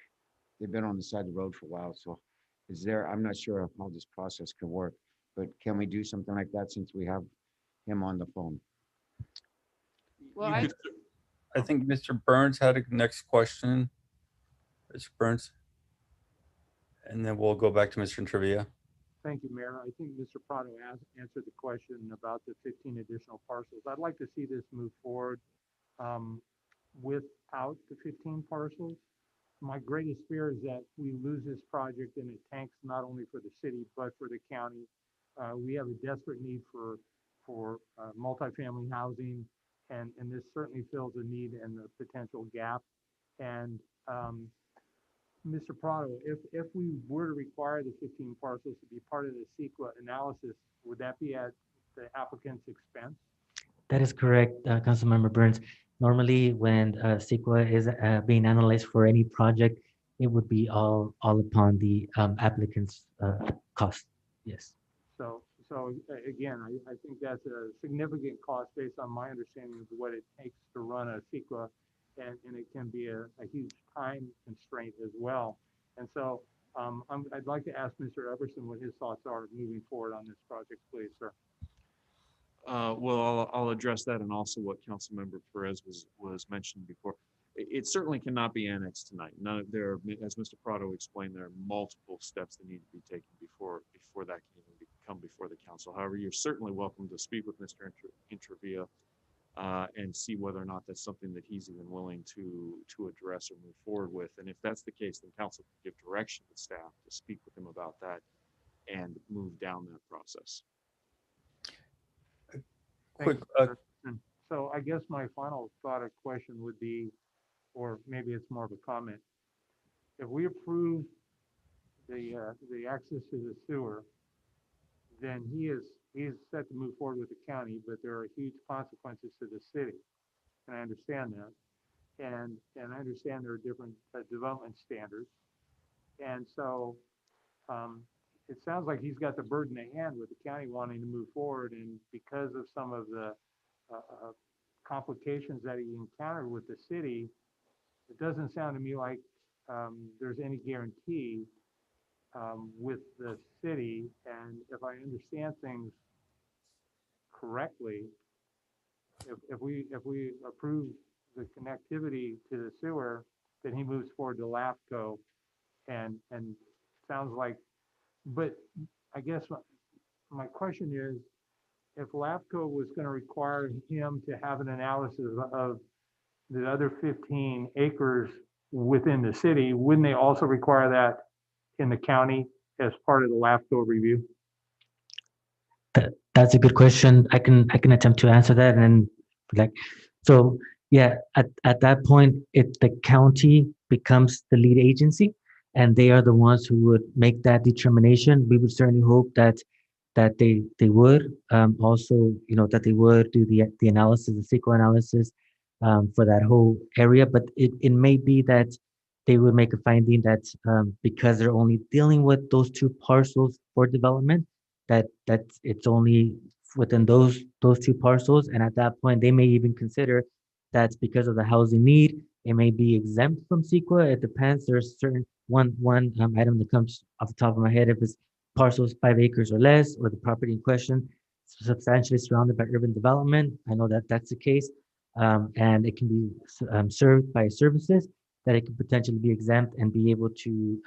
they've been on the side of the road for a while. So I'm not sure how this process can work, but can we do something like that since we have him on the phone? Well, I think Mr. Burns had a next question. Mr. Burns. And then we'll go back to Mr. Trivia. Thank you, Mayor. I think Mr. Prado answered the question about the 15 additional parcels. I'd like to see this move forward without the 15 parcels. My greatest fear is that we lose this project and it tanks not only for the city, but for the county. We have a desperate need for multifamily housing, and this certainly fills a need and the potential gap. And Mr. Prado, if we were to require the 15 parcels to be part of the CEQA analysis, would that be at the applicant's expense? That is correct, Councilmember Burns. Normally, when CEQA is being analyzed for any project, it would be all upon the applicant's cost. Yes. So again, I think that's a significant cost based on my understanding of what it takes to run a CEQA, and it can be a huge time constraint as well. And so I'd like to ask Mr. Everson what his thoughts are moving forward on this project, please, sir. Well, I'll address that, and also what Councilmember Perez was mentioning before. It certainly cannot be annexed tonight. As Mr. Prado explained, there are multiple steps that need to be taken before that can even come before the council. However, you're certainly welcome to speak with Mr. Intravia and see whether or not that's something that he's even willing to address or move forward with. And if that's the case, then council can give direction to staff to speak with him about that and move down that process. Quick. So I guess my final thought or question would be, or maybe it's more of a comment. If we approve the access to the sewer, then he is set to move forward with the county, but there are huge consequences to the city. And I understand that. And I understand there are different development standards. And so it sounds like he's got the burden at hand with the county wanting to move forward. And because of some of the complications that he encountered with the city, it doesn't sound to me like there's any guarantee with the city. And if I understand things correctly, if we approve the connectivity to the sewer, then he moves forward to LAFCO, and sounds like. But I guess my question is, if LAFCO was going to require him to have an analysis of the other 15 acres within the city, wouldn't they also require that in the county as part of the LAFCO review? That's a good question. I can attempt to answer that, and like, so yeah, at that point, the county becomes the lead agency, and they are the ones who would make that determination. We would certainly hope that they would also, that they would do the analysis, the CEQA analysis for that whole area. But it may be that they would make a finding that because they're only dealing with those two parcels for development, that it's only within those two parcels, and at that point they may even consider that's because of the housing need. It may be exempt from CEQA. It depends. There's certain one item that comes off the top of my head, if it's parcels 5 acres or less, or the property in question substantially surrounded by urban development. I know that that's the case, and it can be served by services, that it could potentially be exempt and be able to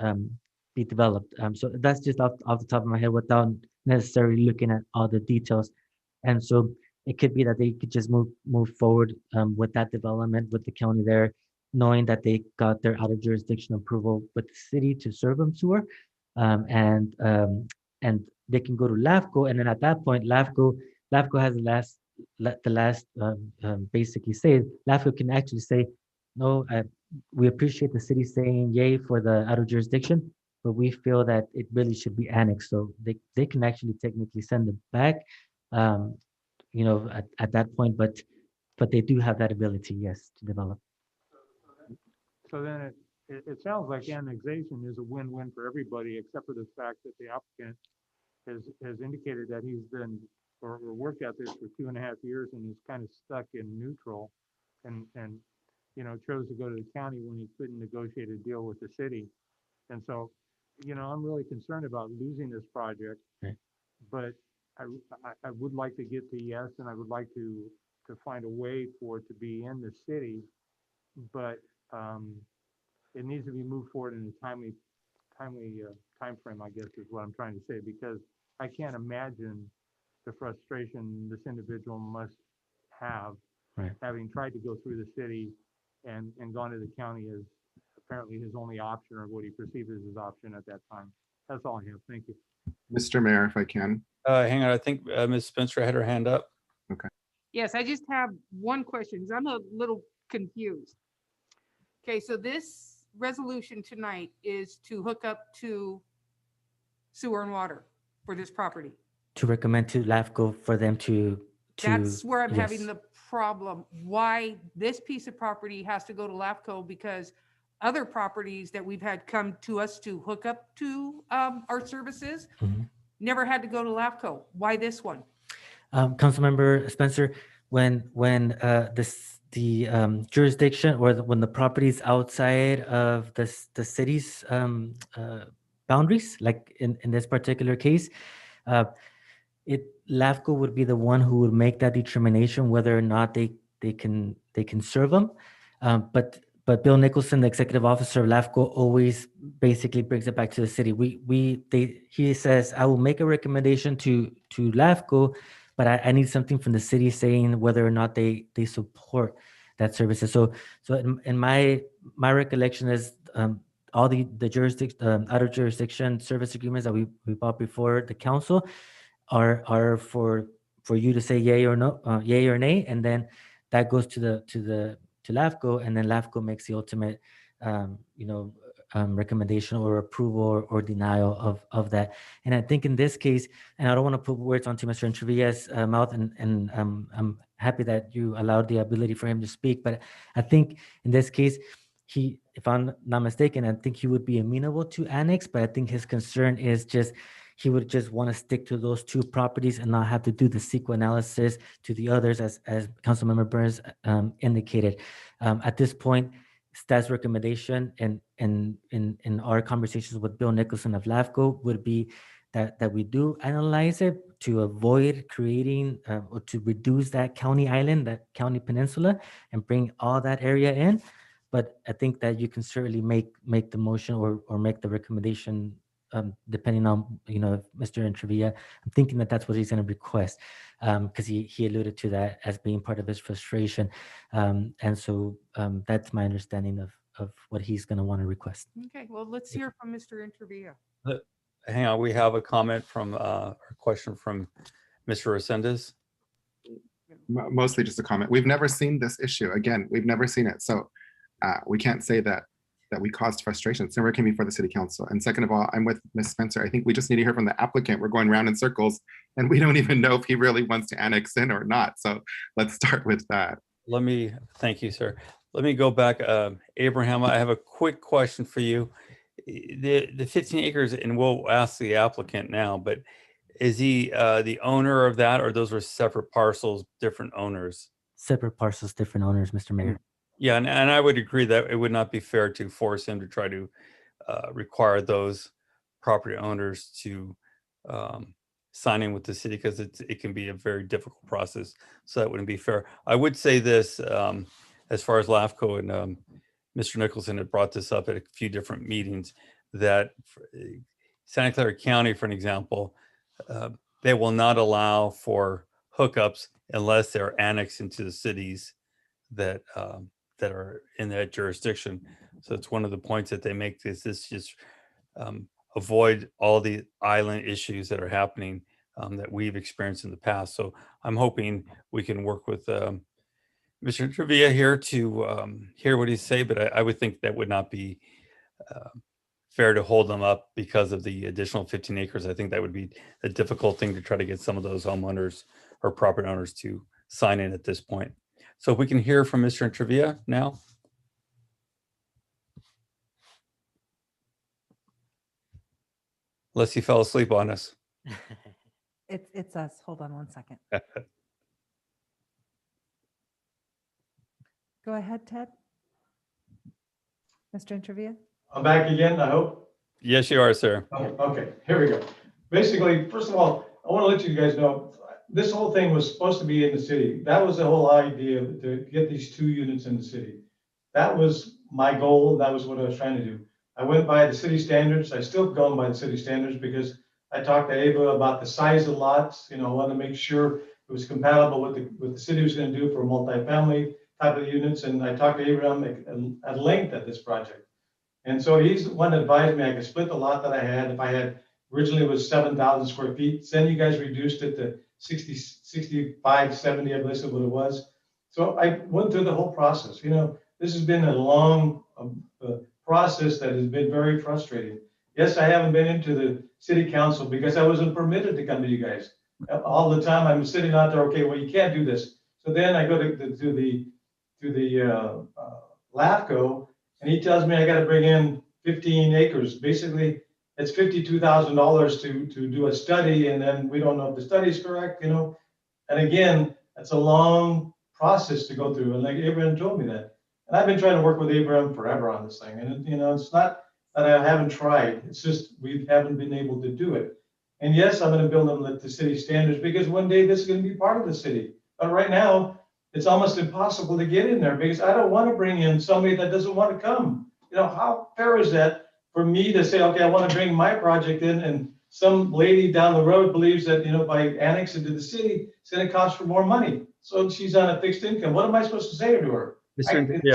be developed. So that's just off the top of my head without necessarily looking at all the details. And so it could be that they could just move forward with that development with the county there, knowing that they got their out of jurisdiction approval with the city to serve them sewer, and they can go to LAFCO, and then at that point, LAFCO has the last basically say. LAFCO can actually say, no, we appreciate the city saying yay for the out of jurisdiction, but we feel that it really should be annexed. So they can actually technically send it back, at that point, but they do have that ability, yes, to develop. So then it sounds like annexation is a win-win for everybody, except for the fact that the applicant has indicated that he's been or worked at this for 2.5 years and is kind of stuck in neutral, and chose to go to the county when he couldn't negotiate a deal with the city. And so, I'm really concerned about losing this project, right. But I would like to get to yes, and I would like to find a way for it to be in the city, but it needs to be moved forward in a timely time frame, I guess is what I'm trying to say, because I can't imagine the frustration this individual must have, right, having tried to go through the city and gone to the county as apparently his only option, or what he perceived as his option at that time. That's all I have. Thank you. Mr. Mayor, if I can. Hang on, I think Ms. Spencer had her hand up. Okay. Yes, I just have one question, 'cause I'm a little confused. Okay, so this resolution tonight is to hook up to sewer and water for this property. To recommend to LAFCO for them to That's where I'm having yes. the problem. Why this piece of property has to go to LAFCO, because other properties that we've had come to us to hook up to our services never had to go to LAFCO. Why this one? Councilmember Spencer, when the jurisdiction, or when the properties outside of the city's boundaries, like in this particular case, LAFCO would be the one who would make that determination whether or not they can serve them. But Bill Nicholson, the executive officer of LAFCO, always basically brings it back to the city. He says, I will make a recommendation to LAFCO, but I need something from the city saying whether or not they support that services. So in my recollection is all the jurisdiction, out of jurisdiction service agreements that we bought before the council are for you to say yay or no, yay or nay, and then that goes to LAFCO, and then LAFCO makes the ultimate recommendation or approval or denial of that. And I think in this case, and I don't want to put words onto Mr. Entrevilla's mouth, and I'm happy that you allowed the ability for him to speak, but I think in this case, if I'm not mistaken, I think he would be amenable to annex, but I think his concern is just he would just want to stick to those two properties and not have to do the CEQA analysis to the others, as Councilmember Burns indicated. At this point, staff's recommendation and in our conversations with Bill Nicholson of LAFCO would be that we do analyze it to avoid creating or to reduce that county island, that county peninsula, and bring all that area in. But I think that you can certainly make the motion or make the recommendation depending on, Mr. Entrevilla. I'm thinking that that's what he's going to request, because he alluded to that as being part of his frustration. And so that's my understanding of what he's going to want to request. Okay, well, let's hear from Mr. Entrevilla. Hang on, we have a comment from, a question from Mr. Resendez? Mostly just a comment. We've never seen this issue. Again, we've never seen it. So we can't say that we caused frustration. It's never came before the city council. And second of all, I'm with Ms. Spencer. I think we just need to hear from the applicant. We're going round in circles and we don't even know if he really wants to annex in or not. So let's start with that. Thank you, sir. Let me go back. Abraham, I have a quick question for you. The 15 acres, and we'll ask the applicant now, but is he the owner of that, or those were separate parcels, different owners? Separate parcels, different owners, Mr. Mayor. Yeah, and I would agree that it would not be fair to force him to try to require those property owners to sign in with the city, because it can be a very difficult process. So that wouldn't be fair. I would say this, as far as LAFCO and Mr. Nicholson had brought this up at a few different meetings, that Santa Clara County, for an example, they will not allow for hookups unless they're annexed into the cities that that are in that jurisdiction. So it's one of the points that they make, is this just avoid all the island issues that are happening that we've experienced in the past. So I'm hoping we can work with Mr. Trevia here to hear what he say, but I would think that would not be fair to hold them up because of the additional 15 acres. I think that would be a difficult thing to try to get some of those homeowners or property owners to sign in at this point. So if we can hear from Mr. Trevia now. Unless he fell asleep on us. It's us. Hold on one second. Go ahead, Ted. Mr. Trevia. I'm back again, I hope. Yes, you are, sir. Okay, here we go. Basically, first of all, I want to let you guys know, this whole thing was supposed to be in the city. That was the whole idea, to get these 2 units in the city. That was my goal. That was what I was trying to do. I went by the city standards. I still going by the city standards because I talked to Ava about the size of lots. You know, I wanted to make sure it was compatible with the city was going to do for multifamily type of units. And I talked to Abraham at length at this project. And so he's the one that advised me I could split the lot that I had. If I had originally it was 7,000 square feet, then you guys reduced it to 60, 65, 70, I believe is what it was. So I went through the whole process. You know, this has been a long process that has been very frustrating. Yes, I haven't been into the city council because I wasn't permitted to come to you guys. All the time I'm sitting out there, okay, well, you can't do this. So then I go to the LAFCO, and he tells me I got to bring in 15 acres. Basically, it's $52,000 to do a study, and then we don't know if the study is correct, you know. And again, that's a long process to go through. And like Abraham told me that. And I've been trying to work with Abraham forever on this thing. And, you know, it's not that I haven't tried. It's just we haven't been able to do it. And yes, I'm going to build them at the city standards because one day this is going to be part of the city. But right now, it's almost impossible to get in there because I don't want to bring in somebody that doesn't want to come. You know, how fair is that for me to say, okay, I want to bring my project in, and some lady down the road believes that, you know, by annexing to the city, it's going to cost her more money. So she's on a fixed income. What am I supposed to say to her? It's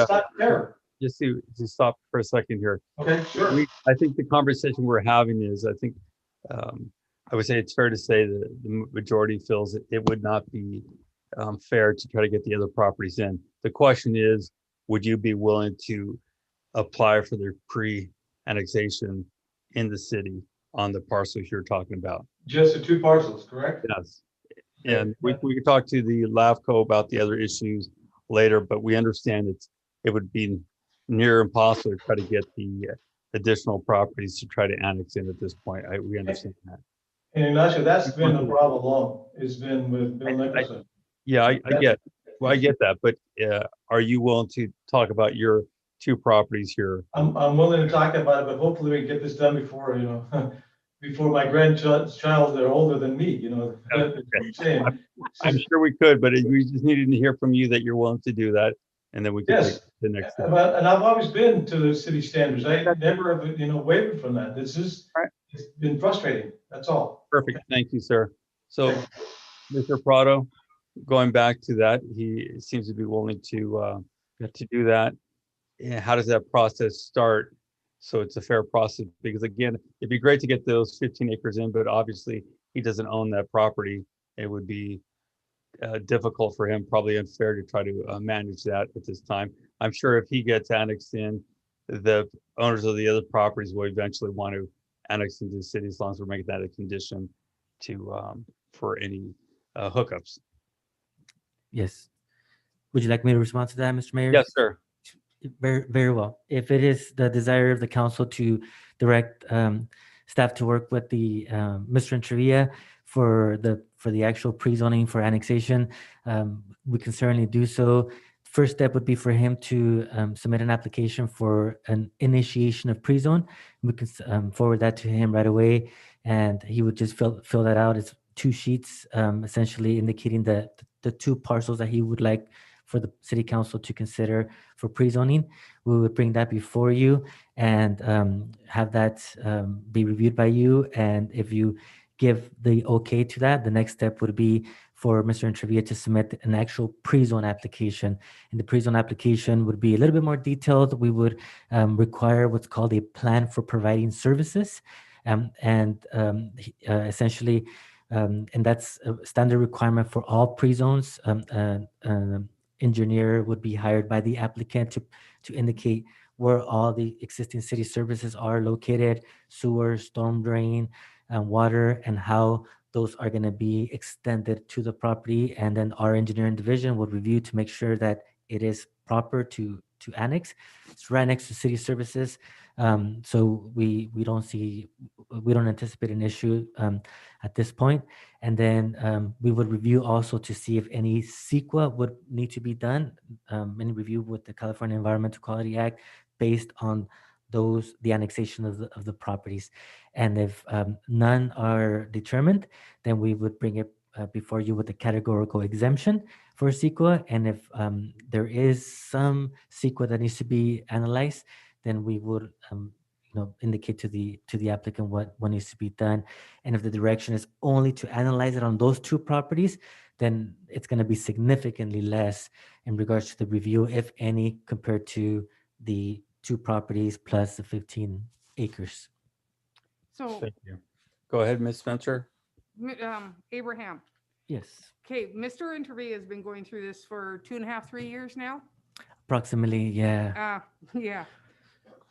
not fair. Just to stop for a second here. Okay, sure. I think the conversation we're having is, I think, I would say it's fair to say that the majority feels that it would not be fair to try to get the other properties in. The question is, would you be willing to apply for their pre-annexation in the city on the parcels you're talking about? Just the 2 parcels, correct? Yes. And we could talk to the LAFCO about the other issues later, but we understand it would be near impossible to try to get the additional properties to try to annex in at this point. We understand that. And Ignacio, that's been the problem along. It's been with Bill Nicholson. I get that, but are you willing to talk about your 2 properties here? I'm willing to talk about it, but hopefully we can get this done before, you know, before my grandchild, they're older than me, you know. Okay. I'm sure we could, but we just needed to hear from you that you're willing to do that, and then we can take the next step. And I've always been to the city standards. I never have, you know, wavered from that. It's been frustrating. That's all. Perfect. Thank you, sir. So, Mr. Prado, going back to that, he seems to be willing to do that. And how does that process start? So it's a fair process, because again, it'd be great to get those 15 acres in, but obviously he doesn't own that property. it would be difficult for him, probably unfair to try to manage that at this time. I'm sure if he gets annexed in, the owners of the other properties will eventually want to annex into the city as long as we're making that a condition to for any hookups. Yes. Would you like me to respond to that, Mr. Mayor? Yes, sir. Very well. If it is the desire of the council to direct staff to work with the Mr. Entrevilla for the actual pre-zoning for annexation, we can certainly do so. First step would be for him to submit an application for an initiation of pre-zone. We can forward that to him right away, and he would just fill that out. It's 2 sheets, essentially indicating the 2 parcels that he would like for the city council to consider for pre-zoning. We would bring that before you and have that be reviewed by you. And if you give the okay to that, the next step would be for Mr. Entrevilla to submit an actual pre-zone application. And the pre-zone application would be a little bit more detailed. We would require what's called a plan for providing services. Essentially, and that's a standard requirement for all pre-zones. Engineer would be hired by the applicant to indicate where all the existing city services are located, sewer, storm drain, water, and how those are going to be extended to the property. And then our engineering division would review to make sure that it is proper to annex. It's right next to city services. So we don't anticipate an issue at this point. And then we would review also to see if any CEQA would need to be done, any review with the California Environmental Quality Act based on the annexation of the properties. And if none are determined, then we would bring it before you with a categorical exemption for CEQA. And if there is some CEQA that needs to be analyzed, then we would indicate to the applicant what needs to be done. And if the direction is only to analyze it on those 2 properties, then it's going to be significantly less in regards to the review, if any, compared to the 2 properties plus the 15 acres. So, Thank you. Go ahead, Ms. Spencer. Abraham. Yes. Okay, Mr. Entrevilla has been going through this for 2.5, 3 years now. Approximately, yeah. Yeah.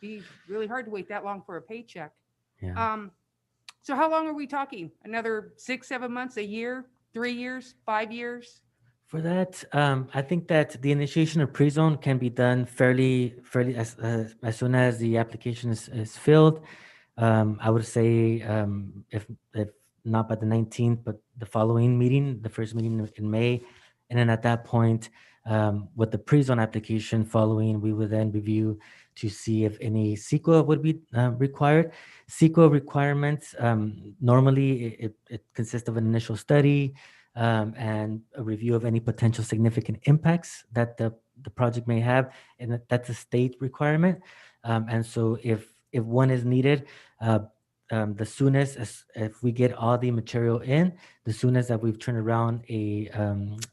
Be really hard to wait that long for a paycheck. Yeah. So how long are we talking? Another 6, 7 months, a year, 3 years, 5 years? For that, I think that the initiation of pre-zone can be done fairly as soon as the application is filled. I would say if not by the 19th, but the following meeting, the first meeting in May. And then at that point, with the pre-zone application following, we would then review to see if any CEQA would be required. CEQA requirements, normally it consists of an initial study and a review of any potential significant impacts that the project may have, and that's a state requirement. And so if one is needed, the soonest, if we get all the material in, the soonest that we've turned around a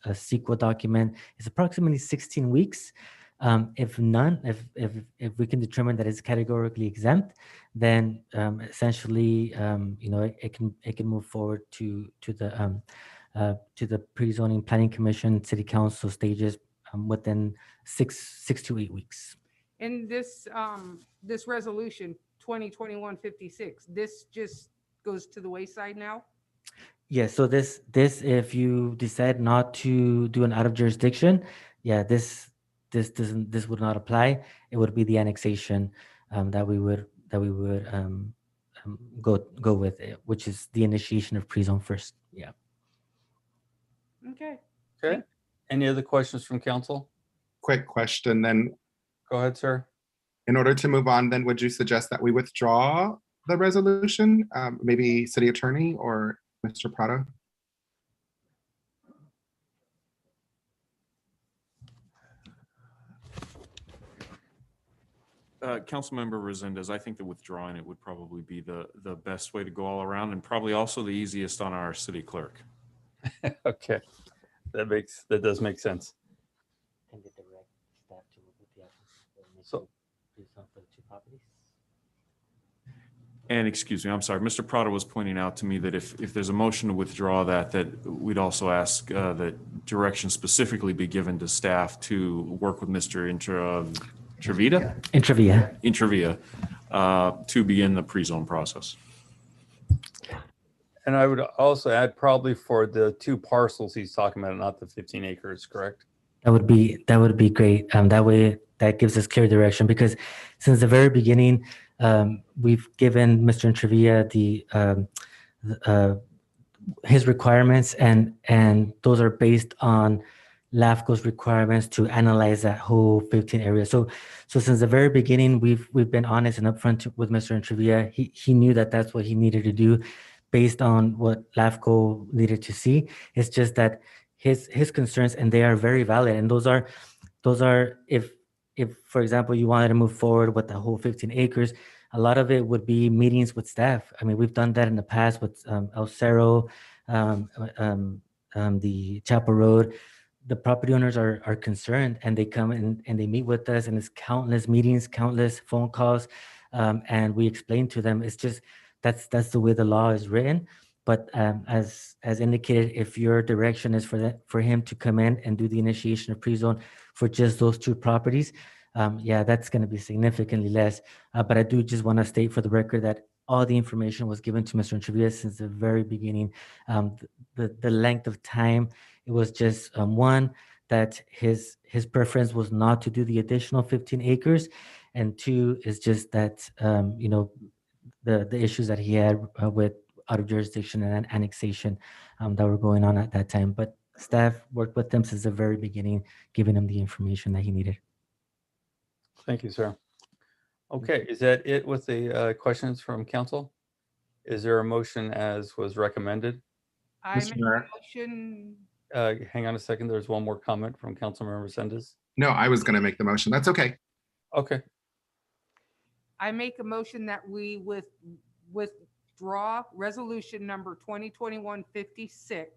CEQA document is approximately 16 weeks. If we can determine that it's categorically exempt, then essentially, it can move forward to the pre-zoning planning commission, city council stages within 6 to 8 weeks. And this resolution 2021-56, this just goes to the wayside now? Yeah, so this if you decide not to do an out of jurisdiction, yeah, this would not apply. It would be the annexation that we would go with it, which is the initiation of pre-zone first. Yeah. Okay. Okay. Any other questions from council? Quick question then. Go ahead, sir. In order to move on, then would you suggest that we withdraw the resolution? Maybe city attorney or Mr. Prado? Councilmember Resendez, I think that withdrawing it would probably be the best way to go all around, and probably also the easiest on our city clerk. Okay, that does make sense. And the direct staff to work with the applicant So, for the 2 properties. And excuse me, I'm sorry, Mr. Prado was pointing out to me that if there's a motion to withdraw that we'd also ask that direction specifically be given to staff to work with Mr. Intravia to begin the pre-zone process. And I would also add probably for the 2 parcels he's talking about, not the 15 acres, correct? That would be great. That way, that gives us clear direction, because since the very beginning, we've given Mr. Intravia his requirements, and those are based on LAFCO's requirements to analyze that whole 15 area. So since the very beginning, we've been honest and upfront with Mr. Intravia. He knew that that's what he needed to do, based on what LAFCO needed to see. It's just that his concerns, and they are very valid, and those are if for example you wanted to move forward with the whole 15 acres, a lot of it would be meetings with staff. I mean, we've done that in the past with El Cerro, the Chapel Road. The property owners are concerned, and they come and they meet with us, and it's countless meetings, countless phone calls, and we explain to them. It's just that's the way the law is written. But as indicated, if your direction is for him to come in and do the initiation of pre-zone for just those 2 properties, yeah, that's going to be significantly less. But I do just want to state for the record that all the information was given to Mr. Intravia since the very beginning. The length of time, it was just one, that his preference was not to do the additional 15 acres, and 2 is just that the issues that he had with out of jurisdiction and annexation that were going on at that time. But staff worked with them since the very beginning, giving him the information that he needed. Thank you, sir. Okay, is that it with the questions from council? Is there a motion as was recommended? I make a motion. Hang on a second. There's one more comment from Councilmember Resendez. No, I was going to make the motion. That's okay. Okay. I make a motion that we withdraw resolution number 2021-56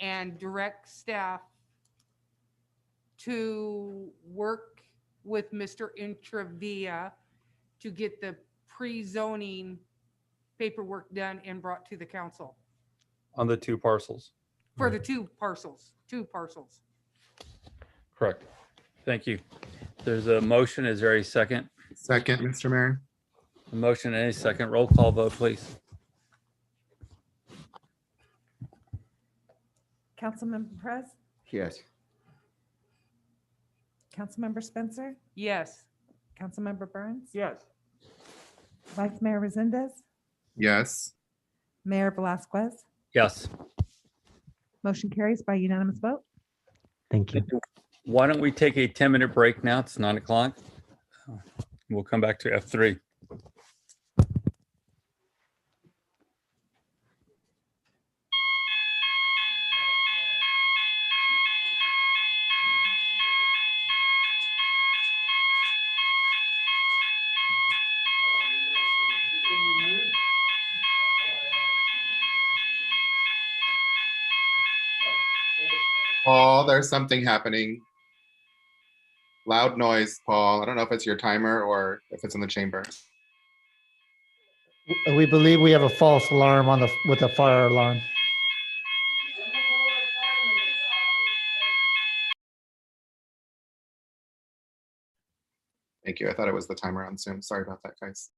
and direct staff to work with Mr. Intravia to get the pre-zoning paperwork done and brought to the council On the 2 parcels. for the 2 parcels. Correct. Thank you. There's a motion. Is there a second? Second, Mr. Mayor. A motion and a second. Roll call vote, please. Councilmember Perez, Yes. Councilmember Spencer, Yes. Councilmember Burns, Yes. Vice Mayor Resendez, Yes. Mayor Velasquez. Yes. Motion carries by unanimous vote. Thank you. Why don't we take a 10-minute break now? It's 9 o'clock. We'll come back to F3. Paul, there's something happening. Loud noise, Paul. I don't know if it's your timer or if it's in the chamber. We believe we have a false alarm with the fire alarm. Thank you. I thought it was the timer on Zoom. Sorry about that, guys.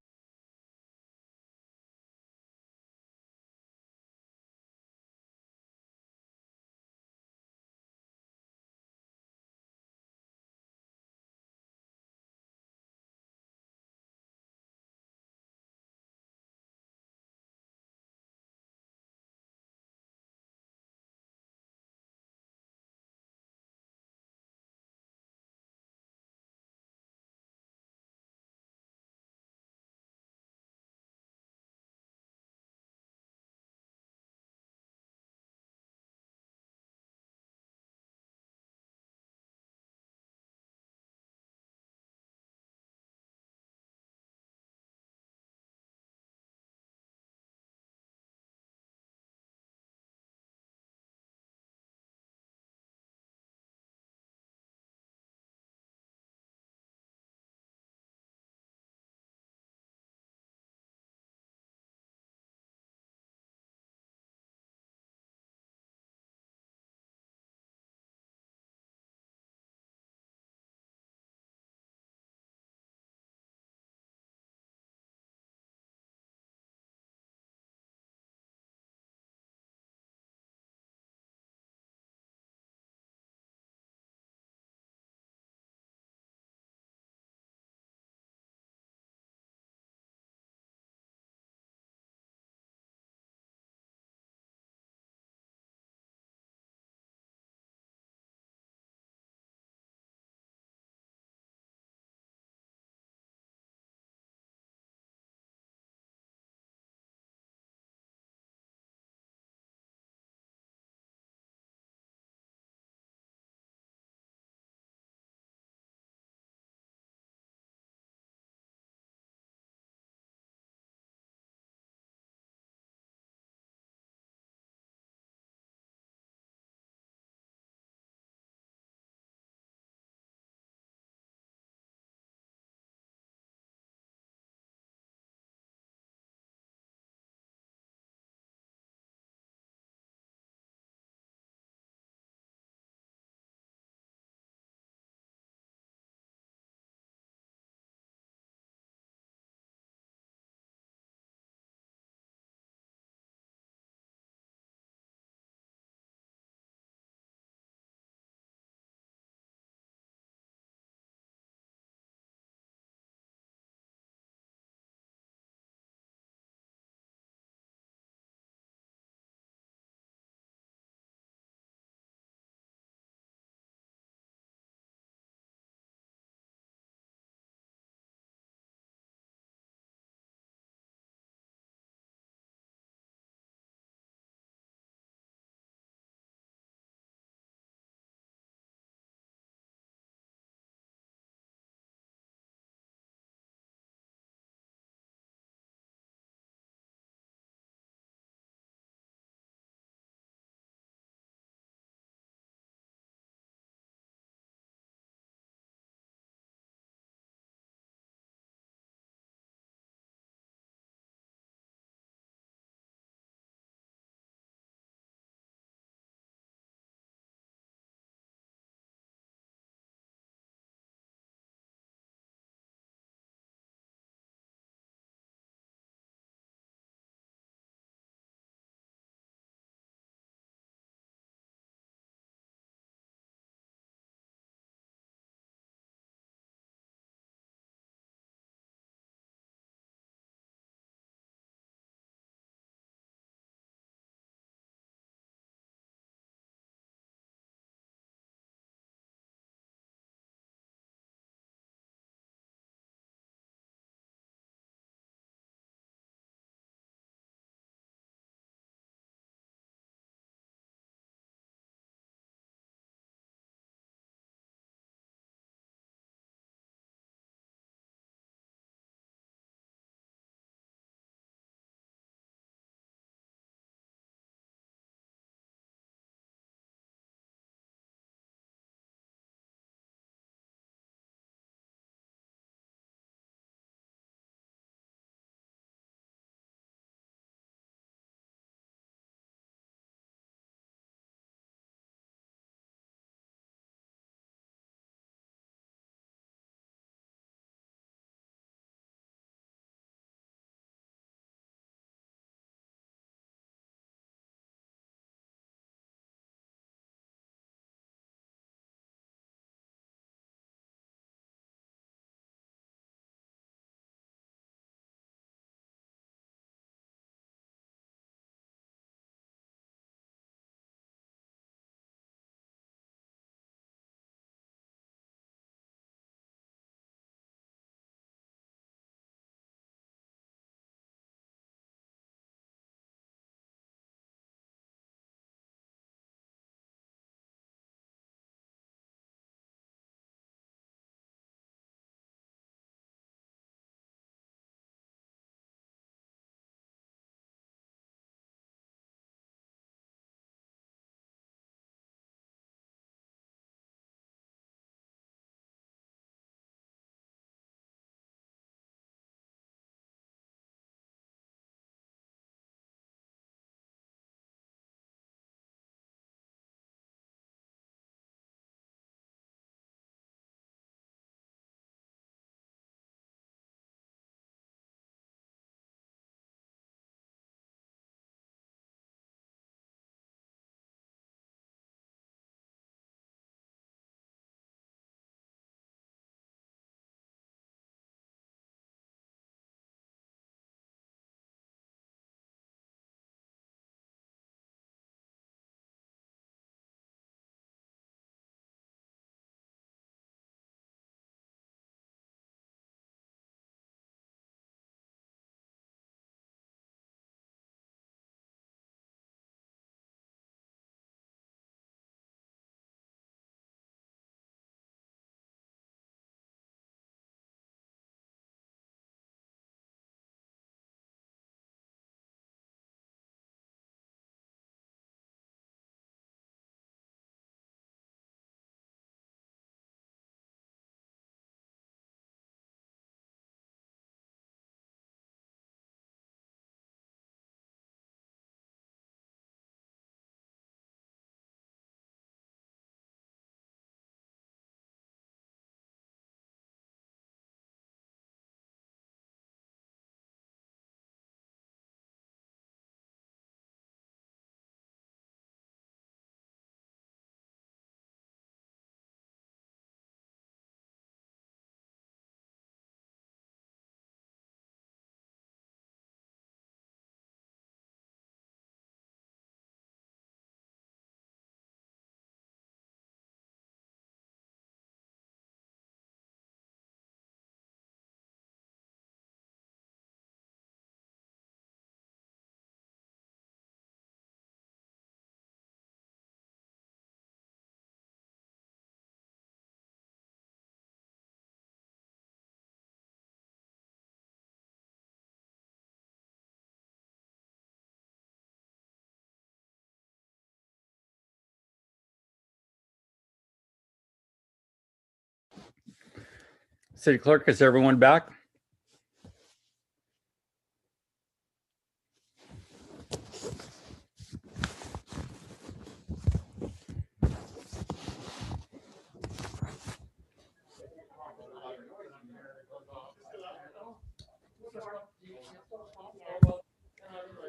City Clerk, is everyone back?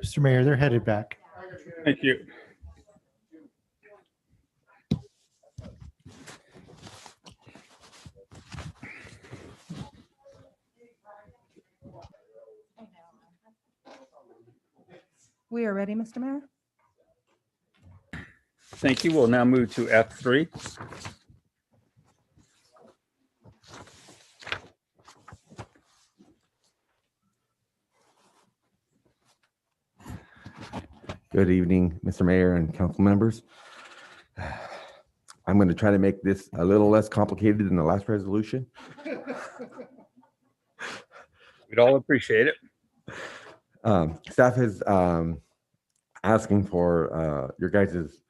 Mr. Mayor, they're headed back. Thank you. We are ready, Mr. Mayor. Thank you. We'll now move to F3. Good evening, Mr. Mayor and council members. I'm going to try to make this a little less complicated than the last resolution. We'd all appreciate it. Staff is asking for your guys's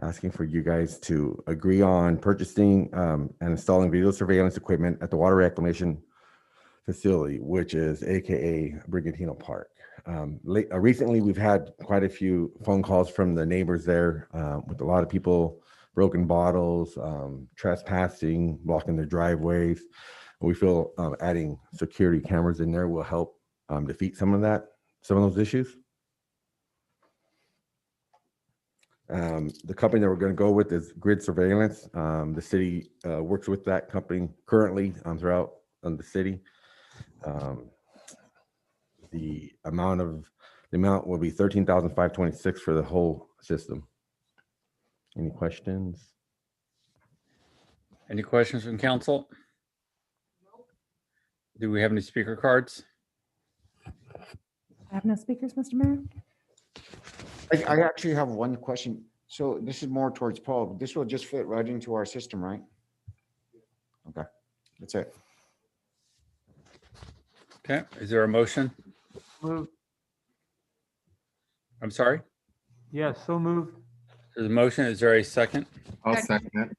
asking for you guys to agree on purchasing and installing video surveillance equipment at the water reclamation facility, which is AKA Brigantino Park. Recently, we've had quite a few phone calls from the neighbors there with a lot of people, broken bottles, trespassing, blocking their driveways. We feel adding security cameras in there will help defeat some of those issues. The company that we're going to go with is Grid Surveillance. The city works with that company currently throughout the city. The amount will be $13,526 for the whole system. Any questions? Any questions from council? Do we have any speaker cards? I have no speakers, Mr. Mayor. I actually have one question. So this is more towards Paul. This will just fit right into our system, right? Okay, that's it. Okay, is there a motion? Move. I'm sorry? Yes, so moved. There's a motion. Is there a second? I'll second it.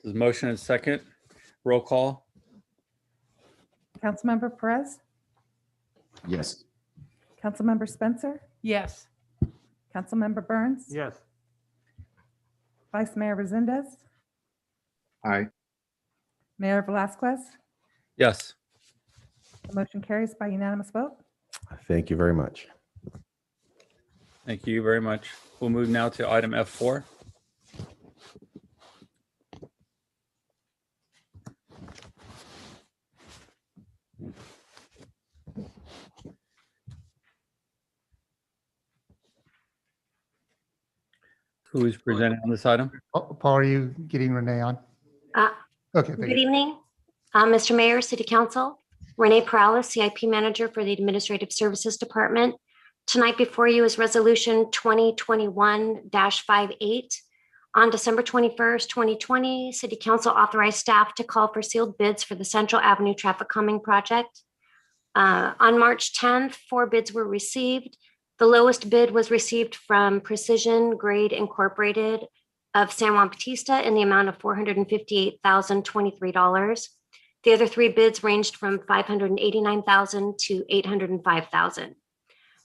There's a motion and second. Roll call. Councilmember Perez, Yes. Councilmember Spencer, Yes. Councilmember Burns, Yes. Vice Mayor Resendez, Aye. Mayor Velazquez. Yes. The motion carries by unanimous vote. Thank you very much. Thank you very much. We'll move now to item F4. Who is presenting on this item? Paul, are you getting Renee on? Uh, Okay, Good thank you. evening, Mr. Mayor, City Council. Renee Perales, CIP Manager for the Administrative Services Department. Tonight before you is Resolution 2021-58. On December 21st, 2020, City Council authorized staff to call for sealed bids for the Central Avenue Traffic Calming Project. On March 10th, 4 bids were received. The lowest bid was received from Precision Grade Incorporated of San Juan Bautista in the amount of $458,023. The other 3 bids ranged from $589,000 to $805,000.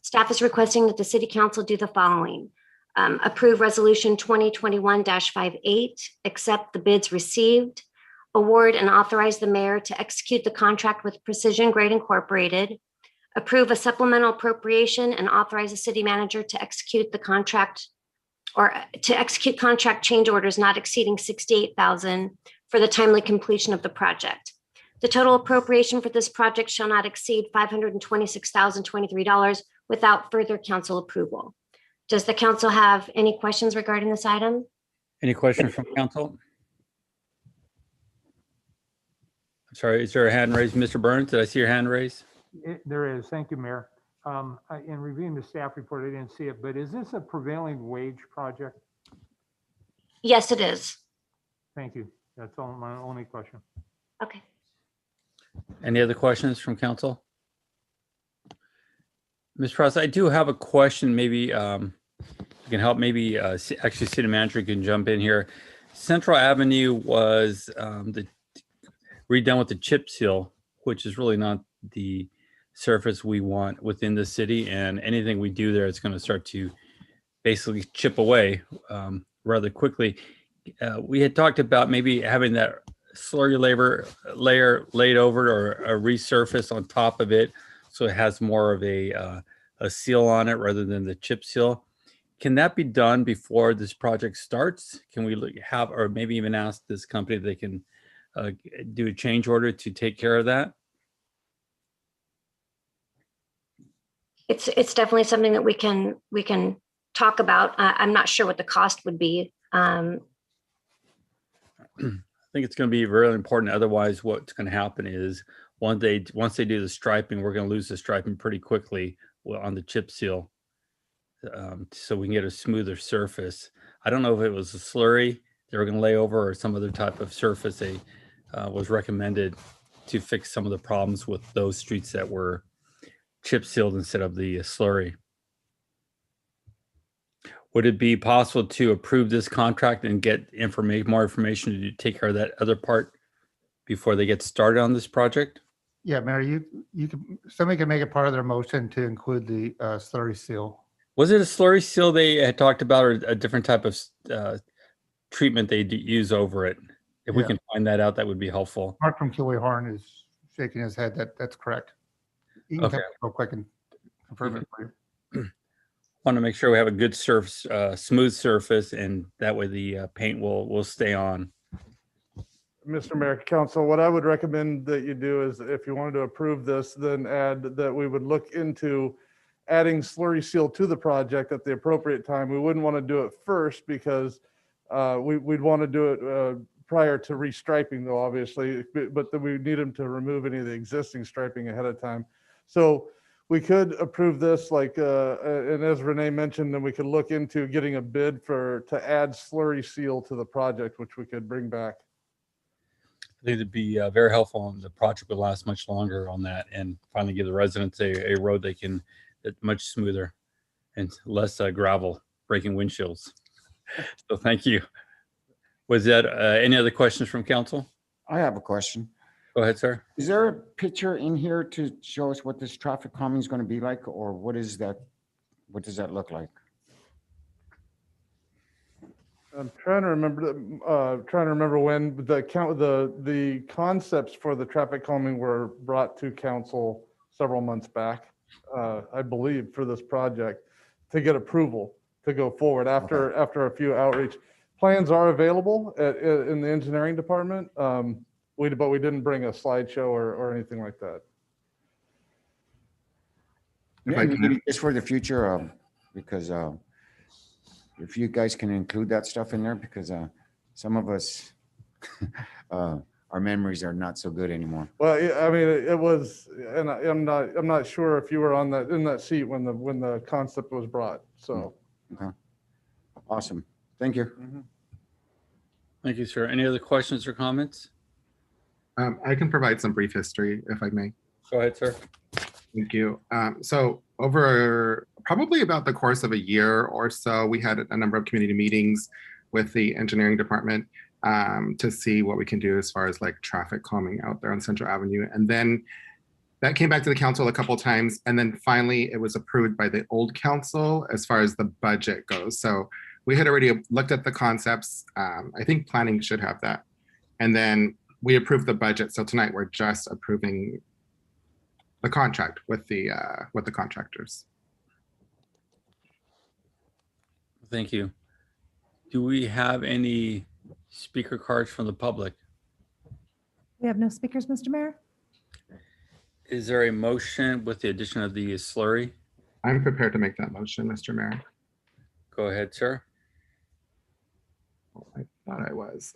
Staff is requesting that the City Council do the following. Approve Resolution 2021-58, accept the bids received, award and authorize the mayor to execute the contract with Precision Grade Incorporated, approve a supplemental appropriation and authorize the city manager to execute the contract or to execute contract change orders not exceeding $68,000 for the timely completion of the project. The total appropriation for this project shall not exceed $526,023 without further council approval. Does the council have any questions regarding this item? Any questions from council? I'm sorry, is there a hand raised? Mr. Burns, did I see your hand raised? There is. Thank you, Mayor. In reviewing the staff report, I didn't see it, but is this a prevailing wage project? Yes, it is. Thank you. That's all my only question. Okay. Any other questions from council? Ms. Press, I do have a question. Maybe you can help. Maybe actually city manager can jump in here. Central Avenue was redone with the chip seal, which is really not the surface we want within the city. And anything we do there is going to start to basically chip away rather quickly. We had talked about maybe having that slurry layer laid over or a resurface on top of it, so it has more of a seal on it rather than the chip seal. Can that be done before this project starts? Can we have, or maybe even ask this company if they can do a change order to take care of that? It's definitely something that we can talk about. I'm not sure what the cost would be. I think it's going to be really important. Otherwise, what's going to happen is once they do the striping, we're going to lose the striping pretty quickly on the chip seal. So we can get a smoother surface. I don't know if it was a slurry they were going to lay over or some other type of surface they was recommended to fix some of the problems with those streets that were chip sealed instead of the slurry. Would it be possible to approve this contract and get more information to take care of that other part before they get started on this project? Yeah, Mary, somebody can make it part of their motion to include the slurry seal. Was it a slurry seal they had talked about, or a different type of treatment they'd use over it? If we can find that out, that would be helpful. Mark from Kilway Horn is shaking his head. That's correct. You can Okay. check it real quick and confirm it for you. Want to make sure we have a good surface, smooth surface, and that way the paint will stay on. Mr. Mayor, Council, what I would recommend that you do is if you wanted to approve this, then add that we would look into adding slurry seal to the project at the appropriate time. We wouldn't want to do it first because we'd want to do it prior to restriping though, obviously, but then we need them to remove any of the existing striping ahead of time. So we could approve this and as Renee mentioned, then we could look into getting a bid to add slurry seal to the project, which we could bring back. I think it'd be very helpful, and the project would last much longer on that, and finally give the residents a road that's much smoother and less gravel breaking windshields. So thank you. Was that any other questions from council? I have a question. Go ahead, sir. Is there a picture in here to show us what this traffic calming is going to be like, or what is that? What does that look like? I'm trying to remember when the concepts for the traffic calming were brought to council several months back, I believe, for this project to get approval to go forward after a few outreach. Plans are available in the engineering department, but we didn't bring a slideshow or anything like that. Maybe just for the future, because if you guys can include that stuff in there, because some of us, our memories are not so good anymore. Well, yeah, I mean, it was, and I'm not sure if you were in that seat when the concept was brought. So, okay, awesome, thank you. Thank you, sir. Any other questions or comments? I can provide some brief history if I may. Go ahead, sir. Thank you. So over probably about the course of a year or so, we had a number of community meetings with the engineering department to see what we can do as far as like traffic calming out there on Central Avenue. And then that came back to the council a couple of times. And then finally it was approved by the old council as far as the budget goes. So we had already looked at the concepts. I think planning should have that. And then we approved the budget. So tonight we're just approving the contract with the contractors. Thank you. Do we have any speaker cards from the public? We have no speakers, Mr. Mayor. Is there a motion with the addition of the slurry? I'm prepared to make that motion, Mr. Mayor. Go ahead, sir. I thought I was.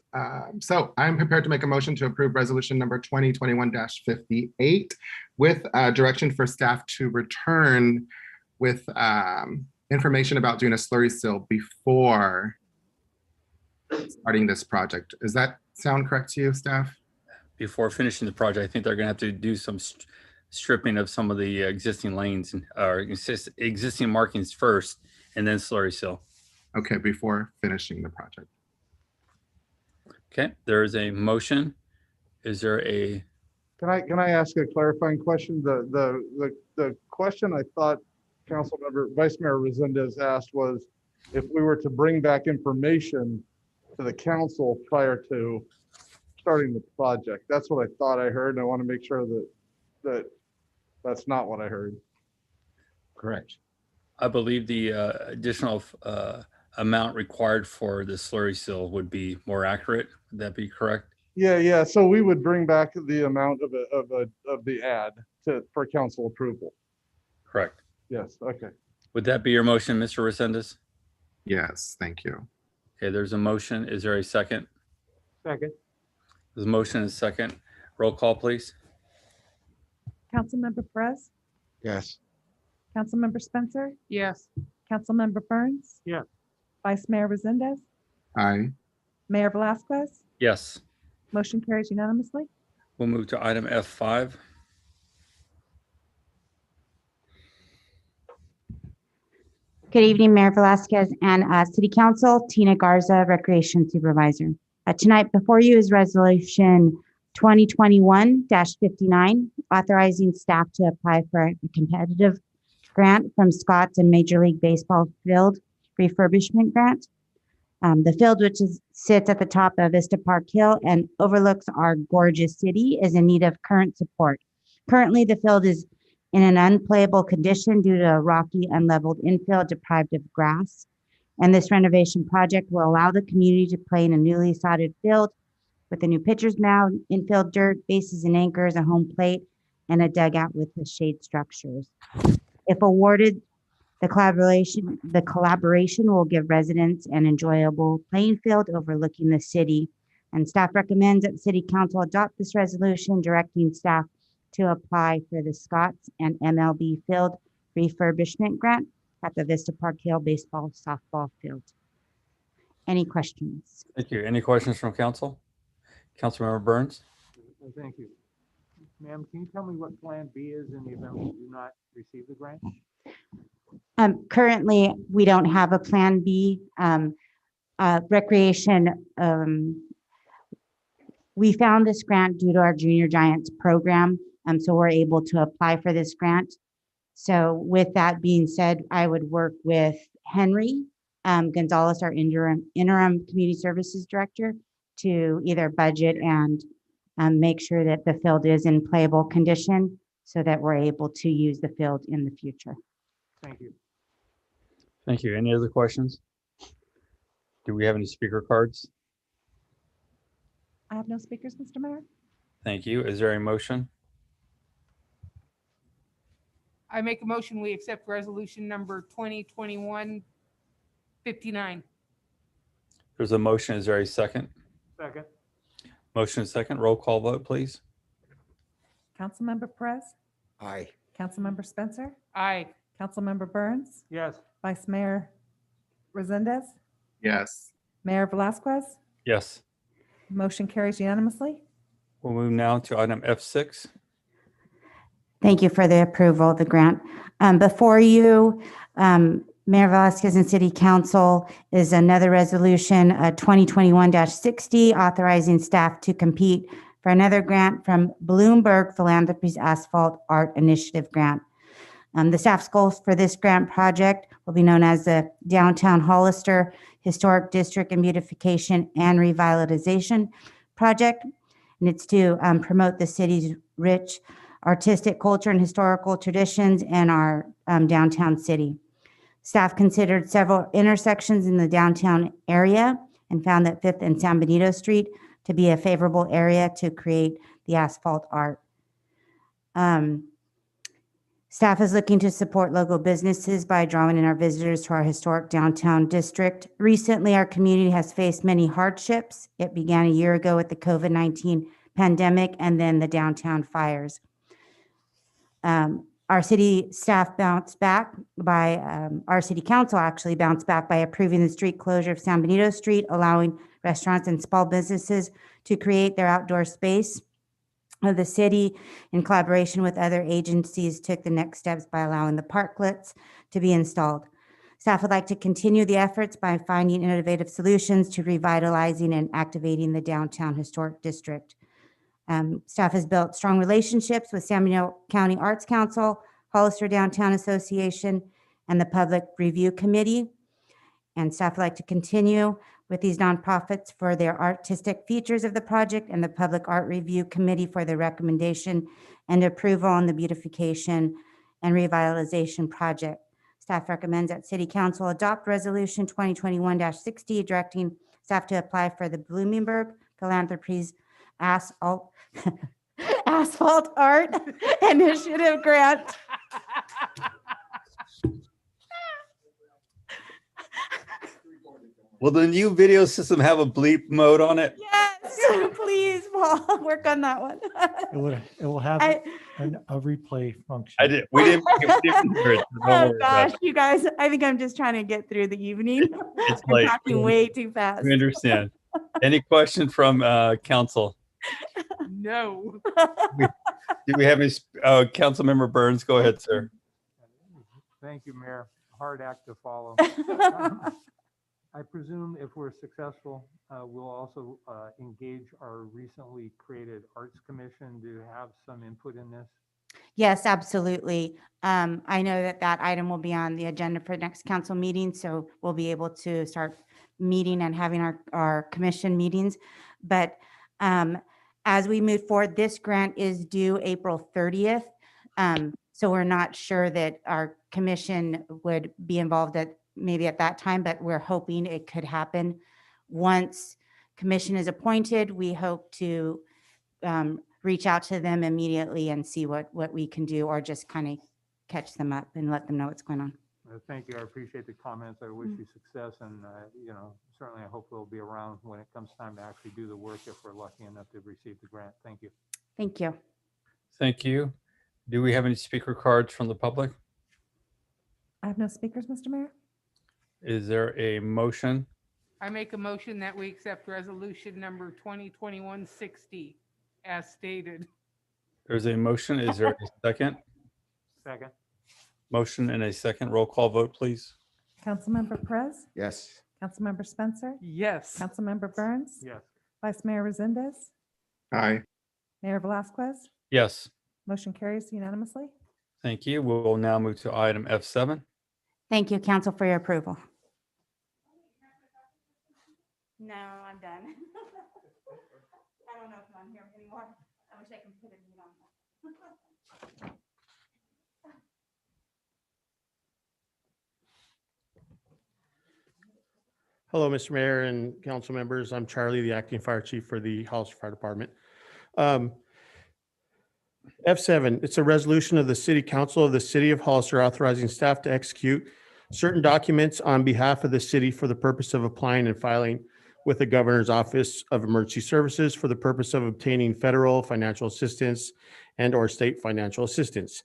So I'm prepared to make a motion to approve resolution number 2021-58 with direction for staff to return with information about doing a slurry seal before starting this project. Does that sound correct to you, staff? Before finishing the project, I think they're going to have to do some stripping of some of the existing lanes or existing markings first, and then slurry seal. Okay, before finishing the project. Okay, there is a motion. Is there a, Can I ask a clarifying question? The question I thought Vice Mayor Resendez asked was if we were to bring back information to the council prior to starting the project. That's what I thought I heard, and I want to make sure that's not what I heard. Correct. I believe the additional amount required for the slurry seal would be more accurate. Would that be correct? Yeah. So we would bring back the amount of the ad for council approval. Correct. Yes, okay. Would that be your motion, Mr. Resendez? Yes, thank you. Okay, there's a motion. Is there a second? Second. There's a motion and a second. Roll call, please. Councilmember Perez, Yes. Councilmember Spencer, Yes. Councilmember Burns, Yes. Vice Mayor Resendez, Aye. Mayor Velazquez. Yes. Motion carries unanimously. We'll move to item F5. Good evening, Mayor Velazquez and City Council. Tina Garza, Recreation Supervisor. Tonight before you is Resolution 2021-59, authorizing staff to apply for a competitive grant from Scott's and Major League Baseball field refurbishment grant. The field, which sits at the top of Vista Park Hill and overlooks our gorgeous city, is in need of current support. Currently, the field is in an unplayable condition due to a rocky, unleveled infield deprived of grass. And this renovation project will allow the community to play in a newly sodded field with a new pitcher's mound, infield dirt, bases and anchors, a home plate, and a dugout with the shade structures. If awarded, the collaboration will give residents an enjoyable playing field overlooking the city. And staff recommends that the City Council adopt this resolution directing staff to apply for the Scott's and MLB field refurbishment grant at the Vista Park Hill baseball softball field. Any questions? Thank you. Any questions from council? Councilmember Burns? Thank you. Ma'am, can you tell me what Plan B is in the event we do not receive the grant? Currently, we don't have a Plan B. Recreation, we found this grant due to our Junior Giants program, so we're able to apply for this grant. So with that being said, I would work with Henry Gonzalez, our interim community services director, to either budget and make sure that the field is in playable condition so that we're able to use the field in the future. Thank you. Thank you. Any other questions? Do we have any speaker cards? I have no speakers, Mr. Mayor. Thank you. Is there a motion? I make a motion, we accept resolution number 2021-59. There's a motion. Is there a second? Second. Motion and second. Roll call vote, please. Councilmember Perez, Aye. Councilmember Spencer, Aye. Councilmember Burns, Yes. Vice Mayor Resendez, Yes. Mayor Velazquez. Yes. Motion carries unanimously. We'll move now to item F6. Thank you for the approval of the grant. Before you, Mayor Velazquez and City Council, is another resolution, 2021-60, authorizing staff to compete for another grant from Bloomberg Philanthropies Asphalt Art Initiative Grant. The staff's goals for this grant project will be known as the Downtown Hollister Historic District and Beautification and Revitalization Project. And it's to promote the city's rich artistic culture and historical traditions in our downtown city. Staff considered several intersections in the downtown area and found that 5th and San Benito Street to be a favorable area to create the asphalt art. Staff is looking to support local businesses by drawing in our visitors to our historic downtown district. Recently, our community has faced many hardships. It began a year ago with the COVID-19 pandemic and then the downtown fires. Our city staff bounced back by, our city council actually bounced back by approving the street closure of San Benito Street, allowing restaurants and small businesses to create their outdoor space. The city, in collaboration with other agencies, took the next steps by allowing the parklets to be installed. Staff would like to continue the efforts by finding innovative solutions to revitalizing and activating the downtown historic district. Staff has built strong relationships with San Bernardino County Arts Council, Hollister Downtown Association, and the Public Review Committee. And staff would like to continue with these nonprofits for their artistic features of the project and the Public Art Review Committee for their recommendation and approval on the beautification and revitalization project. Staff recommends that City Council adopt Resolution 2021-60, directing staff to apply for the Bloomingburg Philanthropies Asphalt Art Initiative Grant. Will the new video system have a bleep mode on it? Yes, please, Paul, work on that one. It will have I- a replay function. We didn't hear it. Don't worry Oh about gosh, it. you guys, I think I'm just trying to get through the evening. It's I'm late. talking way too fast. We understand. Any question from council? No. Do we have any, Councilmember Burns, go ahead, sir. Thank you, Mayor. Hard act to follow. I presume if we're successful, we'll also engage our recently created Arts Commission to have some input in this. Yes, absolutely. I know that that item will be on the agenda for next council meeting, so we'll be able to start meeting and having our commission meetings. But as we move forward, this grant is due April 30th. So we're not sure that our commission would be involved maybe at that time, but we're hoping it could happen. Once commission is appointed, we hope to reach out to them immediately and see what we can do, or just kind of catch them up and let them know what's going on. Thank you. I appreciate the comments. I wish you success, and certainly I hope we'll be around when it comes time to actually do the work if we're lucky enough to receive the grant. Thank you. Thank you. Thank you. Do we have any speaker cards from the public? I have no speakers, Mr. Mayor. Is there a motion? I make a motion that we accept resolution number 2021-60 as stated. There's a motion. Is there a second? Second. Motion and a second. Roll call vote, please. Councilmember Perez, Yes. Councilmember Spencer, Yes. Councilmember Burns, Yes. Vice Mayor Resendez, Aye. Mayor Velazquez. Yes. Motion carries unanimously. Thank you. We'll now move to item F7. Thank you, council, for your approval. No, I'm done. I don't know if I'm on here anymore. I wish I can put it on. Hello, Mr. Mayor and council members. I'm Charlie, the acting fire chief for the Hollister Fire Department. F7, it's a resolution of the City Council of the City of Hollister authorizing staff to execute certain documents on behalf of the city for the purpose of applying and filing with the Governor's Office of Emergency Services for the purpose of obtaining federal financial assistance and/or state financial assistance.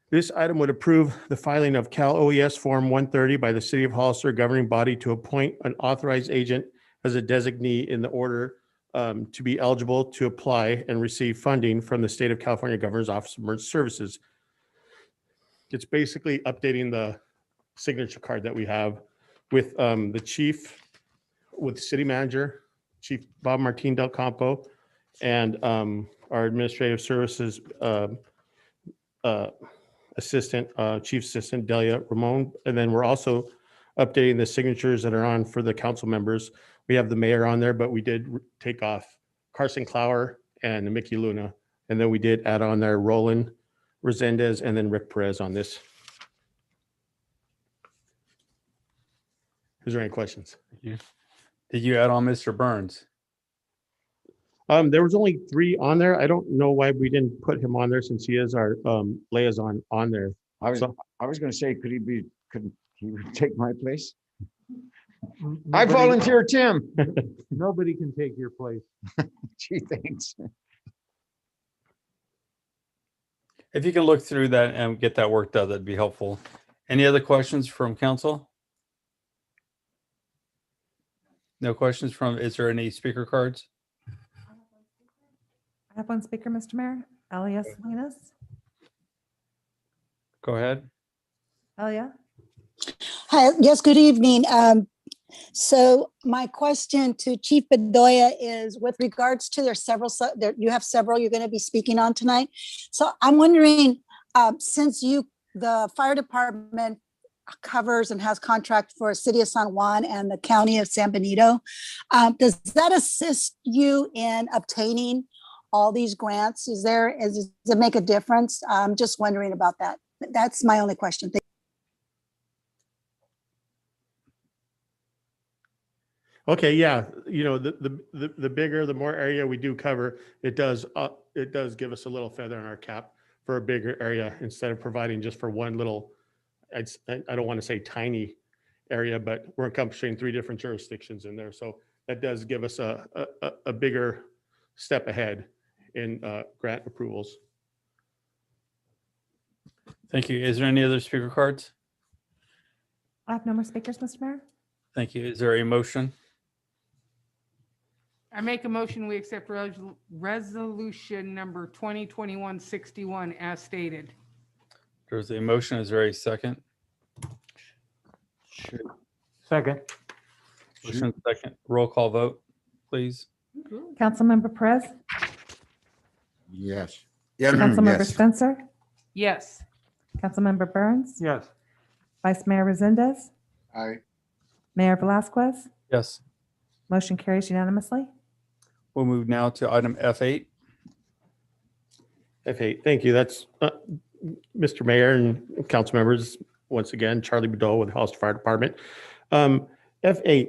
This item would approve the filing of Cal OES Form 130 by the City of Hollister governing body to appoint an authorized agent as a designee in the order to be eligible to apply and receive funding from the State of California Governor's Office of Emergency Services. It's basically updating the signature card that we have with the chief, with city manager, Chief Bob Martin Del Campo, and our administrative services assistant, chief assistant Delia Ramon. And then we're also updating the signatures that are on for the council members. We have the mayor on there, but we did take off Carson Clower and Mickey Luna. And then we did add on there Roland Resendez and then Rick Perez on this. Is there any questions? Did you add on Mr. Burns? There was only 3 on there. I don't know why we didn't put him on there since he is our liaison on there. I was going to say, could he take my place? I volunteer Tim. Nobody can take your place. Gee, thanks. If you can look through that and get that worked out, that'd be helpful. Any other questions from council? No questions from, is there any speaker cards? I have one speaker, Mr. Mayor. Elia Salinas. Go ahead. Elia? Hi, yes, good evening. So my question to Chief Bedoya is with regards to you have several you're going to be speaking on tonight. So I'm wondering, since the fire department covers and has contract for City of San Juan and the County of San Benito, does that assist you in obtaining all these grants? Does it make a difference? I'm just wondering about that. That's my only question. Okay, yeah, the bigger, the more area we do cover, it does give us a little feather in our cap for a bigger area instead of providing just for one little, I don't want to say tiny area, but we're encompassing 3 different jurisdictions in there. So that does give us a bigger step ahead in grant approvals. Thank you. Is there any other speaker cards? I have no more speakers, Mr. Mayor. Thank you. Is there a motion? I make a motion, we accept resolution number 2021-61 as stated. There's a motion. Is there a second? Second. Motion second. Roll call vote, please. Councilmember Perez, Yes. Councilmember Yes. Spencer, Yes. Councilmember Burns, Yes. Vice Mayor Resendez, Aye. Mayor Velasquez. Yes. Motion carries unanimously. We'll move now to item F8. F8, thank you. That's Mr. Mayor and council members. Once again, Charlie Bedole with the Hollister Fire Department. F8,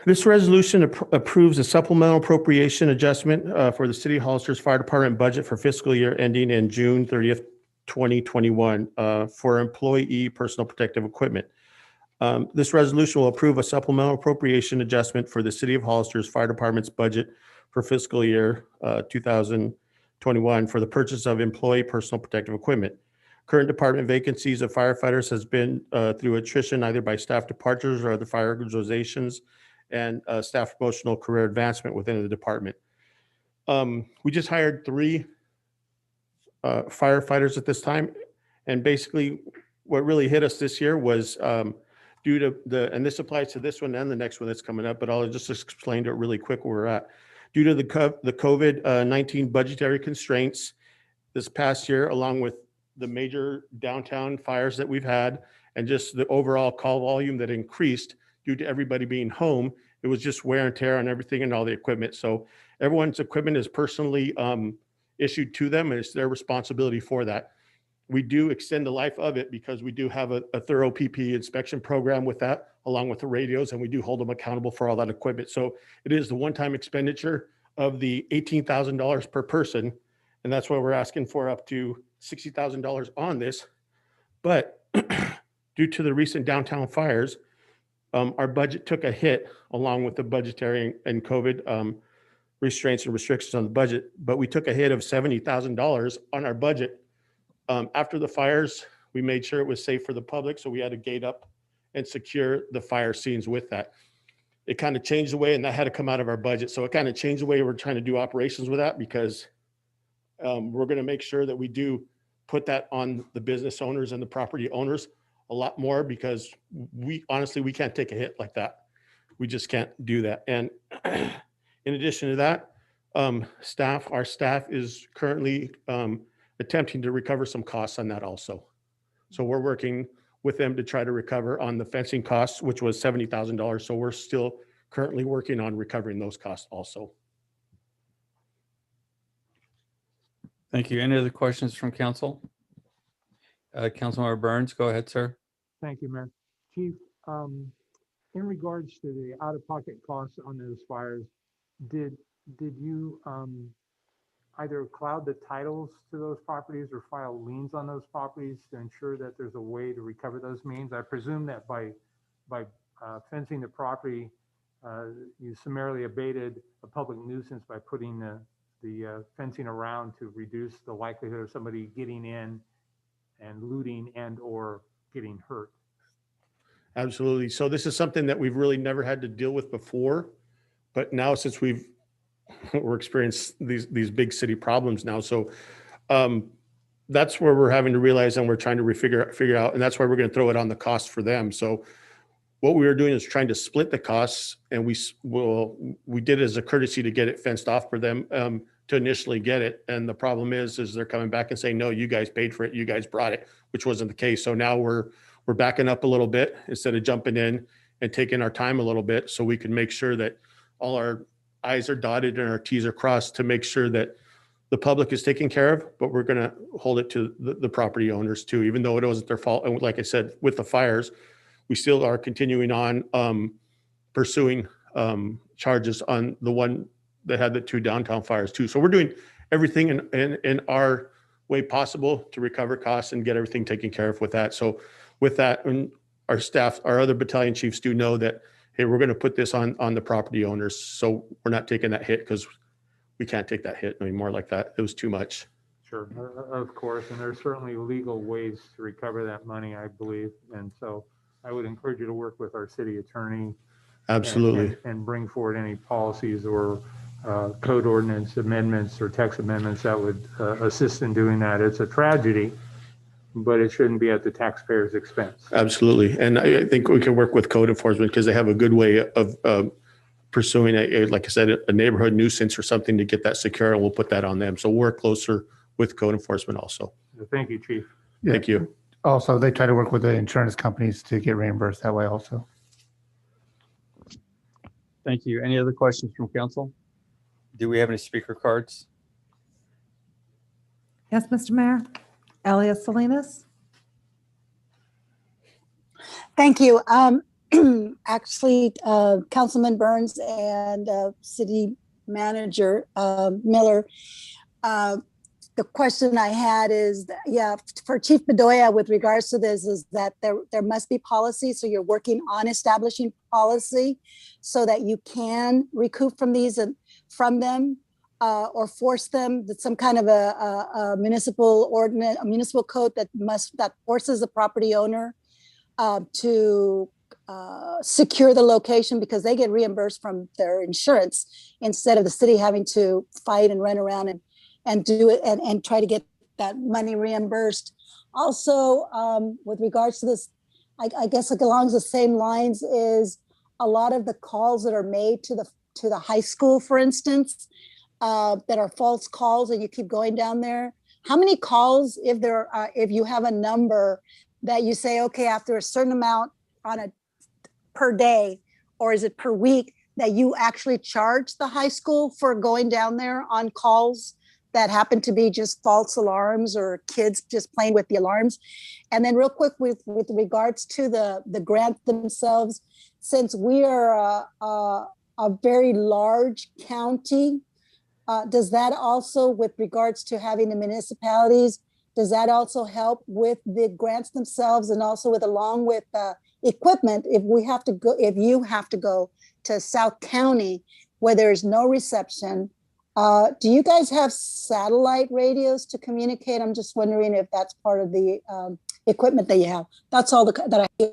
this resolution approves a supplemental appropriation adjustment for the City of Hollister's Fire Department budget for fiscal year ending in June 30th, 2021 for employee personal protective equipment. This resolution will approve a supplemental appropriation adjustment for the City of Hollister's Fire Department's budget for fiscal year 2021 for the purchase of employee personal protective equipment. Current department vacancies of firefighters has been through attrition, either by staff departures or other fire organizations, and staff promotional career advancement within the department. We just hired 3 firefighters at this time. And basically what really hit us this year was due to and this applies to this one and the next one that's coming up, but I'll just explain it really quick where we're at. Due to the COVID-19 budgetary constraints this past year, along with the major downtown fires that we've had, and just the overall call volume that increased due to everybody being home, it was just wear and tear on everything and all the equipment. So everyone's equipment is personally issued to them, and it's their responsibility for that. We do extend the life of it because we do have a thorough PPE inspection program with that, along with the radios, and we do hold them accountable for all that equipment. So it is the one-time expenditure of the $18,000 per person, and that's why we're asking for up to $60,000 on this. But due to the recent downtown fires, our budget took a hit along with the budgetary and COVID restraints and restrictions on the budget, but we took a hit of $70,000 on our budget. After the fires, we made sure it was safe for the public, so we had to gate up and secure the fire scenes with that. It kind of changed the way, and that had to come out of our budget. So it kind of changed the way we're trying to do operations with that, because we're going to make sure that we do put that on the business owners and the property owners a lot more, because we honestly can't take a hit like that. We just can't do that. And in addition to that, our staff is currently attempting to recover some costs on that also. So we're working with them to try to recover on the fencing costs, which was $70,000. So we're still currently working on recovering those costs also. Thank you. Any other questions from council? Councilmember Burns, go ahead, sir. Thank you, Mayor. Chief, in regards to the out-of-pocket costs on those fires, did you either cloud the titles to those properties or file liens on those properties to ensure that there's a way to recover those liens? I presume that by fencing the property, you summarily abated a public nuisance by putting the fencing around to reduce the likelihood of somebody getting in and looting and or getting hurt. Absolutely. So this is something that we've really never had to deal with before, but now since we're experiencing these big city problems now. So that's where we're having to realize, and we're trying to figure out, and that's why we're going to throw it on the cost for them. So what we were doing is trying to split the costs, and we did it as a courtesy to get it fenced off for them to initially get it. And the problem is they're coming back and saying, no, you guys paid for it, you guys brought it, which wasn't the case. So now we're backing up a little bit instead of jumping in and taking our time a little bit, so we can make sure that all our I's are dotted and our T's are crossed to make sure that the public is taken care of, but we're going to hold it to the property owners too, even though it wasn't their fault. And like I said, with the fires, we still are continuing on pursuing charges on the one that had the 2 downtown fires too. So we're doing everything in our way possible to recover costs and get everything taken care of with that. So with that, and our staff, our other battalion chiefs do know that, hey, we're going to put this on the property owners. So we're not taking that hit, because we can't take that hit anymore like that. It was too much. Sure, of course, and there's certainly legal ways to recover that money, I believe. And so I would encourage you to work with our city attorney. Absolutely. And bring forward any policies or code ordinance amendments or text amendments that would assist in doing that. It's a tragedy, but it shouldn't be at the taxpayer's expense. Absolutely. And I think we can work with code enforcement, because they have a good way of pursuing like I said, a neighborhood nuisance or something to get that secure, and we'll put that on them. So work closer with code enforcement also. Thank you, Chief. Thank you. Also, they try to work with the insurance companies to get reimbursed that way also. Thank you. Any other questions from council? Do we have any speaker cards? Yes, Mr. Mayor. Elias Salinas. Thank you. Actually, Councilman Burns and City Manager Miller, the question I had is, for Chief Bedoya with regards to this, is that there must be policy. So you're working on establishing policy so that you can recoup from these and from them or force them, that some kind of a municipal ordinance, a municipal code that forces the property owner to secure the location, because they get reimbursed from their insurance instead of the city having to fight and run around and do it and try to get that money reimbursed. Also, with regards to this, I guess it along the same lines is a lot of the calls that are made to the high school, for instance, that are false calls, and you keep going down there. How many calls, if you have a number that you say, okay, after a certain amount per day, or is it per week, that you actually charge the high school for going down there on calls that happen to be just false alarms or kids just playing with the alarms? And then real quick, with regards to the grant themselves, since we are a very large county, does that also, with regards to having the municipalities, does that also help with the grants themselves, and also along with equipment? If you have to go to South County where there is no reception, do you guys have satellite radios to communicate? I'm just wondering if that's part of the equipment that you have. That's all that I.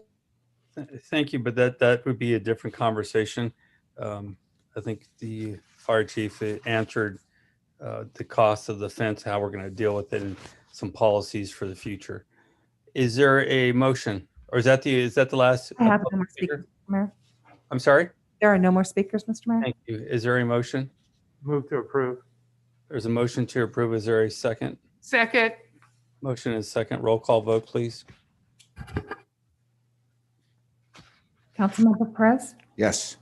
Thank you, but that would be a different conversation. I think the fire chief answered the cost of the fence, how we're going to deal with it, and some policies for the future. Is there a motion, or is that the last? I have no more speakers, Mr. Mayor. I'm sorry? There are no more speakers, Mr. Mayor. Thank you. Is there a motion? Move to approve. There's a motion to approve. Is there a second? Second. Motion is second. Roll call vote, please. Councilmember Perez, Yes.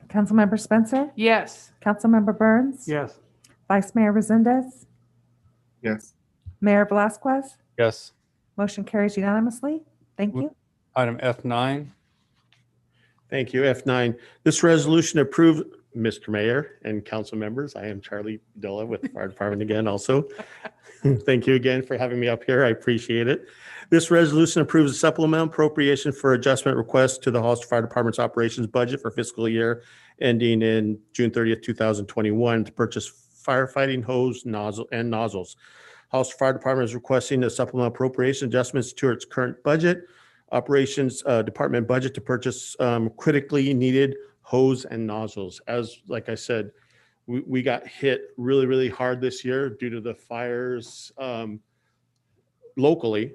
Councilmember Spencer, Yes. Councilmember Burns, Yes. Vice Mayor Resendez, Yes. Mayor Velasquez. Yes. Motion carries unanimously. Thank you. Item F9. Thank you. F9, this resolution approved, Mr. Mayor and council members. I am Charlie Dilla with the Fire Department again also. Thank you again for having me up here. I appreciate it. This resolution approves a supplemental appropriation for adjustment request to the Hollister Fire Department's operations budget for fiscal year ending in June 30th, 2021 to purchase firefighting hose nozzles. Hollister Fire Department is requesting a supplemental appropriation adjustments to its current budget, operations department budget to purchase critically needed hose and nozzles. Like I said, we got hit really, really hard this year due to the fires. locally,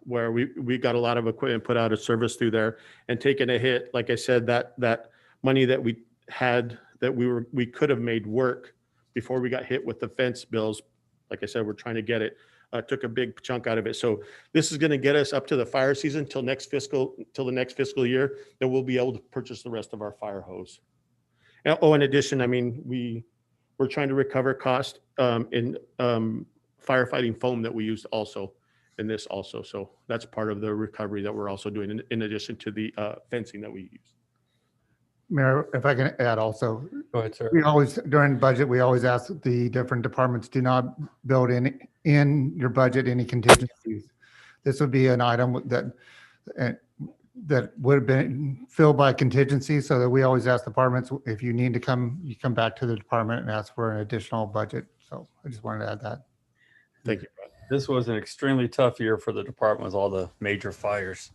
where we got a lot of equipment put out of service through there and taken a hit. Like I said, that money that we had that we could have made work before we got hit with the fence bills. Like I said, we're trying to get it, took a big chunk out of it. So this is going to get us up to the fire season till the next fiscal year, that we'll be able to purchase the rest of our fire hose. And, in addition, I mean, we're trying to recover cost in firefighting foam that we used also in this also. So that's part of the recovery that we're also doing in addition to the fencing that we use. Mayor, if I can add also, Go ahead, sir. we always, during budget, we always ask the different departments, do not build in your budget any contingencies. This would be an item that would have been filled by contingency, so that we always ask departments, if you need to come, you come back to the department and ask for an additional budget. So I just wanted to add that. Thank you. This was an extremely tough year for the department with all the major fires.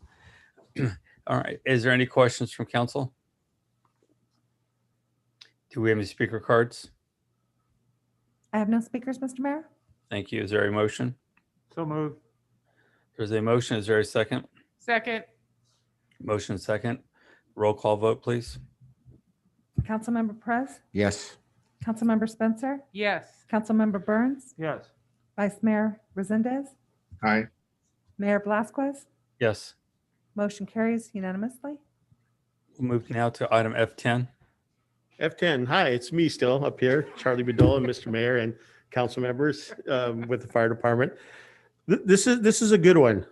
All right. Is there any questions from council? Do we have any speaker cards? I have no speakers, Mr. Mayor. Thank you. Is there a motion? So moved. There's a motion. Is there a second? Second. Motion second. Roll call vote, please. Councilmember Perez, Yes. Councilmember Spencer, Yes. Councilmember Burns, Yes. Vice Mayor Resendez, Aye. Mayor Blasquez. Yes. Motion carries unanimously. We'll move now to item F10. F10, hi, it's me still up here, Charlie Bedolla, Mr. Mayor and council members with the fire department. This is a good one.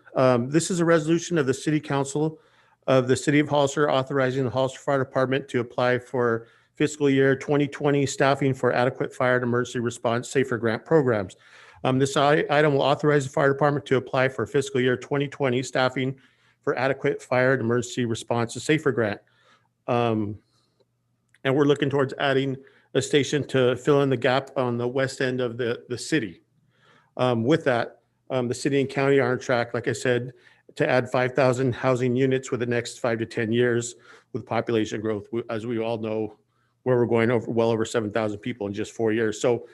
This is a resolution of the City Council of the City of Hollister authorizing the Hollister Fire Department to apply for fiscal year 2020 staffing for adequate fire and emergency response safer grant programs. This item will authorize the fire department to apply for fiscal year 2020 staffing for adequate fire and emergency response to safer grant. And we're looking towards adding a station to fill in the gap on the west end of the city. With that, the city and county are on track, like I said, to add 5,000 housing units within the next 5 to 10 years with population growth. As we all know, where we're going well over 7,000 people in just 4 years. So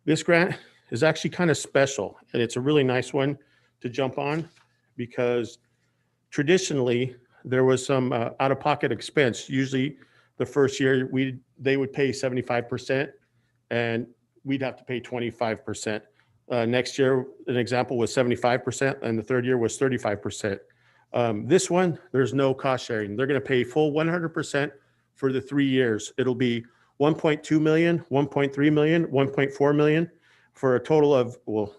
this grant is actually kind of special, and it's a really nice one to jump on because traditionally there was some out-of-pocket expense. Usually the first year they would pay 75% and we'd have to pay 25%. Next year, an example was 75%, and the third year was 35%. This one, there's no cost sharing. They're going to pay full 100% for the 3 years. It'll be 1.2 million, 1.3 million, 1.4 million for a total of, well,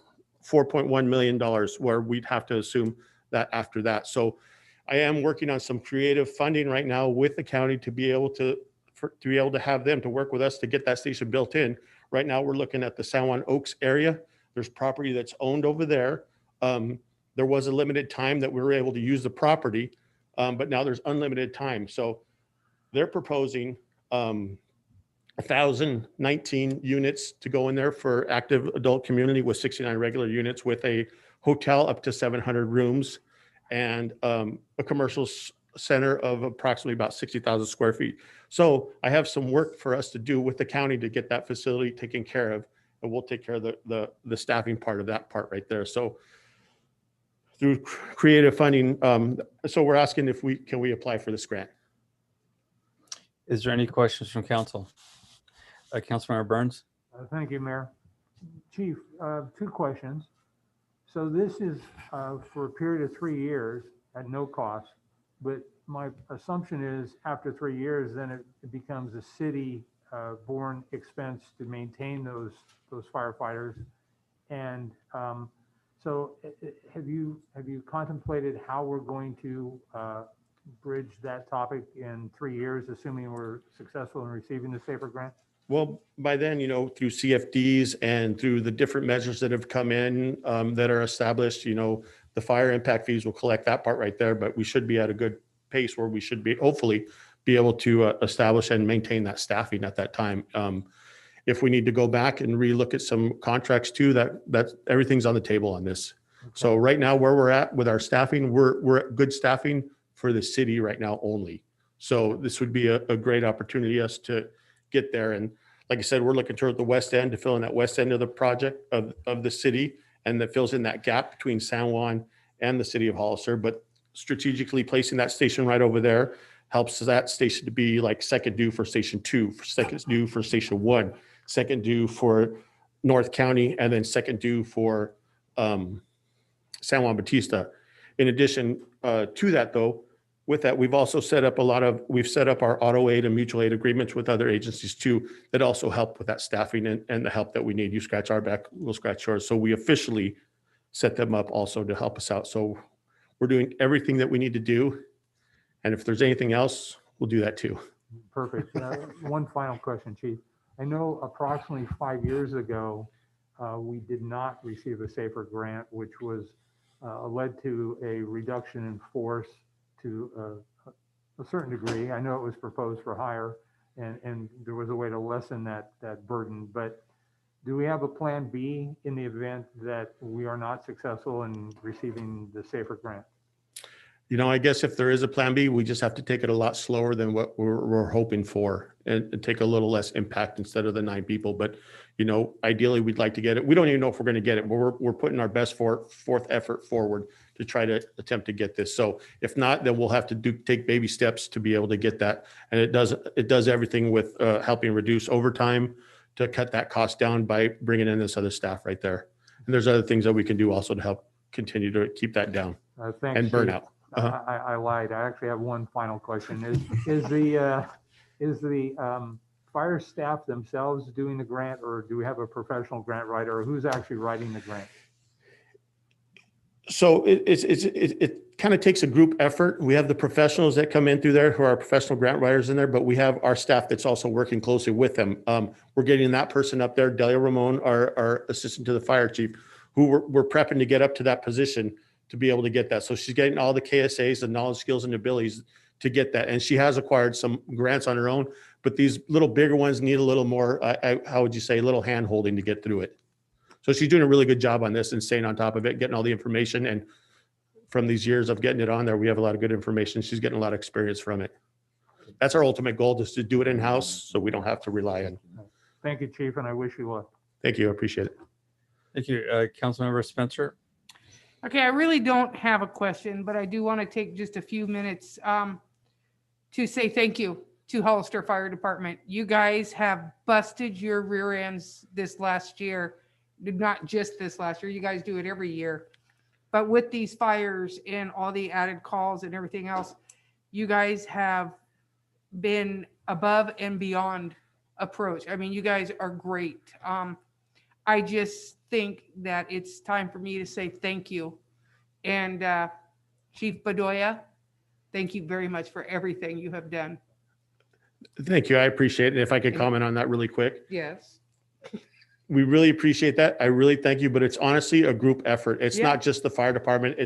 $4.1 million, where we'd have to assume that after that. So I am working on some creative funding right now with the county to be able to have them to work with us to get that station built in. Right now, we're looking at the San Juan Oaks area. There's property that's owned over there. There was a limited time that we were able to use the property, but now there's unlimited time. So they're proposing 1,019 units to go in there for active adult community with 69 regular units with a hotel up to 700 rooms and a commercial center of approximately about 60,000 square feet. So I have some work for us to do with the county to get that facility taken care of, and we'll take care of the staffing part of that part right there. So through creative funding, so we're asking if can we apply for this grant. Is there any questions from council? Councilmember Burns? Thank you, Mayor. Chief, 2 questions. So this is for a period of 3 years at no cost, but my assumption is after 3 years, then it becomes a city borne expense to maintain those firefighters. And so have you contemplated how we're going to bridge that topic in 3 years, assuming we're successful in receiving the SAFER grant? Well, by then, through CFDs and through the different measures that have come in that are established, the fire impact fees will collect that part right there, but we should be at a good pace where we should hopefully be able to establish and maintain that staffing at that time. If we need to go back and relook at some contracts too, that everything's on the table on this. Okay. So right now where we're at with our staffing, we're at good staffing for the city right now only. So this would be a great opportunity us to get there. And like I said, we're looking toward the west end to fill in that west end of the project of the city and that fills in that gap between San Juan and the city of Hollister. But strategically placing that station right over there helps that station to be like second due for Station 2, second due for Station 1, second due for North County, and then second due for San Juan Bautista. In addition to that, though, with that, we've also set up we've set up our auto aid and mutual aid agreements with other agencies too, that also help with that staffing and the help that we need. You scratch our back, we'll scratch yours. So we officially set them up also to help us out. So we're doing everything that we need to do. And if there's anything else, we'll do that too. Perfect. One final question, Chief. I know approximately 5 years ago, we did not receive a SAFER grant, which was led to a reduction in force to a certain degree. I know it was proposed for higher, and there was a way to lessen that burden. But do we have a plan B in the event that we are not successful in receiving the SAFER grant? You know, I guess if there is a plan B, we just have to take it a lot slower than what we're hoping for and take a little less impact instead of the 9 people. But, you know, ideally we'd like to get it. We don't even know if we're going to get it, but we're putting our best fourth effort forward to try to attempt to get this. So if not, then we'll have to take baby steps to be able to get that. And it does everything with helping reduce overtime to cut that cost down by bringing in this other staff right there. And there's other things that we can do also to help continue to keep that down Thanks, and Chief. burnout. I lied. I actually have one final question. Is the fire staff themselves doing the grant, or do we have a professional grant writer, or who's actually writing the grant? So it kind of takes a group effort. We have the professionals that come in through there who are professional grant writers in there, but we have our staff that's also working closely with them. We're getting that person up there, Delia Ramon, our assistant to the fire chief, who we're prepping to get up to that position to be able to get that. So she's getting all the KSAs, the knowledge, skills, and abilities to get that. And she has acquired some grants on her own, but these little bigger ones need a little more, how would you say, a little hand holding to get through it. So she's doing a really good job on this and staying on top of it, getting all the information. And from these years of getting it on there, we have a lot of good information. She's getting a lot of experience from it. That's our ultimate goal, just to do it in-house so we don't have to rely on. Thank you, Chief, and I wish you luck. Thank you. I appreciate it. Thank you. Councilmember Spencer. Okay, I really don't have a question, but I do want to take just a few minutes to say thank you to Hollister Fire Department. You guys have busted your rear ends this last year, not just this last year. You guys do it every year. But with these fires and all the added calls and everything else, you guys have been above and beyond approach. I mean, you guys are great. I just think that it's time for me to say thank you. And Chief Bedoya, thank you very much for everything you have done. Thank you. I appreciate it. If I could comment on that really quick. Yes. We really appreciate that. I really thank you, but it's honestly a group effort. It's Yeah. not just the fire department.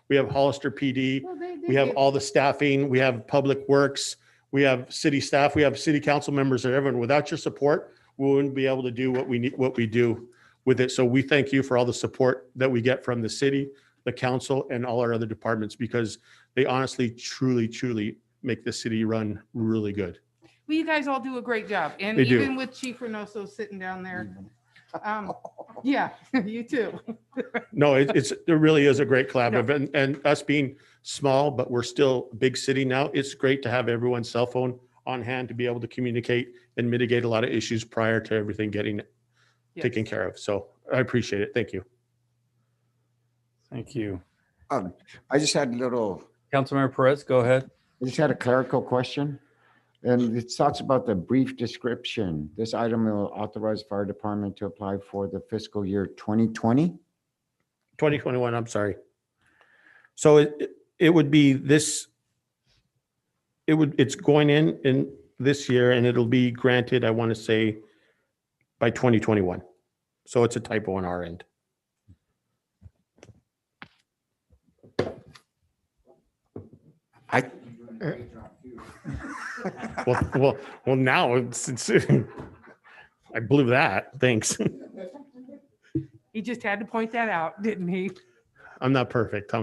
We have Hollister PD, Well, they we have did. all the staffing, we have public works, we have city staff, we have city council members and everyone. Without your support, we wouldn't be able to do what we need, what we do with it. So we thank you for all the support that we get from the city, the council, and all our other departments, because they honestly, truly make the city run really good. Well, you guys all do a great job. And They do. even with Chief Reynoso sitting down there. Yeah, you too. No, it really is a great collaborative, and us being small, but we're still a big city now. It's great to have everyone's cell phone on hand to be able to communicate and mitigate a lot of issues prior to everything getting taken care of. So I appreciate it. Thank you. Thank you. I just had a little. Councilmember Perez, go ahead. I just had a clerical question. And it talks about the brief description. This item will authorize fire department to apply for the fiscal year 2020. 2021, I'm sorry. So it would be this, it's going in this year, and it'll be granted, I want to say, by 2021. So it's a typo on our end. Well, now it's I blew that. Thanks. He just had to point that out, didn't he? I'm not perfect.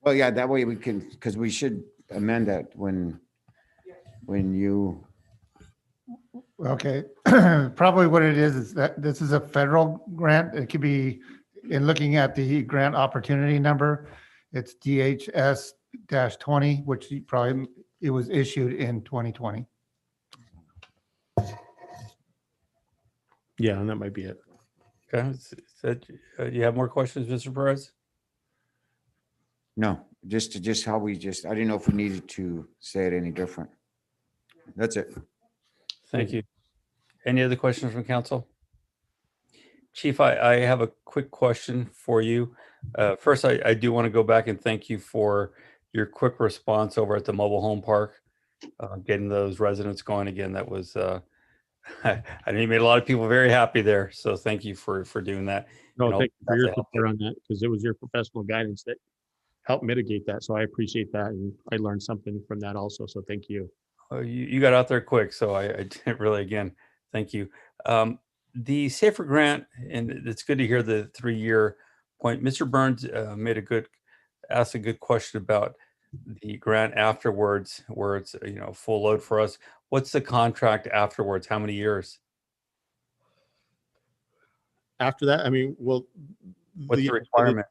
Well, yeah, that way we can, because we should amend that when you Okay, probably what it is that this is a federal grant. It could be, in looking at the grant opportunity number, it's DHS-20, which it was issued in 2020. Yeah, and that might be it. Okay, you have more questions, Mr. Perez? No, just how I didn't know if we needed to say it any different. That's it. Thank you. Any other questions from council? Chief, I have a quick question for you. First, I do want to go back and thank you for your quick response over at the mobile home park, getting those residents going again. That was, I know you made a lot of people very happy there. So thank you for doing that. No, And all thank you for that your to help support on that, because it was your professional guidance that helped mitigate that. So I appreciate that. And I learned something from that also. So thank you. you got out there quick, so I didn't really, again, thank you. The Safer Grant, and it's good to hear the 3-year point. Mr. Burns asked a good question about the grant afterwards, where it's full load for us. What's the contract afterwards? How many years? After that, I mean, well, What's the requirement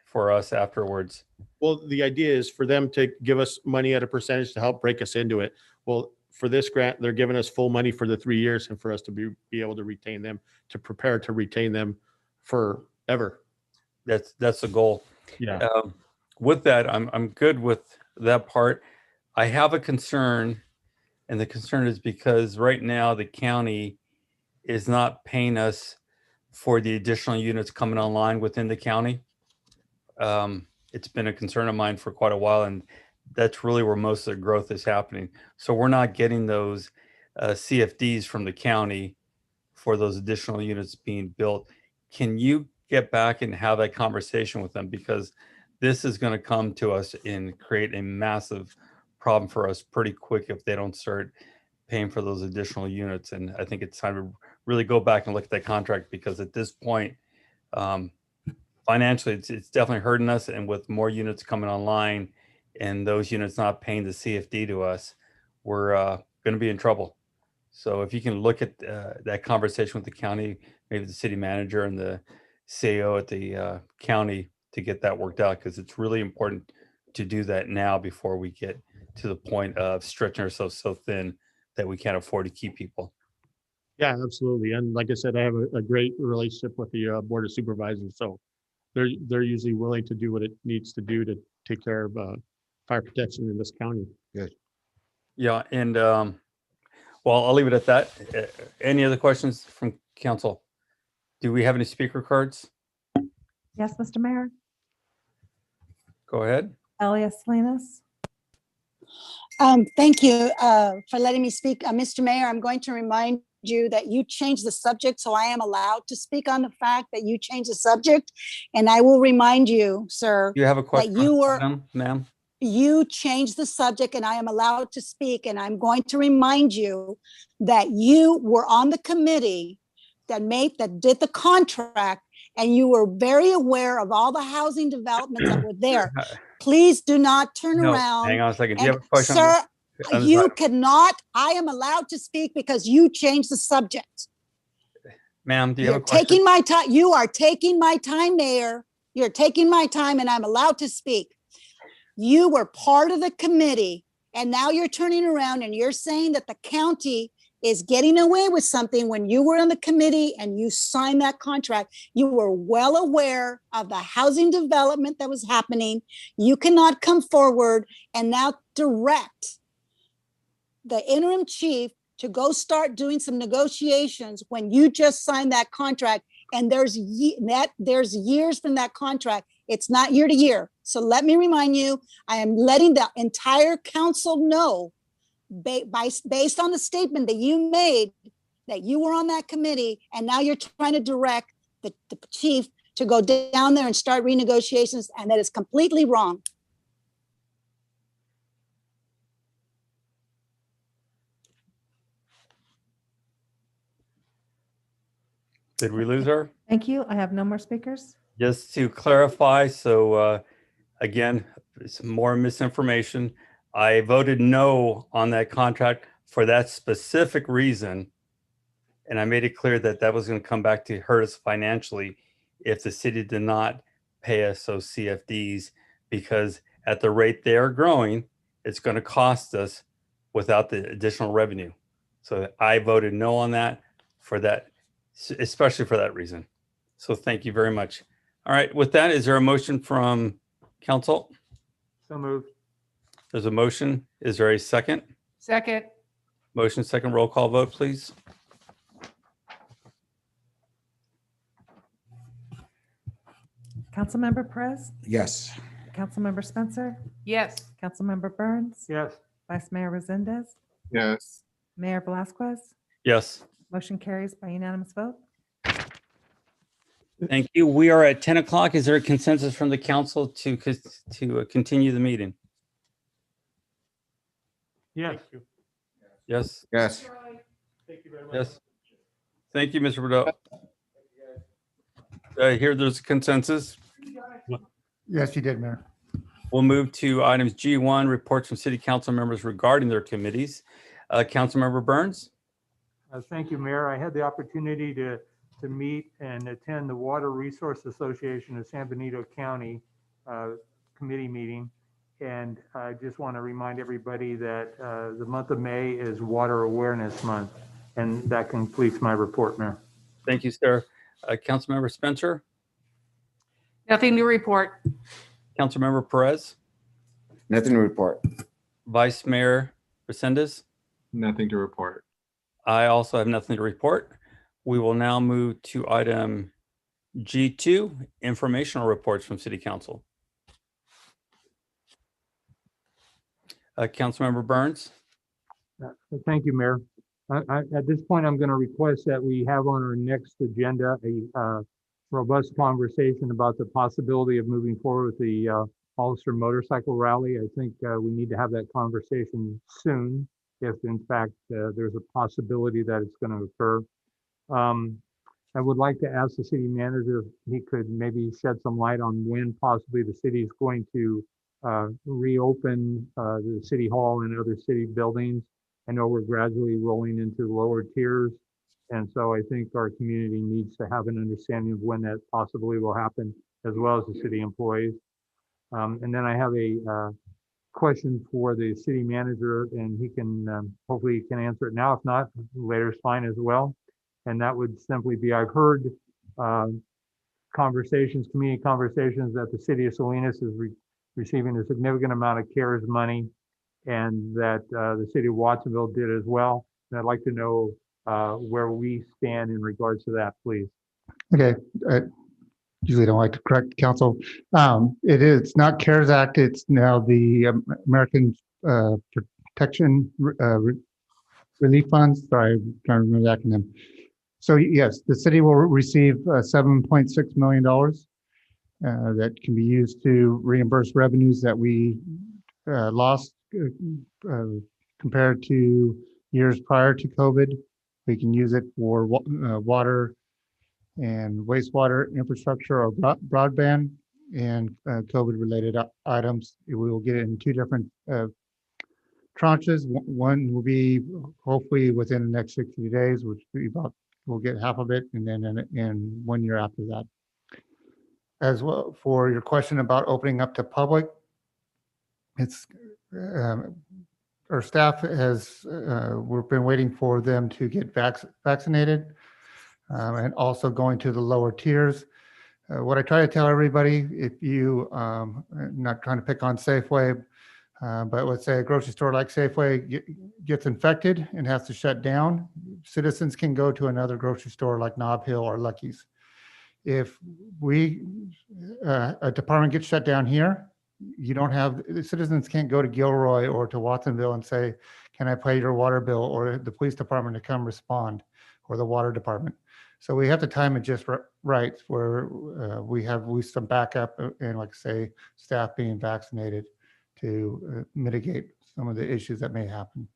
for us afterwards? Well, the idea is for them to give us money at a percentage to help break us into it. Well, for this grant, they're giving us full money for the 3 years, and for us to be able to retain them, to prepare to retain them forever. That's the goal. Yeah. With that, I'm good with that part. I have a concern, and the concern is because right now the county is not paying us for the additional units coming online within the county. It's been a concern of mine for quite a while, and that's really where most of the growth is happening. So we're not getting those CFDs from the county for those additional units being built. Can you get back and have that conversation with them? Because this is going to come to us and create a massive problem for us pretty quick if they don't start paying for those additional units. And I think it's time to really go back and look at that contract, because at this point, financially, it's definitely hurting us. And with more units coming online and those units not paying the CFD to us, we're going to be in trouble. So if you can look at that conversation with the county, maybe the city manager and the CEO at the county, to get that worked out, because it's really important to do that now before we get to the point of stretching ourselves so thin that we can't afford to keep people. Yeah, absolutely. And like I said, I have a great relationship with the Board of Supervisors. So they're usually willing to do what it needs to do to take care of fire protection in this county. Good. Yeah. And well, I'll leave it at that. Any other questions from council? Do we have any speaker cards? Yes, Mr. Mayor. Go ahead. Elias Salinas. Thank you for letting me speak. Mr. Mayor, I'm going to remind you that you changed the subject, so I am allowed to speak on the fact that you changed the subject. And I will remind you, sir, You have a question, that you were, ma'am? you changed the subject and I am allowed to speak. And I'm going to remind you that you were on the committee that did the contract, and you were very aware of all the housing developments that were there. Please do not turn No, around. hang on a second. Do you have a and, question? Sir, on this you item? cannot, I am allowed to speak because you changed the subject. Ma'am, do you You're have a question? taking my time. You are taking my time, Mayor. You're taking my time and I'm allowed to speak. You were part of the committee and now you're turning around and you're saying that the county is getting away with something when you were on the committee and you signed that contract. You were well aware of the housing development that was happening. You cannot come forward and now direct the interim chief to go start doing some negotiations when you just signed that contract. And there's years from that contract. It's not year to year. So let me remind you, I am letting the entire council know based on the statement that you made, that you were on that committee, and now you're trying to direct the chief to go down there and start renegotiations, and that is completely wrong. Did we lose her? Thank you. I have no more speakers. Just to clarify, so again, some more misinformation. I voted no on that contract for that specific reason, And I made it clear that that was going to come back to hurt us financially if the city did not pay us those CFDs, because at the rate they are growing, it's going to cost us without the additional revenue. So I voted no on that, for that, especially for that reason. So thank you very much. All right, with that, is there a motion from council? So moved. There's a motion. Is there a second? Second. Motion second, roll call vote, please. Councilmember Perez, Yes. Councilmember Spencer, Yes. Councilmember Burns, Yes. Vice Mayor Resendez, Yes. Mayor Velazquez. Yes. Motion carries by unanimous vote. Thank you. We are at 10 o'clock. Is there a consensus from the council to continue the meeting? Yes. Yes. Yes. Yes. Thank you, Mr. Bordeaux. I hear there's a consensus. Yes, you did, Mayor. We'll move to items G1, reports from city council members regarding their committees. Councilmember Burns? Thank you, Mayor. I had the opportunity to meet and attend the Water Resource Association of San Benito County committee meeting. And I just want to remind everybody that the month of May is Water Awareness Month. And that completes my report, Mayor. Thank you, sir. Councilmember Spencer? Nothing to report. Councilmember Perez? Nothing to report. Vice Mayor Resendez? Nothing to report. I also have nothing to report. We will now move to item G2, informational reports from City Council. Councilmember Burns? Thank you, Mayor. At this point, I'm going to request that we have on our next agenda a robust conversation about the possibility of moving forward with the Hollister Motorcycle Rally. I think we need to have that conversation soon, if in fact there's a possibility that it's going to occur. I would like to ask the city manager if he could maybe shed some light on when possibly the city is going to reopen the city hall and other city buildings. I know we're gradually rolling into lower tiers. And so I think our community needs to have an understanding of when that possibly will happen, as well as the city employees. And then I have a question for the city manager, and he can, hopefully he can answer it now. If not, later is fine as well. And that would simply be, I've heard community conversations that the city of Salinas is receiving a significant amount of CARES money, and that the city of Watsonville did as well. And I'd like to know where we stand in regards to that, please. Okay. I usually don't like to correct council. It's not CARES Act. It's now the American Protection Relief Funds. Sorry, I'm trying to remember the acronym. So yes, the city will receive $7.6 million that can be used to reimburse revenues that we lost compared to years prior to COVID. We can use it for water and wastewater infrastructure or broadband and COVID-related items. We will get it in two different tranches. One will be hopefully within the next 60 days, which will be about, we'll get half of it, and then in 1 year after that. As well, for your question about opening up to public, it's our staff has, we've been waiting for them to get vaccinated and also going to the lower tiers. What I try to tell everybody, if you, not trying to pick on Safeway, but let's say a grocery store like Safeway gets infected and has to shut down, citizens can go to another grocery store like Nob Hill or Lucky's. If a department gets shut down here, you don't have, citizens can't go to Gilroy or to Watsonville and say, can I pay your water bill, or the police department to come respond, or the water department. So we have to time it just right, where we have some backup and, like I say, staff being vaccinated to mitigate some of the issues that may happen.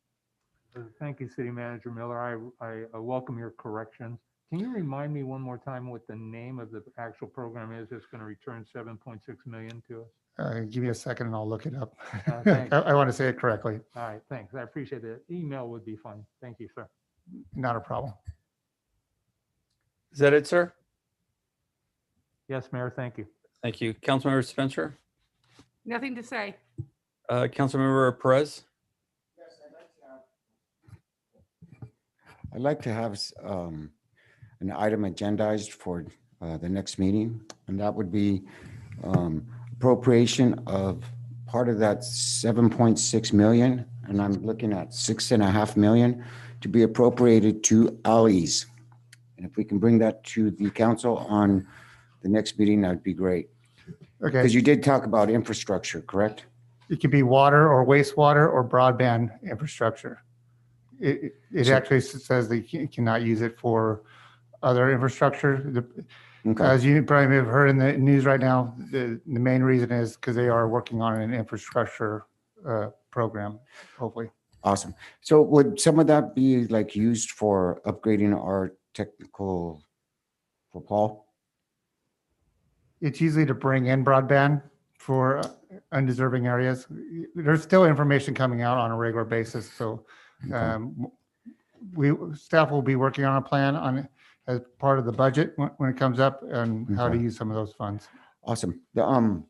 Thank you, City Manager Miller. I welcome your corrections. Can you remind me one more time what the name of the actual program is that's going to return 7.6 million to us? Give me a second and I'll look it up. Thanks. I want to say it correctly. All right, thanks. I appreciate it. Email would be fine. Thank you, sir. Not a problem. Is that it, sir? Yes, Mayor, thank you. Thank you. Councilmember Spencer? Nothing to say. Councilmember Perez? I'd like to have an item agendized for the next meeting, and that would be appropriation of part of that 7.6 million, and I'm looking at 6.5 million to be appropriated to alleys. And if we can bring that to the council on the next meeting, that'd be great. Okay. Because you did talk about infrastructure, correct? It could be water or wastewater or broadband infrastructure. It actually says that you cannot use it for other infrastructure. As you probably have heard in the news right now, the main reason is because they are working on an infrastructure program, hopefully. Awesome. So would some of that be like used for upgrading our technical for Paul? It's usually to bring in broadband for undeserving areas. There's still information coming out on a regular basis, so staff will be working on a plan on it as part of the budget when it comes up and how to use some of those funds. Awesome. The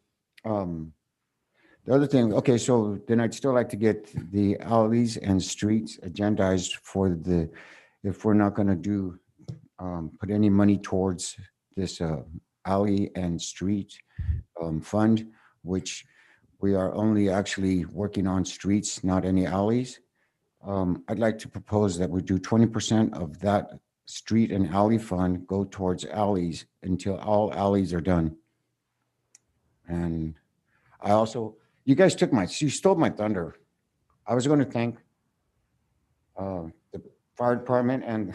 other thing, okay, so then I'd still like to get the alleys and streets agendized for the, if we're not going to do, put any money towards this alley and street fund, which we are only actually working on streets, not any alleys. I'd like to propose that we do 20% of that street and alley fund go towards alleys until all alleys are done. And I also, you guys you stole my thunder. I was going to thank the fire department and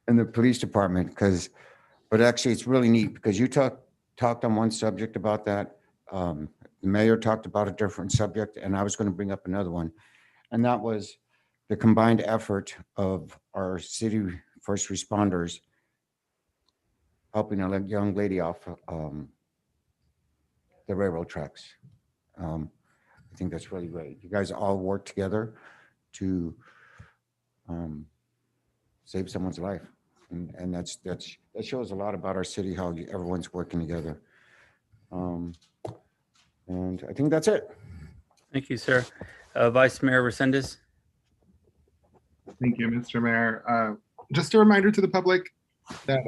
the police department but actually it's really neat because you talked on one subject about that. The mayor talked about a different subject, and I was going to bring up another one, and that was the combined effort of our city first responders helping a young lady off the railroad tracks. I think that's really great. You guys all work together to save someone's life. And that shows a lot about our city, how everyone's working together. And I think that's it. Thank you, sir. Vice Mayor Resendez? Thank you, Mr. Mayor. Just a reminder to the public that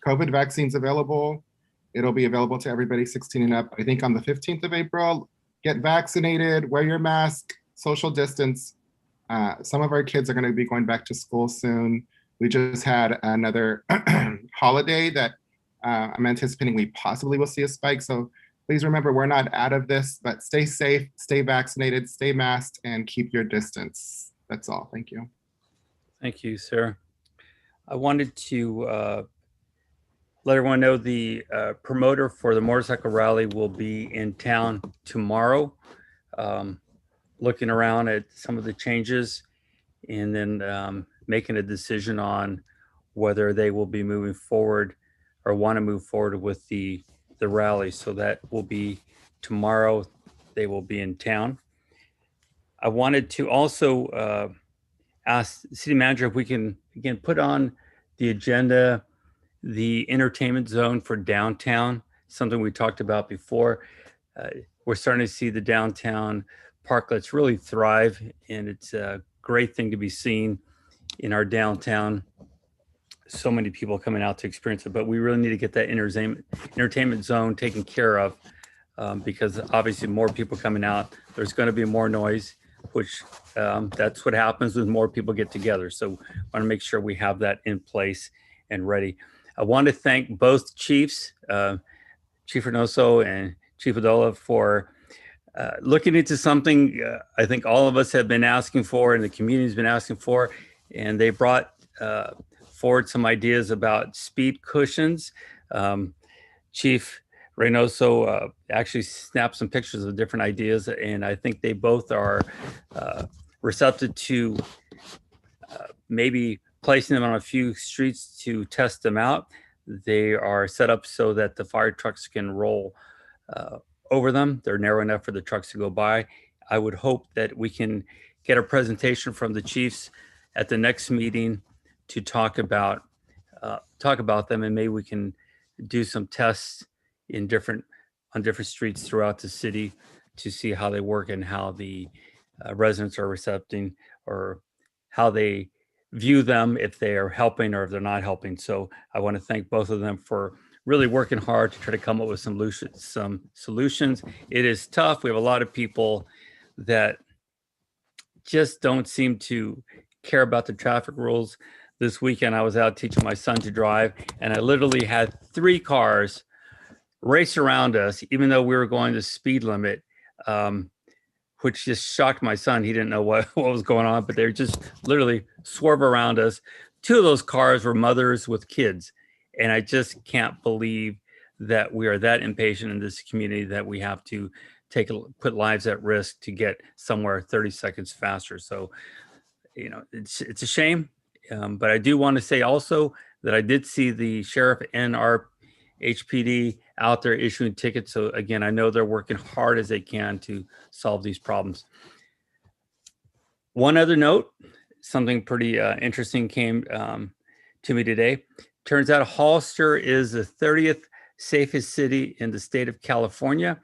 COVID vaccine's available. It'll be available to everybody 16 and up, I think on the 15th of April. Get vaccinated, wear your mask, social distance. Some of our kids are going to be going back to school soon. We just had another holiday that I'm anticipating we possibly will see a spike. So please remember, we're not out of this, but stay safe, stay vaccinated, stay masked, and keep your distance. That's all. Thank you. Thank you, sir. I wanted to let everyone know the promoter for the motorcycle rally will be in town tomorrow, looking around at some of the changes and then making a decision on whether they will be moving forward or want to move forward with the rally. So that will be tomorrow. They will be in town. I wanted to also ask the city manager if we can, again, put on the agenda the entertainment zone for downtown, something we talked about before. We're starting to see the downtown parklets really thrive, and it's a great thing to be seen in our downtown. So many people coming out to experience it, but we really need to get that entertainment zone taken care of because obviously more people coming out, there's going to be more noise, which that's what happens when more people get together. So I want to make sure we have that in place and ready. I want to thank both chiefs, Chief Reynoso and Chief Adola, for looking into something I think all of us have been asking for and the community's been asking for, and they brought forward some ideas about speed cushions. Chief Reynoso actually snapped some pictures of different ideas, and I think they both are receptive to maybe placing them on a few streets to test them out. They are set up so that the fire trucks can roll over them. They're narrow enough for the trucks to go by. I would hope that we can get a presentation from the chiefs at the next meeting to talk about them, and maybe we can do some tests on different streets throughout the city to see how they work and how the residents are recepting, or how they view them, if they are helping or if they're not helping. So I want to thank both of them for really working hard to try to come up with some solutions. It is tough. We have a lot of people that just don't seem to care about the traffic rules. This weekend, I was out teaching my son to drive, and I literally had 3 cars race around us, even though we were going the speed limit, which just shocked my son. He didn't know what was going on, but they just literally swerve around us. 2 of those cars were mothers with kids. And I just can't believe that we are that impatient in this community that we have to put lives at risk to get somewhere 30 seconds faster. So, it's a shame. But I do want to say also that I did see the sheriff and our HPD out there issuing tickets. So again, I know they're working hard as they can to solve these problems. One other note, something pretty interesting came to me today. Turns out Hollister is the 30th safest city in the state of California.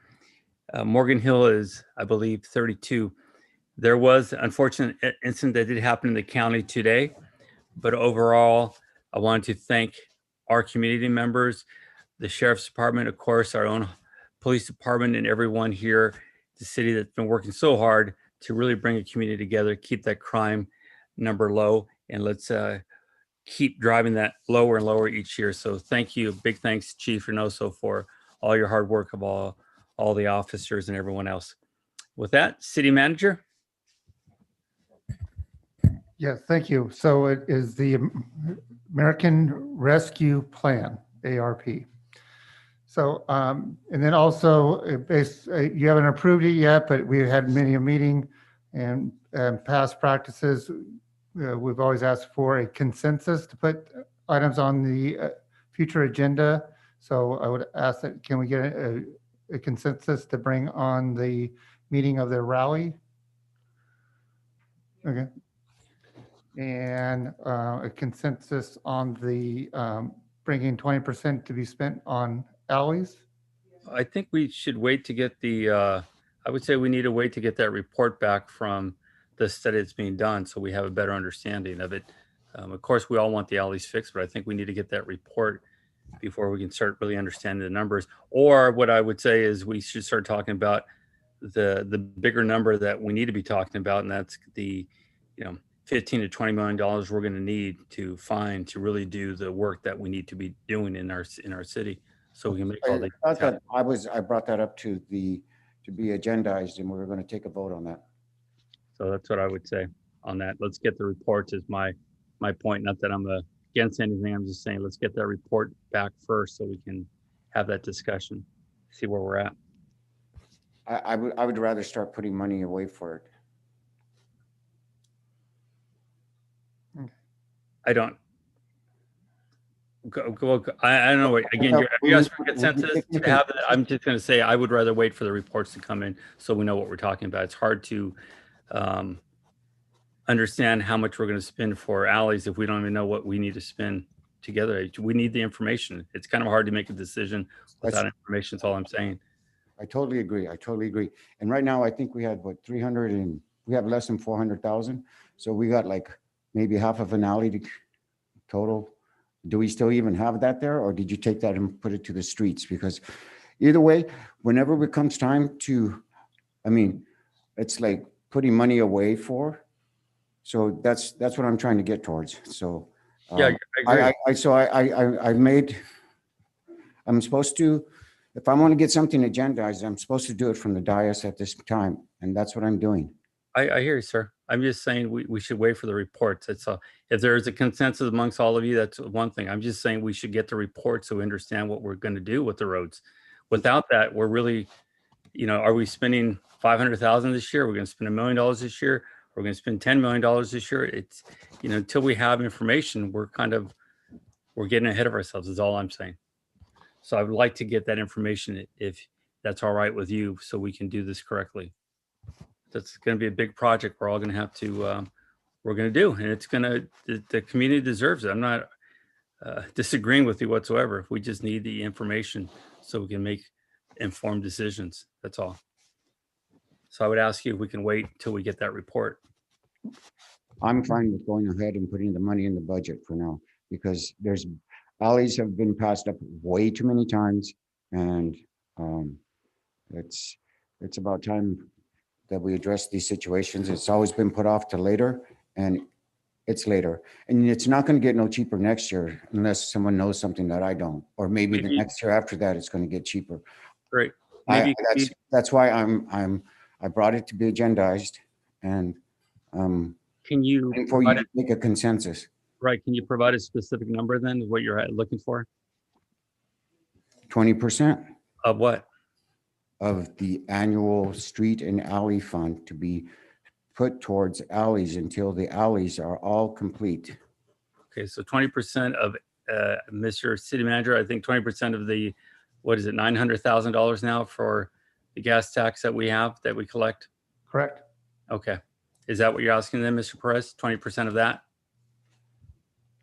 Morgan Hill is, I believe, 32. There was an unfortunate incident that did happen in the county today, but overall, I wanted to thank our community members, the sheriff's department, of course, our own police department, and everyone here, the city that's been working so hard to really bring a community together, keep that crime number low, and let's keep driving that lower and lower each year. So thank you. Big thanks, Chief Reynoso, for all your hard work of all the officers and everyone else. With that, City Manager. Yes, thank you. So it is the American Rescue Plan, ARP. So, and then also, you haven't approved it yet, but we had many a meeting, and past practices, we've always asked for a consensus to put items on the future agenda. So I would ask that, can we get a consensus to bring on the meeting of the rally? Okay. And a consensus on the bringing 20% to be spent on alleys? I think we should wait to get I would say we need to wait to get that report back from the study that's being done, so we have a better understanding of it. Of course, we all want the alleys fixed, but I think we need to get that report before we can start really understanding the numbers. Or what I would say is we should start talking about the bigger number that we need to be talking about, and that's the $15 to $20 million we're going to need to find to really do the work that we need to be doing in our city, so we can make all the. I brought that up to be agendized, and we were going to take a vote on that. So that's what I would say on that. Let's get the reports is my point. Not that I'm against anything. I'm just saying let's get that report back first so we can have that discussion, see where we're at. I would rather start putting money away for it. I don't. I don't know. Again, you asked for consensus to have it. I'm just going to say I would rather wait for the reports to come in so we know what we're talking about. It's hard to understand how much we're going to spend for alleys if we don't even know what we need to spend together. We need the information. It's kind of hard to make a decision without information. That's all I'm saying. I totally agree. And right now, I think we had we have less than 400,000. So we got like maybe half of an alley total. Do we still even have that there, or did you take that and put it to the streets? Because either way, whenever it comes time to, it's like putting money away for. So that's what I'm trying to get towards. So yeah, I agree. I'm supposed to, if I want to get something agendized, I'm supposed to do it from the dais at this time, and that's what I'm doing. I hear you, sir. I'm just saying we should wait for the reports. That's all. If there is a consensus amongst all of you, that's one thing. I'm just saying we should get the report so we understand what we're going to do with the roads. Without that, we're really, are we spending $500,000 this year? We're going to spend $1 million this year. We're going to spend $10 million this year. It's, until we have information, we're getting ahead of ourselves is all I'm saying. So I would like to get that information if that's all right with you, so we can do this correctly. That's going to be a big project. We're all going to have to we're going to do. And it's going to, the community deserves it. I'm not disagreeing with you whatsoever. We just need the information so we can make informed decisions. That's all. So I would ask you if we can wait until we get that report. I'm fine with going ahead and putting the money in the budget for now, because there's alleys have been passed up way too many times, and it's about time that we address these situations. It's always been put off to later, and it's later, and it's not going to get no cheaper next year unless someone knows something that I don't, or maybe the next year after that it's going to get cheaper. Great. That's why I brought it to be agendized, and can you for you to make a consensus? Right. Can you provide a specific number then of what you're looking for? 20% of what? Of the annual street and alley fund to be put towards alleys until the alleys are all complete. Okay, so 20% of Mr. City Manager, I think 20% of the, what is it, $900,000 now for the gas tax that we have, that we collect? Correct. Okay. Is that what you're asking then, Mr. Perez? 20% of that?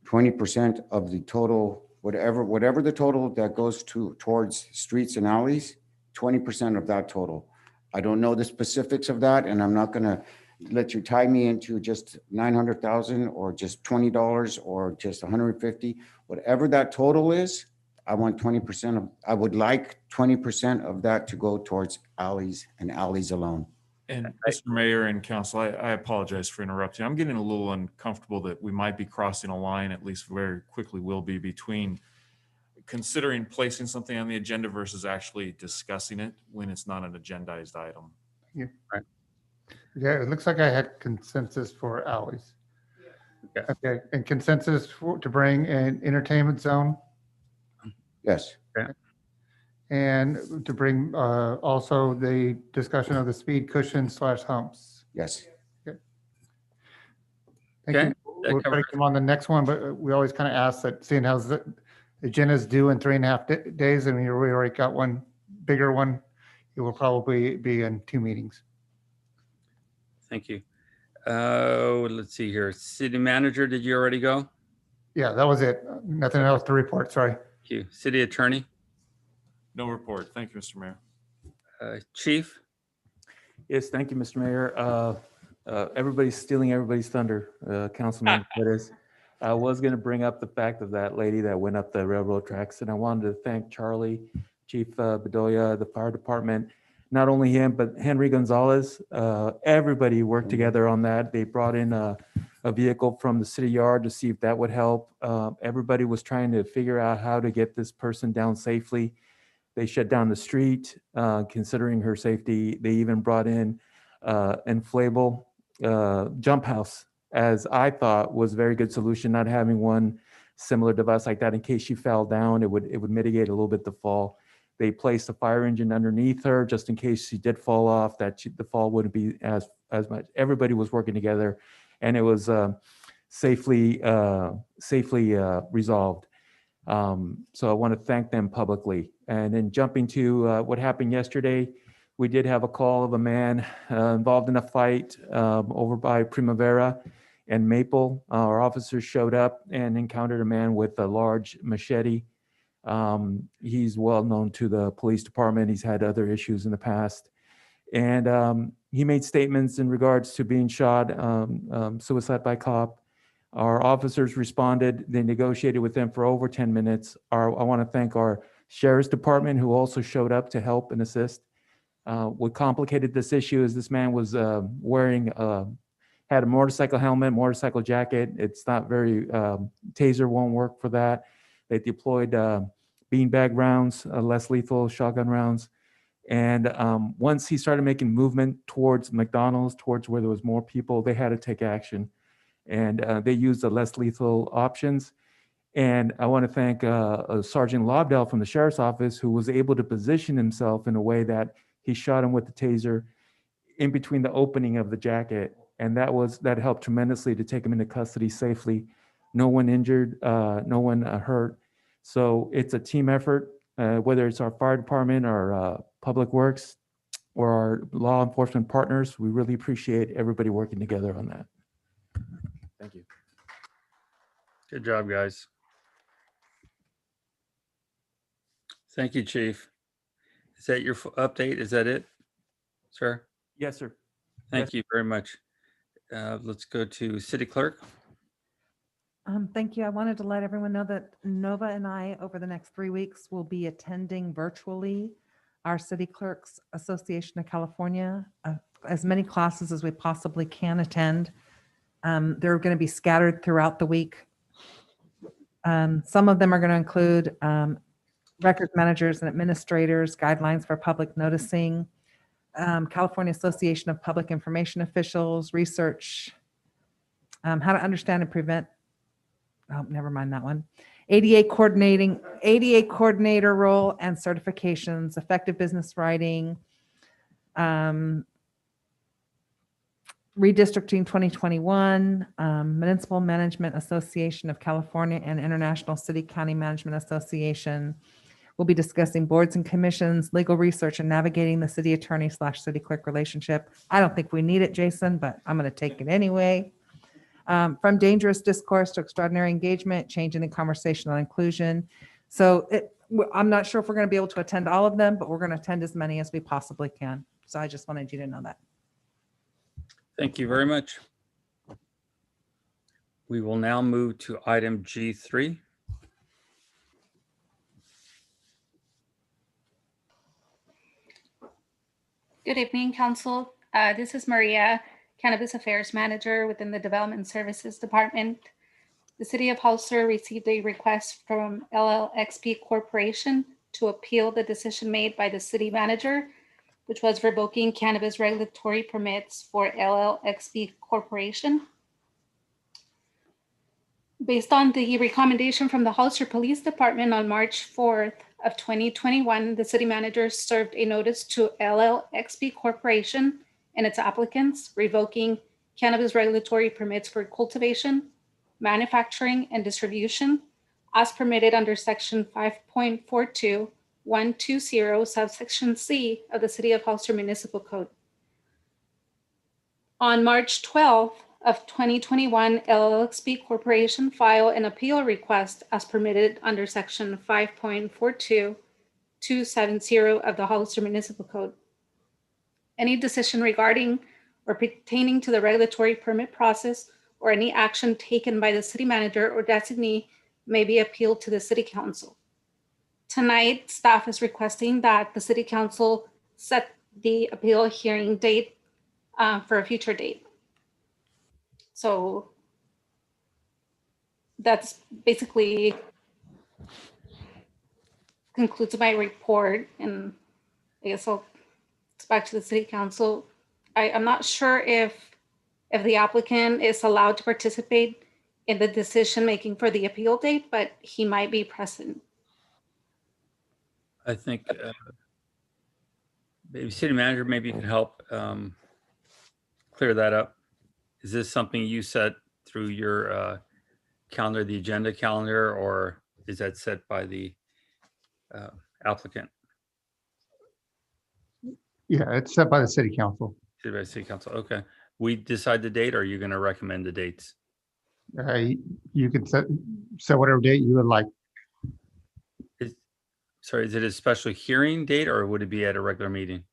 20% of the total, whatever the total that goes towards streets and alleys, 20% of that total. I don't know the specifics of that, and I'm not gonna let you tie me into just 900,000 or just $20 or just 150. Whatever that total is, I want 20% of, I would like 20% of that to go towards alleys and alleys alone. And Mr. Mayor and Council, I apologize for interrupting. I'm getting a little uncomfortable that we might be crossing a line, at least very quickly will be, between considering placing something on the agenda versus actually discussing it when it's not an agendized item. Yeah. Right. Yeah, it looks like I had consensus for alleys. Okay, and consensus to bring an entertainment zone? Yes. Okay. And to bring also the discussion of the speed cushion / humps. Yes. Okay. Thank you. We'll break them on the next one, but we always kind of ask that, seeing how the agenda is due in 3.5 days, and we already got one bigger one, it will probably be in 2 meetings. Thank you. Let's see here. City Manager, did you already go? Yeah, that was it. Nothing else to report. Sorry. Thank you. City Attorney? No report. Thank you, Mr. Mayor. Chief? Yes, thank you, Mr. Mayor. Everybody's stealing everybody's thunder, Councilman Perez. I was going to bring up the fact of that lady that went up the railroad tracks, and I wanted to thank Charlie, Chief Bedoya, the fire department, not only him, but Henry Gonzalez. Everybody worked together on that. They brought in a vehicle from the city yard to see if that would help. Everybody was trying to figure out how to get this person down safely. They shut down the street, considering her safety. They even brought in inflatable jump house, as I thought was a very good solution, not having one similar device like that in case she fell down. It would mitigate a little bit the fall. They placed a fire engine underneath her just in case she did fall off, that the fall wouldn't be as much. Everybody was working together, and it was safely resolved. So I want to thank them publicly. And then jumping to what happened yesterday, we did have a call of a man involved in a fight over by Primavera and Maple. Our officers showed up and encountered a man with a large machete. He's well known to the police department. He's had other issues in the past. And he made statements in regards to being shot, suicide by cop. Our officers responded. They negotiated with them for over 10 minutes. I want to thank our sheriff's department, who also showed up to help and assist. What complicated this issue is this man was had a motorcycle helmet, motorcycle jacket. It's not very, taser won't work for that. They deployed beanbag rounds, less lethal shotgun rounds. And once he started making movement towards McDonald's, towards where there was more people, they had to take action. And they used the less lethal options. And I want to thank Sergeant Lobdell from the Sheriff's Office, who was able to position himself in a way that he shot him with the taser in between the opening of the jacket. And that helped tremendously to take him into custody safely. No one injured, no one hurt. So it's a team effort, whether it's our fire department or public works or our law enforcement partners. We really appreciate everybody working together on that. Good job, guys. Thank you, Chief. Is that your update? Is that it, sir? Yes, sir. Thank you very much. Let's go to City Clerk. Thank you. I wanted to let everyone know that Nova and I, over the next 3 weeks, will be attending virtually our City Clerks Association of California, as many classes as we possibly can attend. They're going to be scattered throughout the week. Some of them are going to include records managers and administrators, guidelines for public noticing, California Association of Public Information Officials, research, how to understand and prevent, oh, never mind that one. ADA coordinator role and certifications, effective business writing, redistricting 2021, Municipal Management Association of California and International City County Management Association. We'll be discussing boards and commissions, legal research, and navigating the city attorney/city clerk relationship. I don't think we need it, Jason, but I'm going to take it anyway. From dangerous discourse to extraordinary engagement, changing the conversation on inclusion. So I'm not sure if we're going to be able to attend all of them, but we're going to attend as many as we possibly can. So I just wanted you to know that. Thank you very much. We will now move to item G3. Good evening, Council. This is Maria, Cannabis Affairs Manager within the Development Services Department. The City of Hollister received a request from LLXP Corporation to appeal the decision made by the City Manager, which was revoking cannabis regulatory permits for LLXP Corporation. Based on the recommendation from the Hollister Police Department on March 4th of 2021, the City Manager served a notice to LLXP Corporation and its applicants revoking cannabis regulatory permits for cultivation, manufacturing, and distribution as permitted under Section 5.42120 subsection C of the City of Hollister Municipal Code. On March 12th of 2021, LLXP Corporation filed an appeal request as permitted under Section 5.42270 of the Hollister Municipal Code. Any decision regarding or pertaining to the regulatory permit process or any action taken by the City Manager or designee may be appealed to the City Council. Tonight, staff is requesting that the City Council set the appeal hearing date for a future date. So that's basically concludes my report, and I guess I'll get back to the City Council. I'm not sure if the applicant is allowed to participate in the decision making for the appeal date, but he might be present. I think maybe City Manager, maybe you can help clear that up. Is this something you set through your calendar, the agenda calendar, or is that set by the applicant? Yeah, it's set by the city council. Set by City Council, okay. We decide the date, or are you going to recommend the dates? You can set whatever date you would like. Sorry, is it a special hearing date, or would it be at a regular meeting?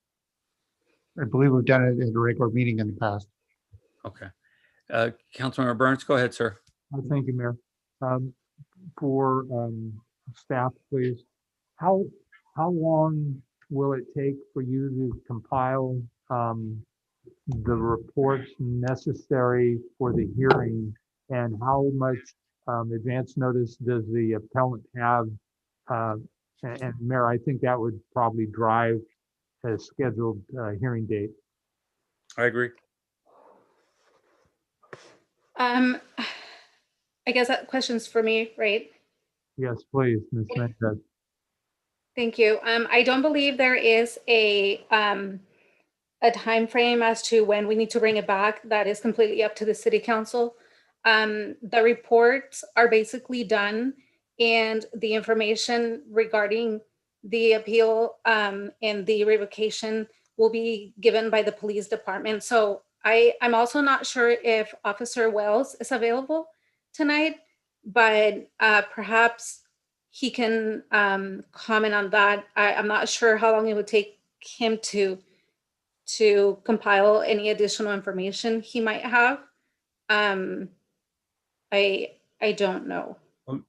I believe we've done it at a regular meeting in the past. Okay. Councilmember Burns, go ahead, sir. Thank you, Mayor. For staff, please, how long will it take for you to compile the reports necessary for the hearing, and how much advance notice does the appellant have? And Mayor, I think that would probably drive a scheduled hearing date. I agree. I guess that question's for me, right? Yes, please, Ms. Mendez. Thank you. I don't believe there is a time frame as to when we need to bring it back. That is completely up to the City Council. The reports are basically done, and the information regarding the appeal and the revocation will be given by the police department. So I'm also not sure if Officer Wells is available tonight, but perhaps he can comment on that. I'm not sure how long it would take him to compile any additional information he might have. I don't know.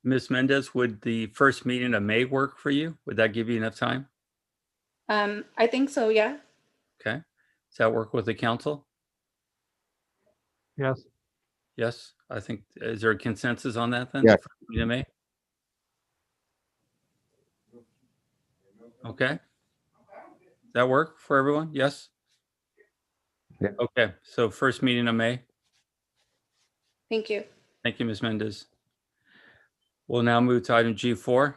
Ms. Mendez, would the first meeting of May work for you? Would that give you enough time? I think so, yeah. Okay. Does that work with the council? Yes. Yes, I think, is there a consensus on that then? Yes. The first meeting of May? Okay. Does that work for everyone? Yes? Yeah. Okay, so first meeting of May. Thank you. Thank you, Ms. Mendez. We'll now move to item G4.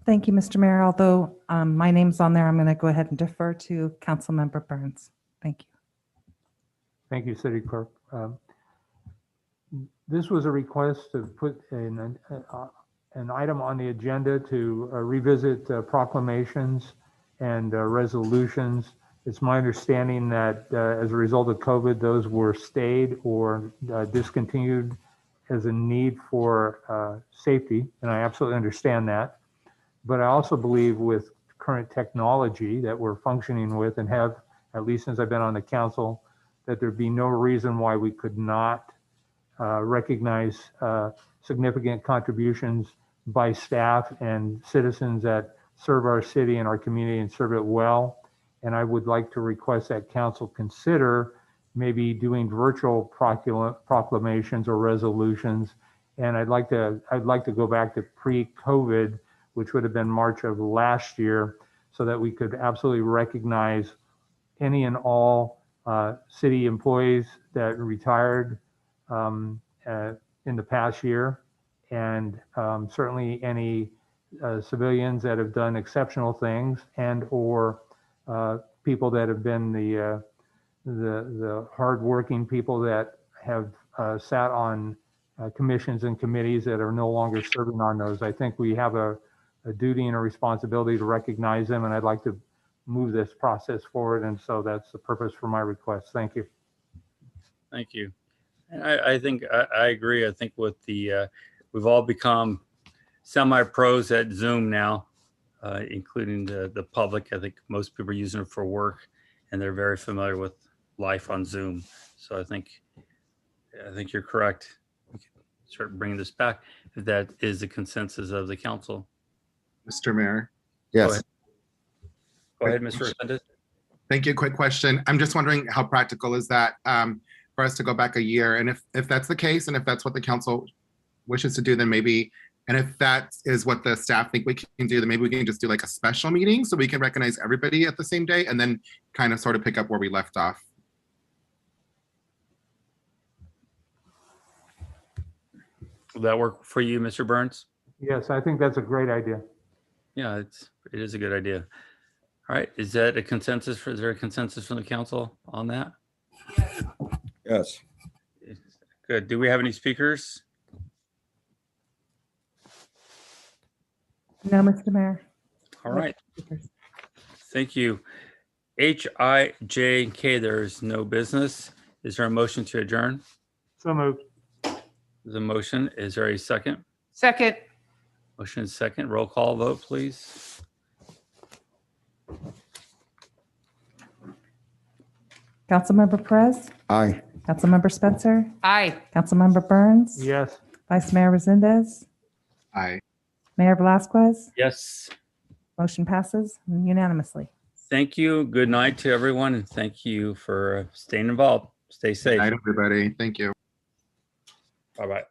Thank you, Mr. Mayor. Although my name's on there, I'm going to go ahead and defer to Councilmember Burns. Thank you. Thank you, City Clerk. This was a request to put an item on the agenda to revisit proclamations and resolutions. It's my understanding that as a result of COVID, those were stayed or discontinued as a need for safety, and I absolutely understand that. But I also believe with current technology that we're functioning with and have, at least since I've been on the council, that there'd be no reason why we could not recognize significant contributions by staff and citizens that serve our city and our community and serve it well. And I would like to request that council consider maybe doing virtual proclamations or resolutions. And I'd like to go back to pre-COVID, which would have been March of last year, so that we could absolutely recognize any and all city employees that retired in the past year, and certainly any civilians that have done exceptional things, and or people that have been the hardworking people that have sat on commissions and committees that are no longer serving on those. I think we have a duty and a responsibility to recognize them, and I'd like to move this process forward. And so that's the purpose for my request. Thank you. Thank you. And I think I agree. I think with the we've all become semi-pros at Zoom now, including the public. I think most people are using it for work, and they're very familiar with life on Zoom. So I think you're correct. We can start bringing this back if that is the consensus of the council. Mr. Mayor. Yes. Go ahead, Mr. Resendez. Thank you. Quick question. I'm just wondering how practical is that for us to go back a year? And if that's the case, and if that's what the council wishes to do, then maybe, and if that is what the staff think we can do, then maybe we can just do like a special meeting so we can recognize everybody at the same day and then kind of sort of pick up where we left off. Will that work for you, Mr. Burns? Yes, I think that's a great idea. Yeah, it is a good idea. All right, is there a consensus from the council on that? Yes. Good. Do we have any speakers? No, Mr. Mayor. All right. Thank you. H, I, J, and K, there is no business. Is there a motion to adjourn? So moved. There's a motion. Is there a second? Second. Motion is second. Roll call vote, please. Councilmember Perez, Aye. Councilmember Spencer, Aye. Councilmember Burns, Yes. Vice Mayor Resendez, Aye. Mayor Velazquez. Yes. Motion passes unanimously. Thank you. Good night to everyone, and thank you for staying involved. Stay safe. Good night, everybody. Thank you. Bye-bye.